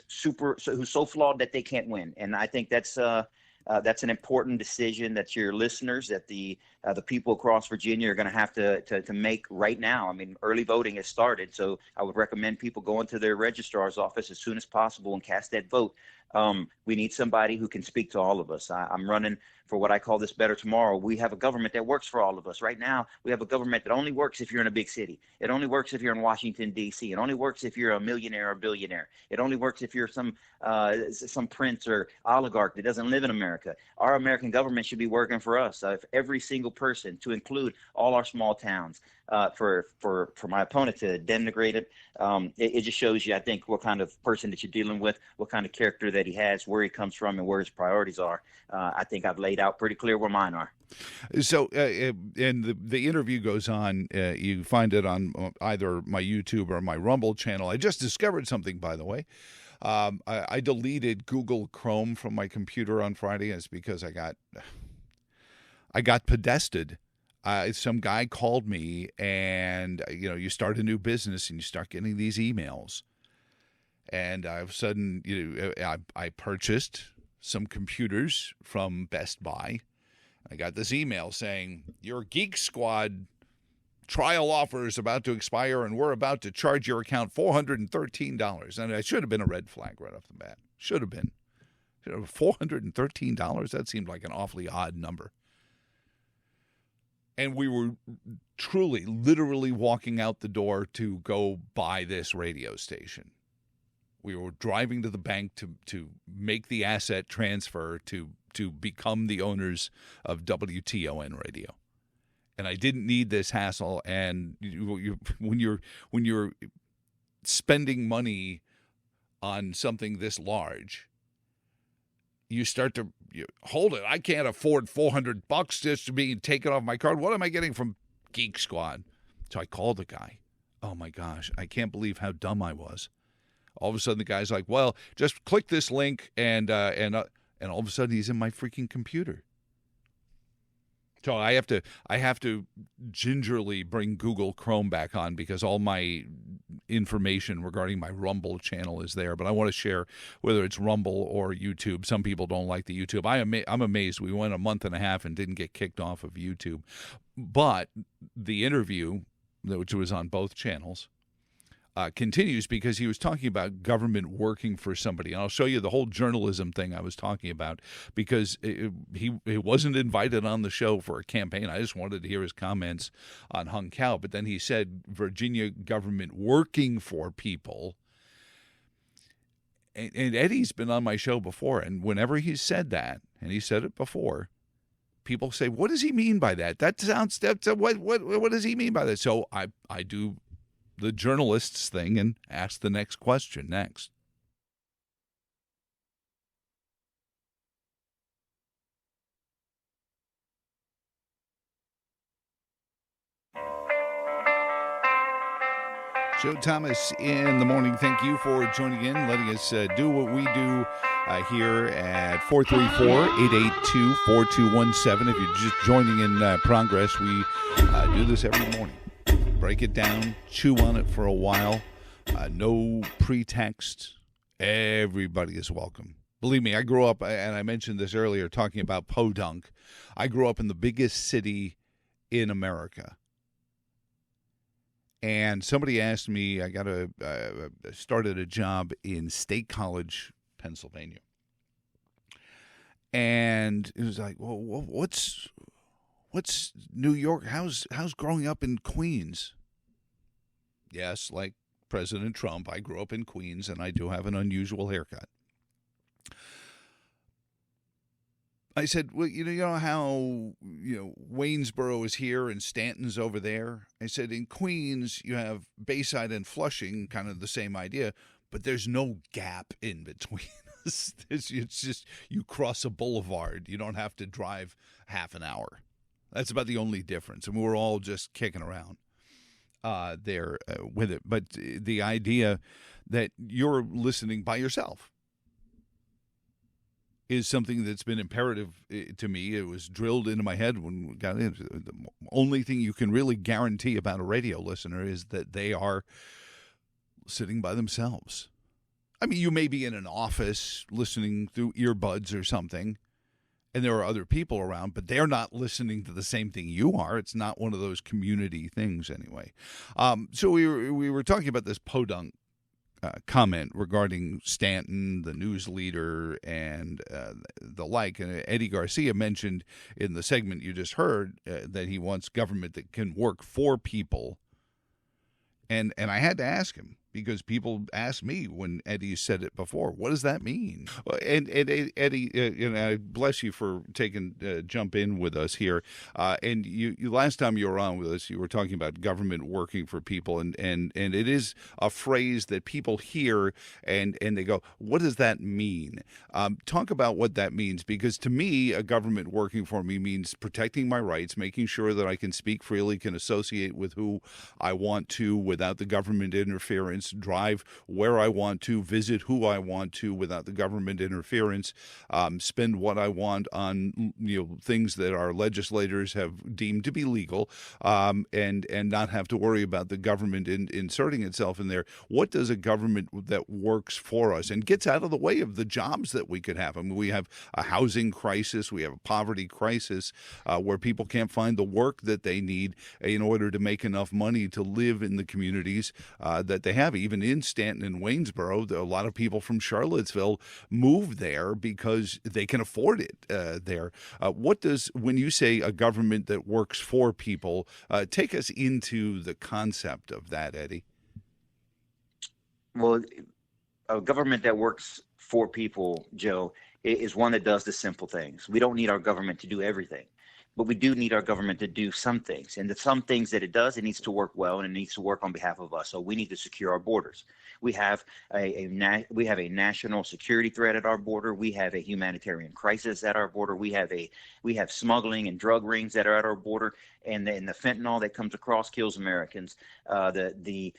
so flawed that they can't win. And I think that's an important decision that your listeners, that the people across Virginia are going to have to make right now. I mean, early voting has started, so I would recommend people go into their registrar's office as soon as possible and cast that vote. We need somebody who can speak to all of us. I'm running for what I call this Better Tomorrow. We have a government that works for all of us. Right now, we have a government that only works if you're in a big city. It only works if you're in Washington, D.C. It only works if you're a millionaire or billionaire. It only works if you're some prince or oligarch that doesn't live in America. Our American government should be working for us, if every single person, to include all our small towns. For my opponent to denigrate it, it just shows you, I think, what kind of person that you're dealing with, what kind of character that he has, where he comes from, and where his priorities are. I think I've laid out pretty clear where mine are. So, and the interview goes on. You find it on either my YouTube or my Rumble channel. I just discovered something, by the way. I deleted Google Chrome from my computer on Friday. It's because I got podested. Some guy called me, and you start a new business and you start getting these emails, and all of a sudden, I purchased some computers from Best Buy. I got this email saying your Geek Squad trial offer is about to expire, and we're about to charge your account $413. And it should have been a red flag right off the bat. Should have been. $413. That seemed like an awfully odd number. And we were truly, literally walking out the door to go buy this radio station. We were driving to the bank to make the asset transfer to become the owners of WTON Radio. And I didn't need this hassle. And when you're spending money on something this large, you start to hold it. I can't afford $400 just to be taken off my card. What am I getting from Geek Squad? So I called the guy. Oh my gosh, I can't believe how dumb I was. All of a sudden, the guy's like, "Well, just click this link," and all of a sudden, he's in my freaking computer. So I have to gingerly bring Google Chrome back on, because all my information regarding my Rumble channel is there. But I want to share whether it's Rumble or YouTube. Some people don't like the YouTube. I'm amazed. We went a month and a half and didn't get kicked off of YouTube. But the interview, which was on both channels, continues, because he was talking about government working for somebody. And I'll show you the whole journalism thing I was talking about, because he wasn't invited on the show for a campaign. I just wanted to hear his comments on Hung Cow. But then he said Virginia government working for people. And Eddie's been on my show before, and whenever he's said that, and he said it before, people say, "What does he mean by that? That sounds what does he mean by that?" So I do the journalist's thing and ask the next question next. Joe Thomas in the morning. Thank you for joining in, letting us do what we do here at 434-882-4217. If you're just joining in progress, we do this every morning. Break it down, chew on it for a while. No pretext. Everybody is welcome. Believe me, I grew up, and I mentioned this earlier, talking about podunk. I grew up in the biggest city in America. And somebody asked me, I started a job in State College, Pennsylvania. And it was like, well, what's New York? How's growing up in Queens? Yes, like President Trump, I grew up in Queens, and I do have an unusual haircut. I said, well, you know how, Waynesboro is here and Stanton's over there? I said, in Queens, you have Bayside and Flushing, kind of the same idea, but there's no gap in between. It's just, you cross a boulevard. You don't have to drive half an hour. That's about the only difference. And we're all just kicking around there with it. But the idea that you're listening by yourself is something that's been imperative to me. It was drilled into my head when we got into it. The only thing you can really guarantee about a radio listener is that they are sitting by themselves. I mean, you may be in an office listening through earbuds or something, and there are other people around, but they're not listening to the same thing you are. It's not one of those community things anyway. So we were talking about this podunk comment regarding Stanton, the news leader, and the like. And Eddie Garcia mentioned in the segment you just heard that he wants government that can work for people. And I had to ask him, because people asked me when Eddie said it before, what does that mean? And Eddie, bless you for taking jump in with us here. And you last time you were on with us, you were talking about government working for people, and it is a phrase that people hear and they go, what does that mean? Talk about what that means, because to me, a government working for me means protecting my rights, making sure that I can speak freely, can associate with who I want to without the government interference, drive where I want to, visit who I want to without the government interference, spend what I want on things that our legislators have deemed to be legal, and not have to worry about the government inserting itself in there. What does a government that works for us and gets out of the way of the jobs that we could have? I mean, we have a housing crisis, we have a poverty crisis, where people can't find the work that they need in order to make enough money to live in the communities that they have. Even in Stanton and Waynesboro, a lot of people from Charlottesville move there because they can afford it there. When you say a government that works for people, take us into the concept of that, Eddie. Well, a government that works for people, Joe, is one that does the simple things. We don't need our government to do everything, but we do need our government to do some things. And the some things that it does, it needs to work well, and it needs to work on behalf of us. So we need to secure our borders. We have a national security threat at our border. We have a humanitarian crisis at our border. We have smuggling and drug rings that are at our border, and the fentanyl that comes across kills Americans. The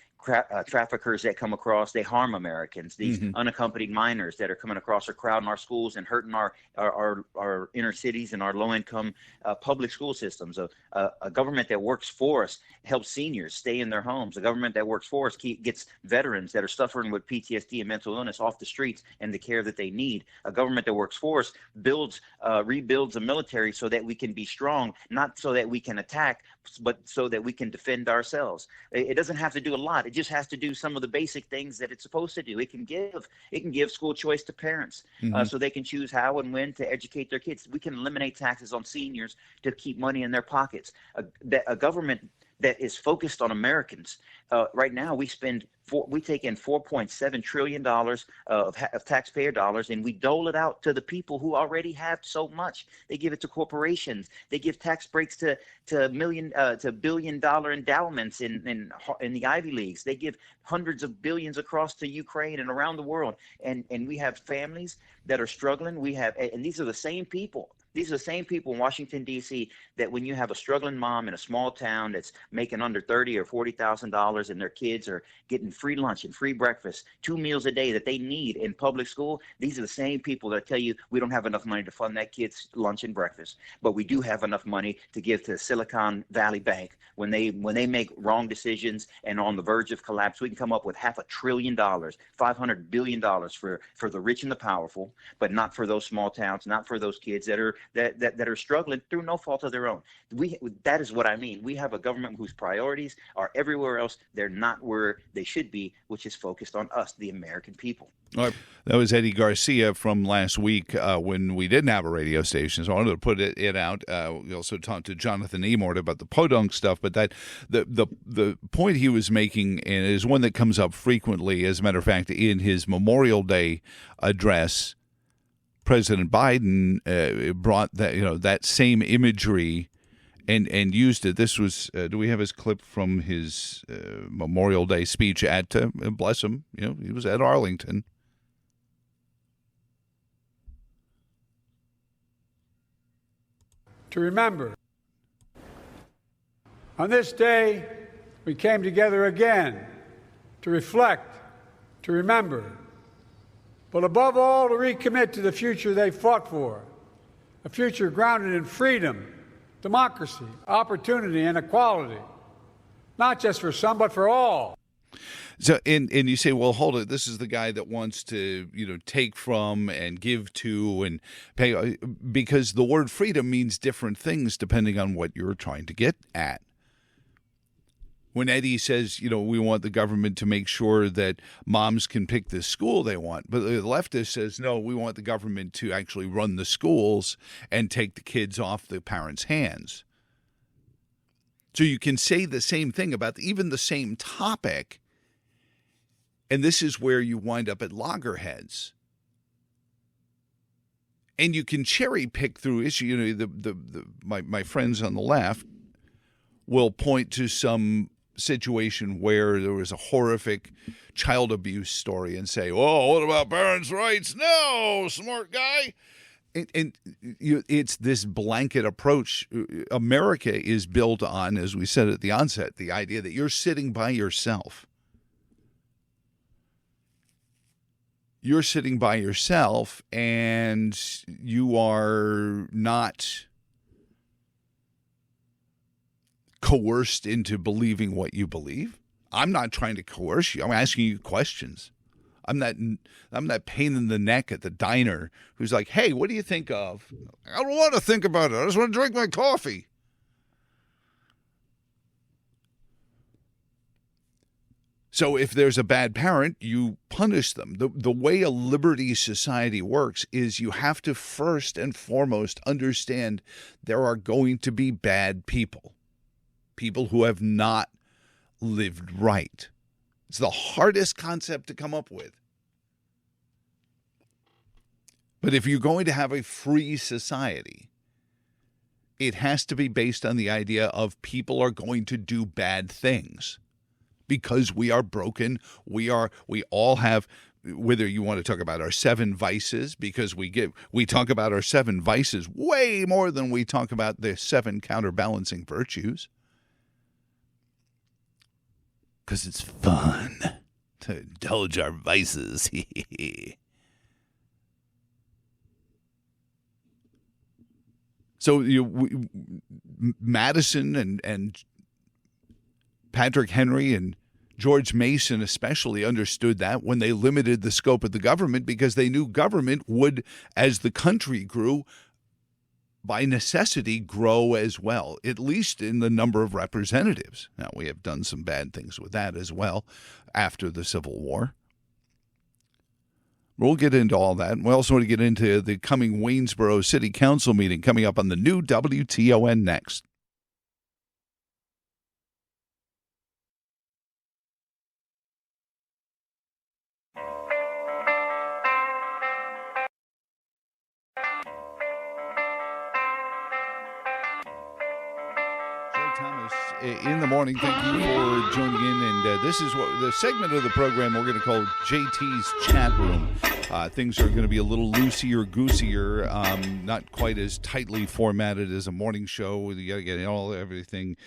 traffickers that come across, they harm Americans. These unaccompanied minors that are coming across are crowding our schools and hurting our inner cities and our low-income public school systems. A government that works for us helps seniors stay in their homes. A government that works for us gets veterans that are suffering with PTSD and mental illness off the streets and the care that they need. A government that works for us rebuilds a military so that we can be strong, not so that we can attack, but so that we can defend ourselves. It doesn't have to do a lot. It just has to do some of the basic things that it's supposed to do. It can give school choice to parents, so they can choose how and when to educate their kids. We can eliminate taxes on seniors to keep money in their pockets. A government that is focused on Americans. Right now, we take in $4.7 trillion of taxpayer dollars, and we dole it out to the people who already have so much. They give it to corporations. They give tax breaks to billion-dollar endowments in the Ivy Leagues. They give hundreds of billions across to Ukraine and around the world. And we have families that are struggling. And these are the same people. These are the same people in Washington, D.C., that when you have a struggling mom in a small town that's making under $30,000 or $40,000 and their kids are getting free lunch and free breakfast, 2 meals a day that they need in public school, these are the same people that tell you we don't have enough money to fund that kid's lunch and breakfast, but we do have enough money to give to Silicon Valley Bank when they make wrong decisions and on the verge of collapse. We can come up with $500 billion, $500 billion for the rich and the powerful, but not for those small towns, not for those kids that are struggling through no fault of their own. That is what I mean. We have a government whose priorities are everywhere else. They're not where they should be, which is focused on us, the American people. All right. That was Eddie Garcia from last week when we didn't have a radio station, so I wanted to put it out. We also talked to Jonathan Amort about the podunk stuff, but that the point he was making is one that comes up frequently. As a matter of fact, in his Memorial Day address, President Biden brought that same imagery and used it. This was do we have his clip from his Memorial Day speech at bless him, he was at Arlington. To remember, on this day, we came together again to reflect, to remember, but above all, to recommit to the future they fought for, a future grounded in freedom, democracy, opportunity, and equality, not just for some, but for all. So, and you say, well, hold it. This is the guy that wants to, take from and give to and pay, because the word freedom means different things depending on what you're trying to get at. When Eddie says, we want the government to make sure that moms can pick the school they want, but the leftist says, no, we want the government to actually run the schools and take the kids off the parents' hands. So you can say the same thing about even the same topic, and this is where you wind up at loggerheads. And you can cherry pick through issue. My friends on the left will point to some situation where there was a horrific child abuse story and say, "Oh, what about parents' rights?" No, smart guy. And it's this blanket approach. America is built on, as we said at the onset, the idea that you're sitting by yourself. You're sitting by yourself, and you are not coerced into believing what you believe. I'm not trying to coerce you. I'm asking you questions. I'm that pain in the neck at the diner who's like, "Hey, what do you think of?" I don't want to think about it. I just want to drink my coffee. So if there's a bad parent, you punish them. The way a liberty society works is you have to first and foremost understand there are going to be bad people who have not lived right. It's the hardest concept to come up with. But if you're going to have a free society, it has to be based on the idea of people are going to do bad things. Because we are broken, we all have, whether you want to talk about our 7 vices, because we talk about our 7 vices way more than we talk about the 7 counterbalancing virtues. Because it's fun to indulge our vices. So Madison and Patrick Henry and George Mason especially understood that when they limited the scope of the government, because they knew government would, as the country grew, by necessity, grow as well, at least in the number of representatives. Now, we have done some bad things with that as well after the Civil War. We'll get into all that. We also want to get into the coming Waynesboro City Council meeting coming up on the new WTON next. Thomas in the morning. Thank you for joining in. And this is what the segment of the program we're going to call JT's Chat Room. Things are going to be a little loosier-goosier, not quite as tightly formatted as a morning show. You got to get everything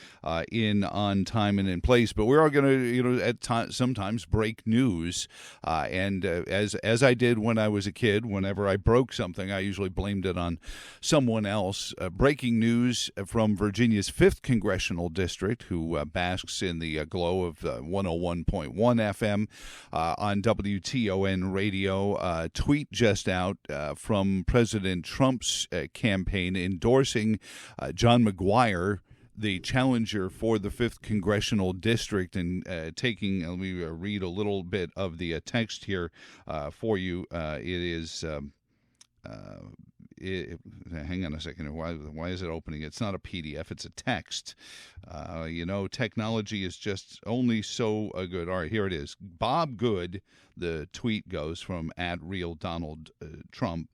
in on time and in place. But we're all going to, sometimes break news. And as I did when I was a kid, whenever I broke something, I usually blamed it on someone else. Breaking news from Virginia's 5th Congressional District, who basks in the glow of 101.1 FM on WTON radio. Tweet just out from President Trump's campaign endorsing John McGuire, the challenger for the 5th Congressional District, and taking, let me read a little bit of the text here for you. It is... hang on a second. Why is it opening? It's not a PDF. It's a text. Technology is just only so good. All right, here it is. Bob Good, the tweet goes from @RealDonaldTrump.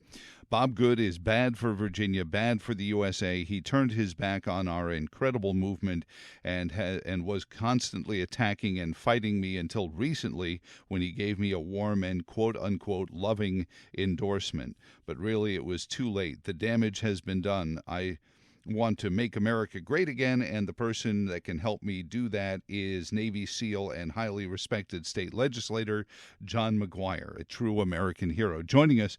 Bob Good is bad for Virginia, bad for the USA. He turned his back on our incredible movement and was constantly attacking and fighting me until recently when he gave me a warm and quote-unquote loving endorsement. But really, it was too late. The damage has been done. I want to make America great again, and the person that can help me do that is Navy SEAL and highly respected state legislator John McGuire, a true American hero. Joining us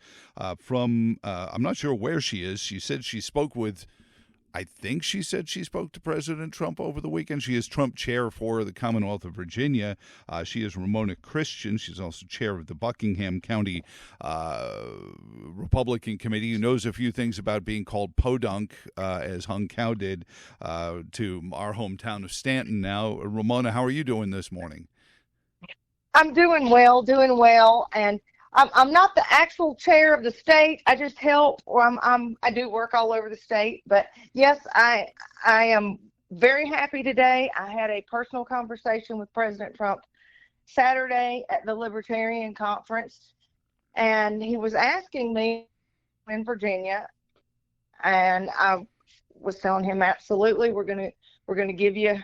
from, I'm not sure where she is. She said she spoke with, I think she said she spoke to President Trump over the weekend. She is Trump chair for the Commonwealth of Virginia. She is Ramona Christian. She's also chair of the Buckingham County Republican Committee, who knows a few things about being called podunk, as Hung Cow did to our hometown of Stanton now. Ramona, how are you doing this morning? I'm doing well, and I'm not the actual chair of the state. I just help. I do work all over the state, but yes, I am very happy today. I had a personal conversation with President Trump Saturday at the Libertarian Conference, and he was asking me in Virginia, and I was telling him absolutely we're gonna give you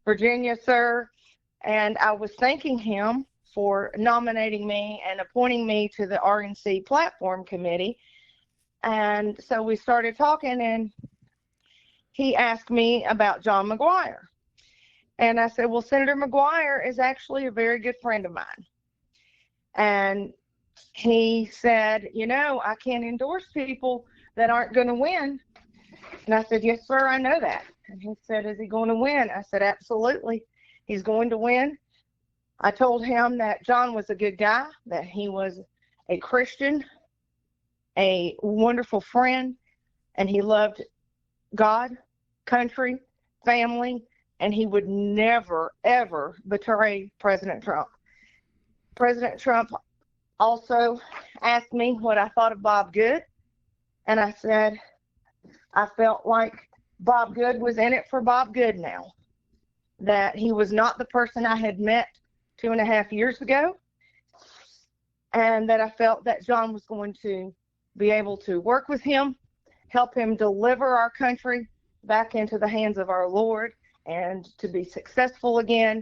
Virginia, sir, and I was thanking him for nominating me and appointing me to the RNC Platform Committee. And so we started talking, and he asked me about John McGuire. And I said, well, Senator McGuire is actually a very good friend of mine. And he said, I can't endorse people that aren't going to win. And I said, yes, sir, I know that. And he said, is he going to win? I said, absolutely. He's going to win. I told him that John was a good guy, that he was a Christian, a wonderful friend, and he loved God, country, family, and he would never, ever betray President Trump. President Trump also asked me what I thought of Bob Good, and I said I felt like Bob Good was in it for Bob Good now, that he was not the person I had met 2.5 years ago, and that I felt that John was going to be able to work with him, help him deliver our country back into the hands of our Lord, and to be successful again,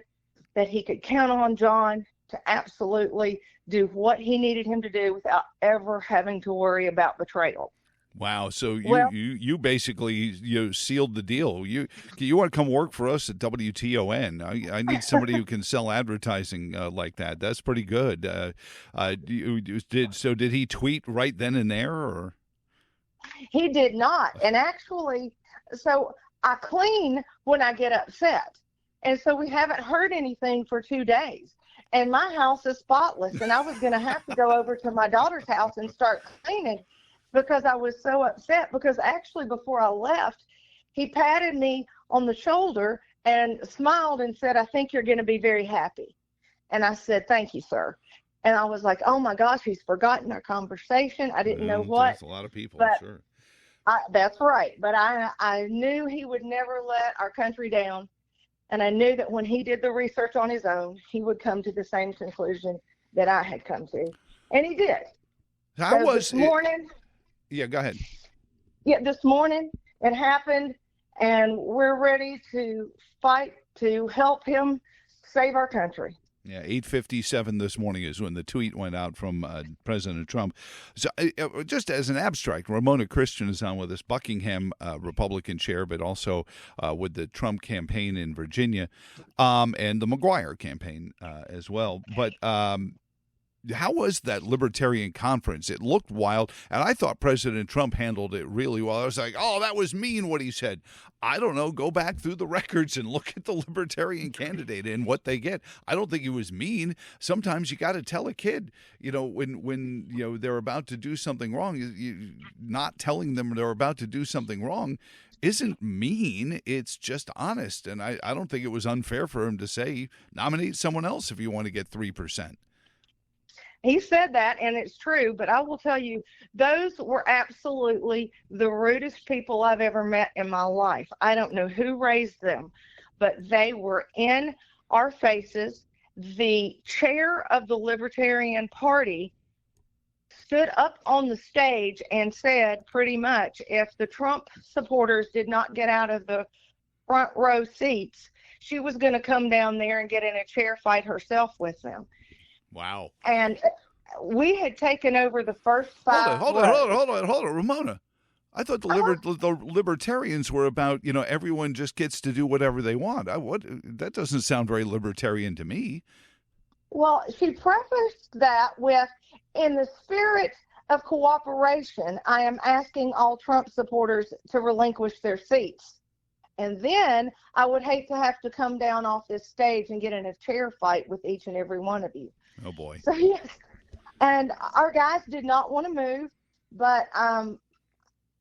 that he could count on John to absolutely do what he needed him to do without ever having to worry about betrayal. Wow! So you basically sealed the deal. You want to come work for us at WTON? I need somebody who can sell advertising like that. That's pretty good. Did he tweet right then and there, or? He did not. And actually, so I clean when I get upset, and so we haven't heard anything for 2 days. And my house is spotless, and I was going to have to go over to my daughter's house and start cleaning. because I was so upset, because actually before I left, he patted me on the shoulder and smiled and said, "I think you're going to be very happy." And I said, "Thank you, sir." And I was like, oh my gosh, he's forgotten our conversation. I didn't know what. There's a lot of people, but sure. That's right. But I knew he would never let our country down. And I knew that when he did the research on his own, he would come to the same conclusion that I had come to. And he did. This morning. Yeah, go ahead. Yeah, this morning it happened, and we're ready to fight to help him save our country. Yeah, 8:57 this morning is when the tweet went out from President Trump. So, just as an abstract, Ramona Christian is on with us, Buckingham Republican chair, but also with the Trump campaign in Virginia, and the McGuire campaign as well. But how was that Libertarian conference? It looked wild, and I thought President Trump handled it really well. I was like, oh, that was mean what he said. I don't know. Go back through the records and look at the Libertarian candidate and what they get. I don't think he was mean. Sometimes you got to tell a kid, when they're about to do something wrong, not telling them they're about to do something wrong isn't mean. It's just honest. And I don't think it was unfair for him to say, nominate someone else if you want to get 3%. He said that, and it's true, but I will tell you, those were absolutely the rudest people I've ever met in my life. I don't know who raised them, but they were in our faces. The chair of the Libertarian Party stood up on the stage and said pretty much, if the Trump supporters did not get out of the front row seats, she was going to come down there and get in a chair fight herself with them. Wow. And we had taken over the first 5 Hold on, Ramona. I thought the libertarians were about, everyone just gets to do whatever they want. That doesn't sound very libertarian to me. Well, she prefaced that with, in the spirit of cooperation, I am asking all Trump supporters to relinquish their seats. And then I would hate to have to come down off this stage and get in a chair fight with each and every one of you. Oh, boy. So, yes. And our guys did not want to move, but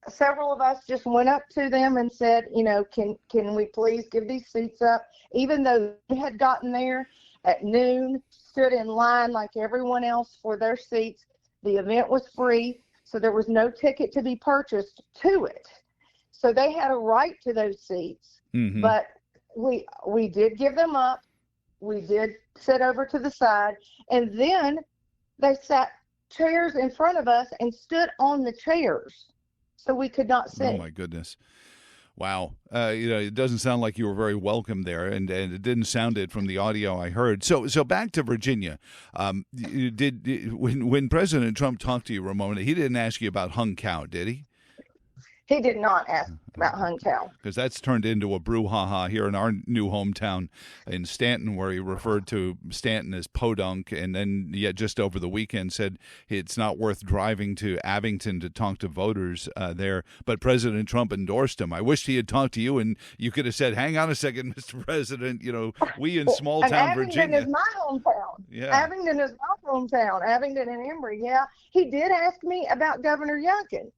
several of us just went up to them and said, can we please give these seats up? Even though they had gotten there at noon, stood in line like everyone else for their seats. The event was free, so there was no ticket to be purchased to it. So they had a right to those seats, but we did give them up. We did sit over to the side, and then they sat chairs in front of us and stood on the chairs so we could not sit. Oh, my goodness. Wow. It doesn't sound like you were very welcome there, and it didn't sound it from the audio I heard. So back to Virginia. When President Trump talked to you, Ramona, he didn't ask you about hung cow, did he? He did not ask about hung cow. Because that's turned into a brouhaha here in our new hometown in Stanton, where he referred to Stanton as podunk, and then yet just over the weekend said it's not worth driving to Abington to talk to voters there. But President Trump endorsed him. I wished he had talked to you, and you could have said, "Hang on a second, Mr. President. We in small town Virginia." Abington is my hometown. Yeah. Abington is my hometown. Abington and Emory. Yeah, he did ask me about Governor Youngkin,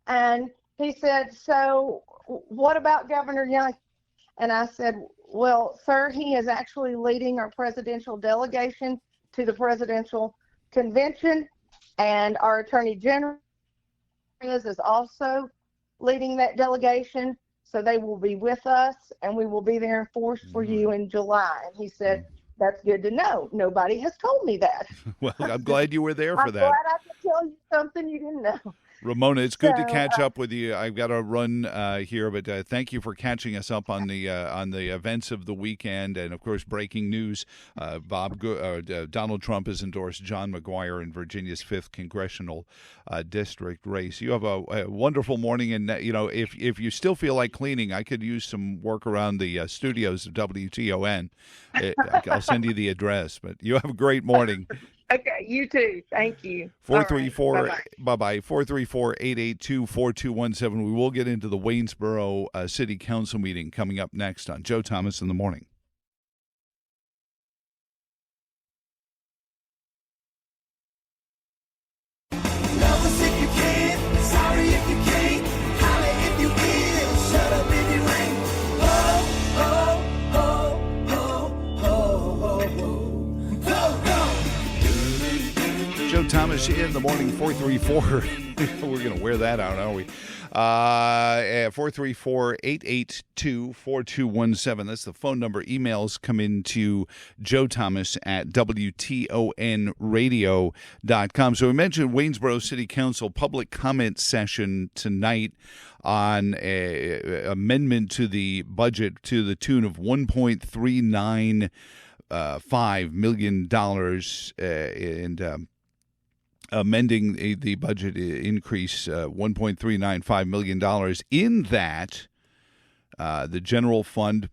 and he said, "So what about Governor Youngkin?" And I said, "Well, sir, he is actually leading our presidential delegation to the presidential convention, and our attorney general is also leading that delegation. So they will be with us, and we will be there in force for you in July." And he said, "That's good to know. Nobody has told me that." Well, I'm glad you were there for that. I'm glad I could tell you something you didn't know. Ramona, it's good to catch up with you. I've got to run here, but thank you for catching us up on the events of the weekend, and of course, breaking news: Donald Trump has endorsed John McGuire in Virginia's 5th congressional district race. You have a wonderful morning, and if you still feel like cleaning, I could use some work around the studios of WTON. I'll send you the address, but you have a great morning. Okay, you too. Thank you. 434, bye-bye, 434-882-4217. We will get into the Waynesboro City Council meeting coming up next on Joe Thomas in the Morning. Love us if you can, Joe Thomas in the morning, 434. We're going to wear that out, aren't we? 434-882-4217. That's the phone number. Emails come into Joe Thomas at WTONradio.com. So we mentioned Waynesboro City Council public comment session tonight on an amendment to the budget to the tune of $1.395 million and amending the budget increase, $1.395 million. In that, the general fund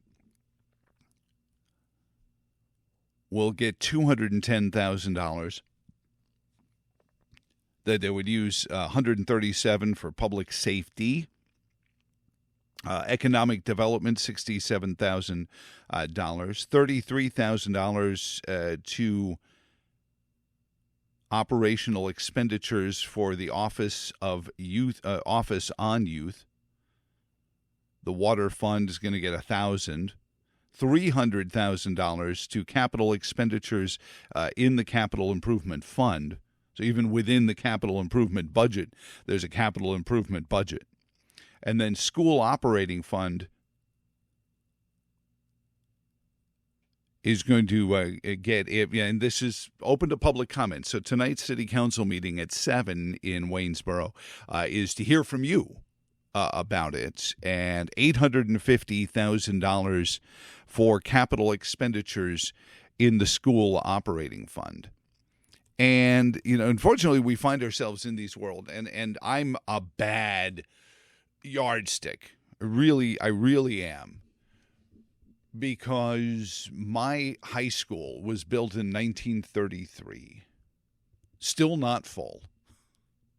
will get $210,000. That they would use $137,000 for public safety. Economic development, $67,000. $33,000 to operational expenditures for the Office of Youth, Office on Youth. The Water Fund is going to get $1,000. $300,000 to capital expenditures in the Capital Improvement Fund. So even within the capital improvement budget, there's a capital improvement budget. And then school operating fund is going to get it, and this is open to public comment. So tonight's city council meeting at 7 in Waynesboro is to hear from you about it, and $850,000 for capital expenditures in the school operating fund. And, you know, unfortunately, we find ourselves in these world, and I'm a bad yardstick. I really am. Because my high school was built in 1933. Still not full.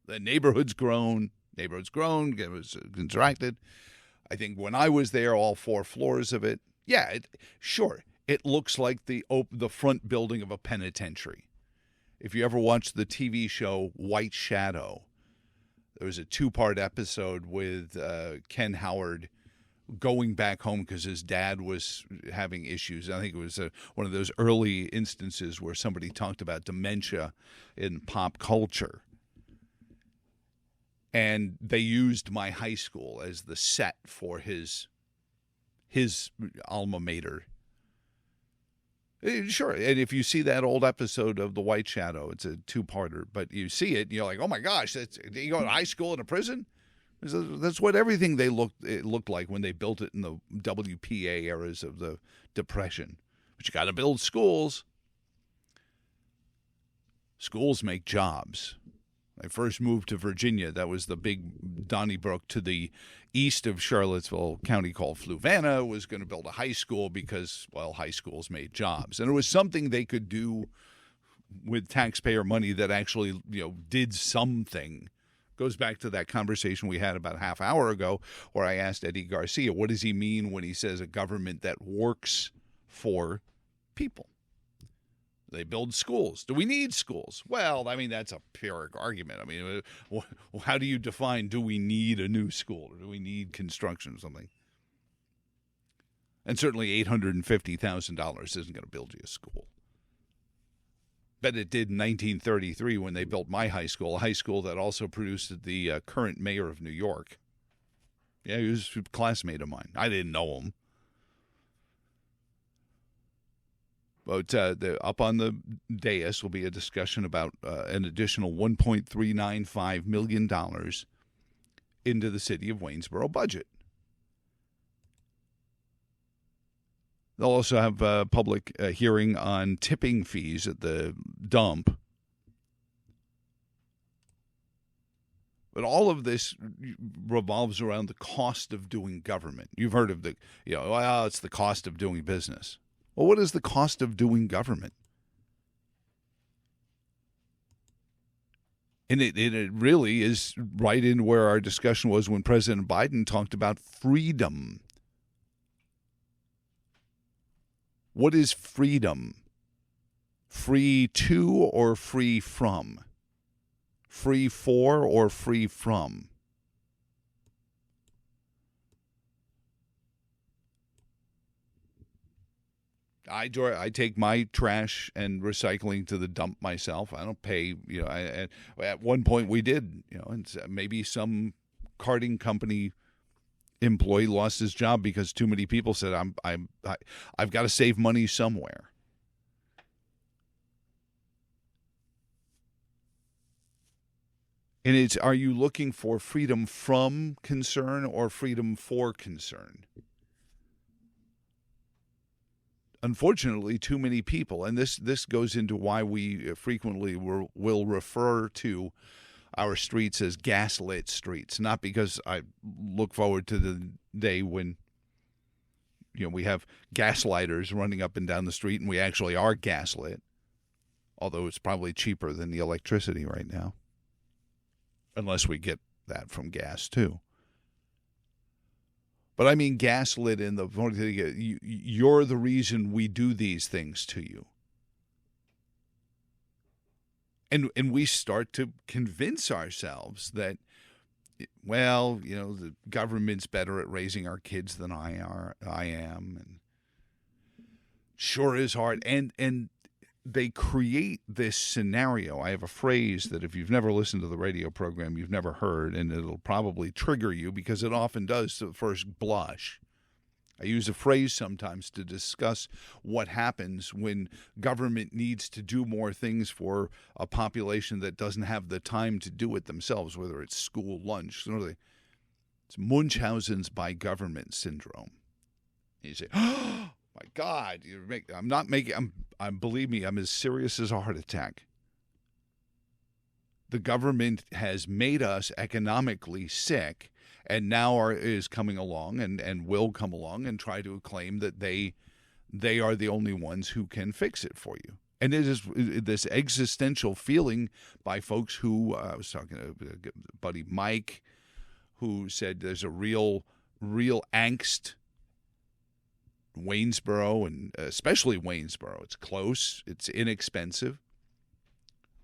The neighborhood's grown. It was contracted. I think when I was there, all 4 floors of it. Yeah, it looks like the front building of a penitentiary. If you ever watched the TV show White Shadow, there was a 2-part episode with Ken Howard going back home because his dad was having issues. I think it was one of those early instances where somebody talked about dementia in pop culture. And they used my high school as the set for his alma mater. Sure, and if you see that old episode of The White Shadow, it's a 2-parter, but you see it, and you're like, oh my gosh, you go to high school in a prison? That's what everything it looked like when they built it in the WPA eras of the Depression. But you got to build schools. Schools make jobs. I first moved to Virginia. That was the big Donnybrook to the east of Charlottesville county called Fluvanna was going to build a high school because, well, high schools made jobs. And it was something they could do with taxpayer money that actually, did something. Goes back to that conversation we had about a half hour ago where I asked Eddie Garcia, what does he mean when he says a government that works for people? They build schools. Do we need schools? Well, I mean, that's a Pyrrhic argument. I mean, how do you define, do we need a new school or do we need construction or something? And certainly $850,000 isn't going to build you a school. Bet it did in 1933 when they built my high school, a high school that also produced the current mayor of New York. Yeah, he was a classmate of mine. I didn't know him. But up on the dais will be a discussion about an additional $1.395 million into the city of Waynesboro budget. They'll also have a public hearing on tipping fees at the dump. But all of this revolves around the cost of doing government. You've heard of it's the cost of doing business. Well, what is the cost of doing government? And it really is right in where our discussion was when President Biden talked about freedom. What is freedom? Free to or free from? Free for or free from? I take my trash and recycling to the dump myself. I don't pay. At one point we did. And maybe some carting company employee lost his job because too many people said, I've got to save money somewhere. And are you looking for freedom from concern or freedom for concern? Unfortunately, too many people, and this goes into why we frequently will refer to our streets as gaslit streets, not because I look forward to the day when we have gaslighters running up and down the street and we actually are gaslit, although it's probably cheaper than the electricity right now, unless we get that from gas too. But I mean gaslit in the you're the reason we do these things to you. And we start to convince ourselves that, well, the government's better at raising our kids than I am, and sure is hard. And they create this scenario. I have a phrase that if you've never listened to the radio program, you've never heard, and it'll probably trigger you because it often does to the first blush. I use a phrase sometimes to discuss what happens when government needs to do more things for a population that doesn't have the time to do it themselves, whether it's school lunch. It's Munchausen's by government syndrome. You say, oh, my God, believe me, I'm as serious as a heart attack. The government has made us economically sick, and now is coming along and will come along and try to claim that they are the only ones who can fix it for you. And it is this existential feeling by folks who, I was talking to buddy Mike, who said there's a real angst in Waynesboro, and especially Waynesboro. It's close, it's inexpensive.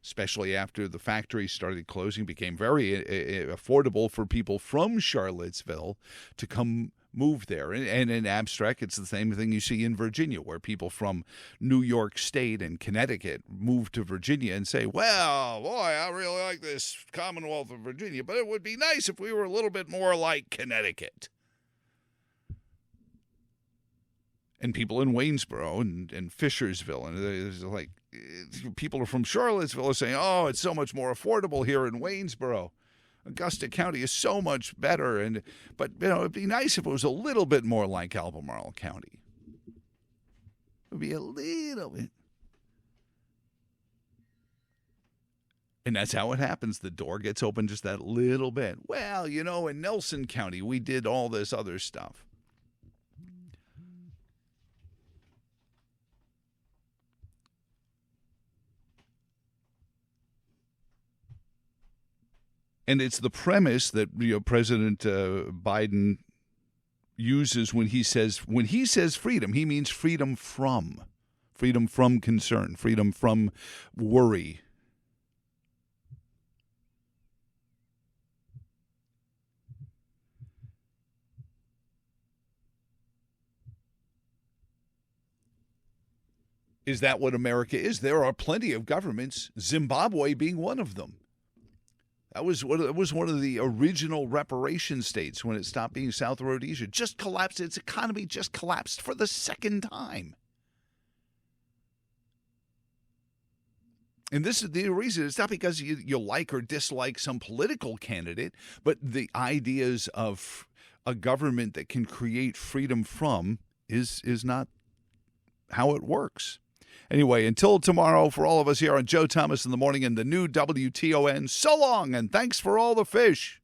Especially after the factory started closing, became very affordable for people from Charlottesville to come move there. And in abstract, it's the same thing you see in Virginia, where people from New York State and Connecticut move to Virginia and say, well, boy, I really like this Commonwealth of Virginia, but it would be nice if we were a little bit more like Connecticut. And people in Waynesboro and Fishersville, and there's people from Charlottesville are saying, oh, it's so much more affordable here in Waynesboro. Augusta County is so much better, but it'd be nice if it was a little bit more like Albemarle County. It would be a little bit. And that's how it happens. The door gets open just that little bit. Well, in Nelson County, we did all this other stuff. And it's the premise that President Biden uses when he says freedom. He means freedom from concern, freedom from worry. Is that what America is? There are plenty of governments, Zimbabwe being one of them. That was one of the original reparation states when it stopped being South Rhodesia. Just collapsed. Its economy just collapsed for the second time. And this is the reason. It's not because you like or dislike some political candidate, but the ideas of a government that can create freedom from is not how it works. Anyway, until tomorrow, for all of us here on Joe Thomas in the Morning and the new WTON, so long, and thanks for all the fish.